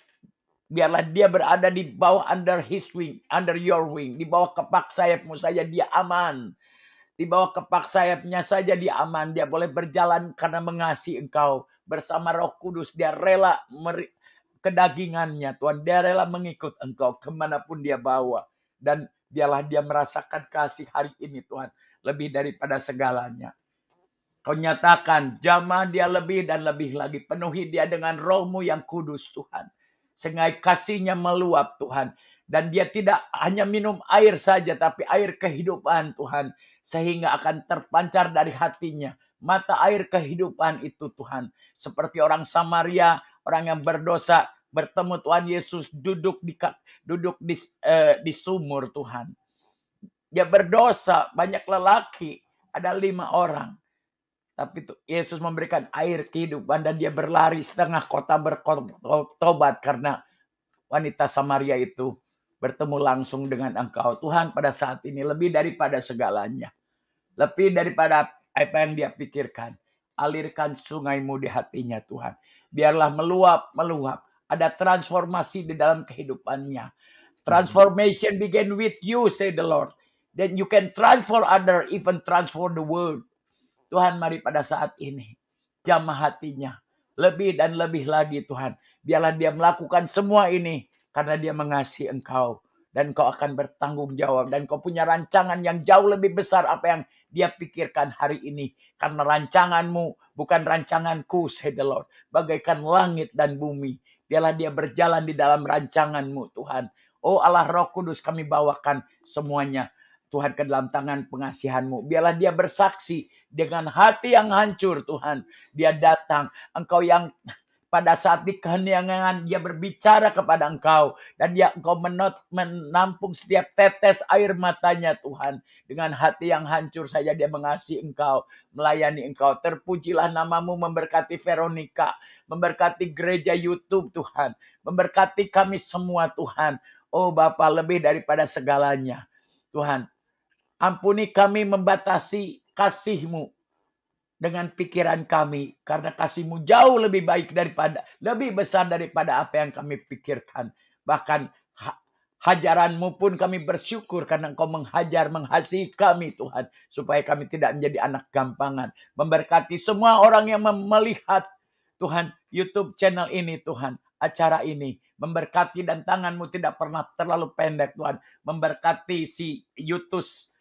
Speaker 15: Biarlah dia berada di bawah under his wing, under your wing. Di bawah kepak sayap-Mu saja dia aman. Di bawah kepak sayapnya saja dia aman. Dia boleh berjalan karena mengasihi Engkau. Bersama Roh Kudus dia rela kedagingannya. Tuhan, dia rela mengikut Engkau kemanapun dia bawa. Dan biarlah dia merasakan kasih hari ini Tuhan. Lebih daripada segalanya. Kau nyatakan, jamah dia lebih dan lebih lagi. Penuhi dia dengan Roh-Mu yang kudus Tuhan. Sehingga kasih-Nya meluap Tuhan. Dan dia tidak hanya minum air saja, tapi air kehidupan Tuhan. Sehingga akan terpancar dari hatinya. Mata air kehidupan itu Tuhan. Seperti orang Samaria, orang yang berdosa, bertemu Tuhan Yesus duduk di sumur Tuhan. Dia berdosa, banyak lelaki, ada 5 orang. Tapi Yesus memberikan air kehidupan dan dia berlari setengah kota bertobat karena wanita Samaria itu bertemu langsung dengan Engkau. Tuhan, pada saat ini lebih daripada segalanya. Lebih daripada apa yang dia pikirkan. Alirkan sungai-Mu di hatinya Tuhan. Biarlah meluap. Ada transformasi di dalam kehidupannya. Transformation begin with you, say the Lord. Then you can transform other, even transform the world. Tuhan, mari pada saat ini jamah hatinya lebih dan lebih lagi Tuhan. Biarlah dia melakukan semua ini karena dia mengasihi Engkau. Dan Engkau akan bertanggung jawab. Dan Engkau punya rancangan yang jauh lebih besar apa yang dia pikirkan hari ini. Karena rancangan-Mu bukan rancanganku, say the Lord. Bagaikan langit dan bumi. Biarlah dia berjalan di dalam rancangan-Mu Tuhan. Oh Allah Roh Kudus, kami bawakan semuanya Tuhan ke dalam tangan pengasihan-Mu. Biarlah dia bersaksi dengan hati yang hancur Tuhan. Dia datang. Engkau yang pada saat di keheningan dia berbicara kepada Engkau. Dan Engkau menampung setiap tetes air matanya Tuhan. Dengan hati yang hancur saja dia mengasihi Engkau. Melayani Engkau. Terpujilah nama-Mu memberkati Veronica. Memberkati gereja YouTube Tuhan. Memberkati kami semua Tuhan. Oh Bapa, lebih daripada segalanya. Tuhan, ampuni kami membatasi kasih-Mu dengan pikiran kami. Karena kasih-Mu jauh lebih baik lebih besar daripada apa yang kami pikirkan. Bahkan hajaran-Mu pun kami bersyukur karena Engkau mengasihi kami Tuhan. Supaya kami tidak menjadi anak gampangan. Memberkati semua orang yang melihat Tuhan YouTube channel ini Tuhan. Acara ini. Memberkati dan tangan-Mu tidak pernah terlalu pendek Tuhan. Memberkati si Yutus,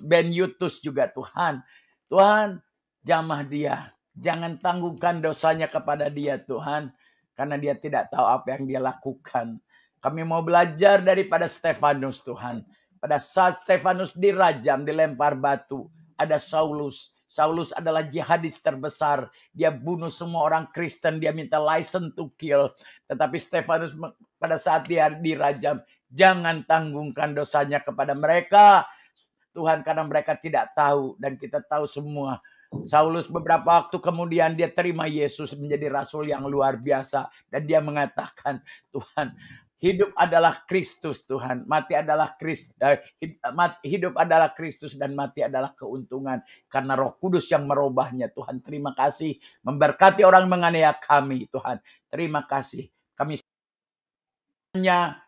Speaker 15: Ben Yutus juga Tuhan. Tuhan, jamah dia. Jangan tanggungkan dosanya kepada dia Tuhan. Karena dia tidak tahu apa yang dia lakukan. Kami mau belajar daripada Stefanus Tuhan. Pada saat Stefanus dirajam, dilempar batu. Ada Saulus. Saulus adalah jihadis terbesar. Dia bunuh semua orang Kristen. Dia minta license to kill. Tetapi Stefanus pada saat dia dirajam, jangan tanggungkan dosanya kepada mereka. Tuhan, karena mereka tidak tahu. Dan kita tahu semua. Saulus beberapa waktu kemudian dia terima Yesus menjadi rasul yang luar biasa. Dan dia mengatakan, Tuhan, Hidup adalah Kristus Tuhan, mati adalah Kristus, hidup adalah Kristus dan mati adalah keuntungan karena Roh Kudus yang merubahnya. Tuhan, terima kasih memberkati orang menganiaya kami. Tuhan, terima kasih. Kami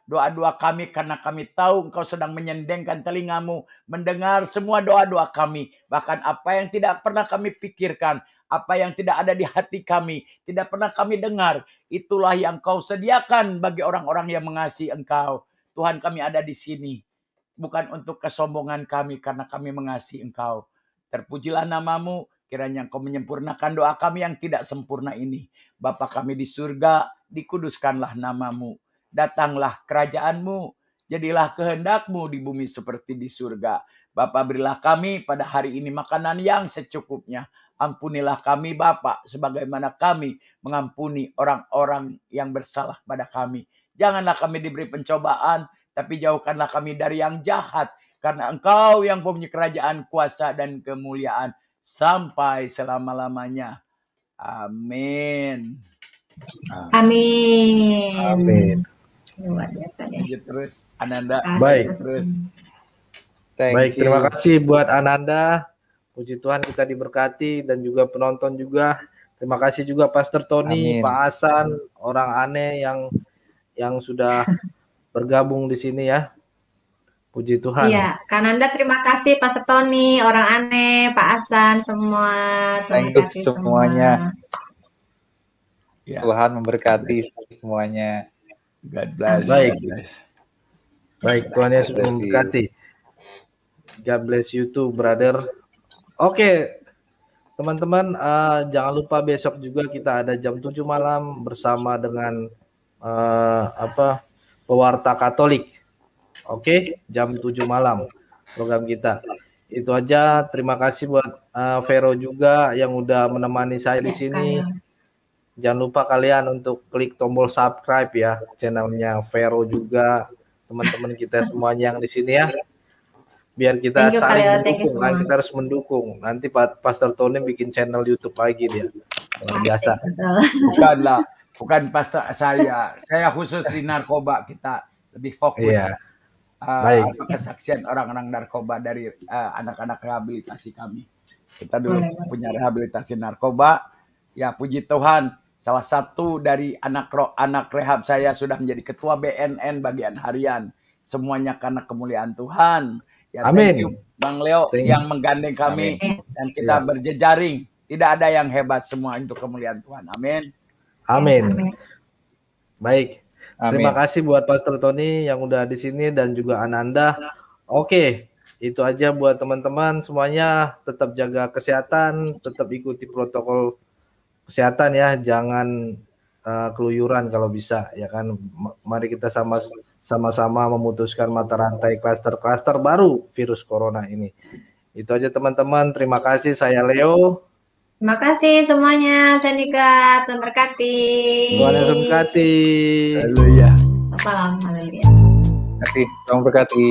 Speaker 15: doa-doa kami karena kami tahu Engkau sedang menyendengkan telingamu mendengar semua doa-doa kami, bahkan apa yang tidak pernah kami pikirkan, apa yang tidak ada di hati kami, tidak pernah kami dengar, itulah yang Kau sediakan bagi orang-orang yang mengasihi Engkau. Tuhan, kami ada di sini bukan untuk kesombongan kami, karena kami mengasihi Engkau. Terpujilah namamu, kiranya Engkau menyempurnakan doa kami yang tidak sempurna ini. Bapa kami di surga, dikuduskanlah namamu. Datanglah kerajaanmu, jadilah kehendakmu di bumi seperti di surga. Bapa, berilah kami pada hari ini makanan yang secukupnya. Ampunilah kami Bapa, sebagaimana kami mengampuni orang-orang yang bersalah pada kami. Janganlah kami diberi pencobaan, tapi jauhkanlah kami dari yang jahat. Karena Engkau yang punya kerajaan, kuasa, dan kemuliaan sampai selama-lamanya. Amin.
Speaker 1: Amin.
Speaker 2: Amin.
Speaker 1: Luar biasa deh.
Speaker 15: Terus Ananda.
Speaker 2: Baik.
Speaker 15: Terus.
Speaker 2: Baik, terima kasih buat Ananda. Puji Tuhan kita diberkati dan juga penonton juga. Terima kasih juga Pastor Tony,
Speaker 17: Amin.
Speaker 2: Pak Hasan, orang aneh yang sudah bergabung di sini ya. Puji Tuhan.
Speaker 1: Iya, Kananda terima kasih Pastor Tony, orang aneh, Pak Hasan, semua.
Speaker 17: Thank you semuanya.
Speaker 15: Ya.
Speaker 17: Tuhan memberkati semuanya.
Speaker 15: God bless.
Speaker 2: Baik.
Speaker 15: God bless.
Speaker 2: Baik, Tuhan Yesus memberkati. God bless you too, brother. Oke, teman-teman, jangan lupa besok juga kita ada jam 7 malam bersama dengan pewarta Katolik. Oke, jam 7 malam program kita. Itu aja. Terima kasih buat Vero juga yang udah menemani saya di sini. Jangan lupa kalian untuk klik tombol subscribe ya channelnya Vero juga, teman-teman kita semuanya yang di sini ya. Biar kita saling mendukung, kan kita harus mendukung. Nanti Pastor Tony bikin channel YouTube lagi dia. Luar biasa.
Speaker 15: Bukanlah, bukan pastor saya. Saya khusus di narkoba, kita lebih fokus.
Speaker 2: Iya. Baik.
Speaker 15: Kesaksian orang-orang narkoba dari anak-anak rehabilitasi kami. Kita dulu punya rehabilitasi narkoba. Ya puji Tuhan, salah satu dari anak rehab saya sudah menjadi ketua BNN bagian harian. Semuanya karena kemuliaan Tuhan. Ya,
Speaker 2: amin.
Speaker 15: Thank you, Bang Leo yang menggandeng kami dan kita berjejaring. Tidak ada yang hebat, semua untuk kemuliaan Tuhan. Amin.
Speaker 2: Amin. Baik.
Speaker 17: Amin.
Speaker 2: Terima kasih buat Pastor Tony yang udah di sini dan juga Ananda. Oke, itu aja buat teman-teman semuanya. Tetap jaga kesehatan, tetap ikuti protokol kesehatan ya. Jangan keluyuran kalau bisa ya kan. Mari kita sama-sama memutuskan mata rantai klaster-klaster baru virus corona ini. Itu aja teman-teman. Terima kasih. Saya Leo.
Speaker 1: Terima kasih semuanya. Saya Nika. Tuhan berkati.
Speaker 2: Tuhan Yesus berkati.
Speaker 15: Haleluya.
Speaker 1: Salam. Haleluya.
Speaker 17: Terima kasih. Tuhan berkati.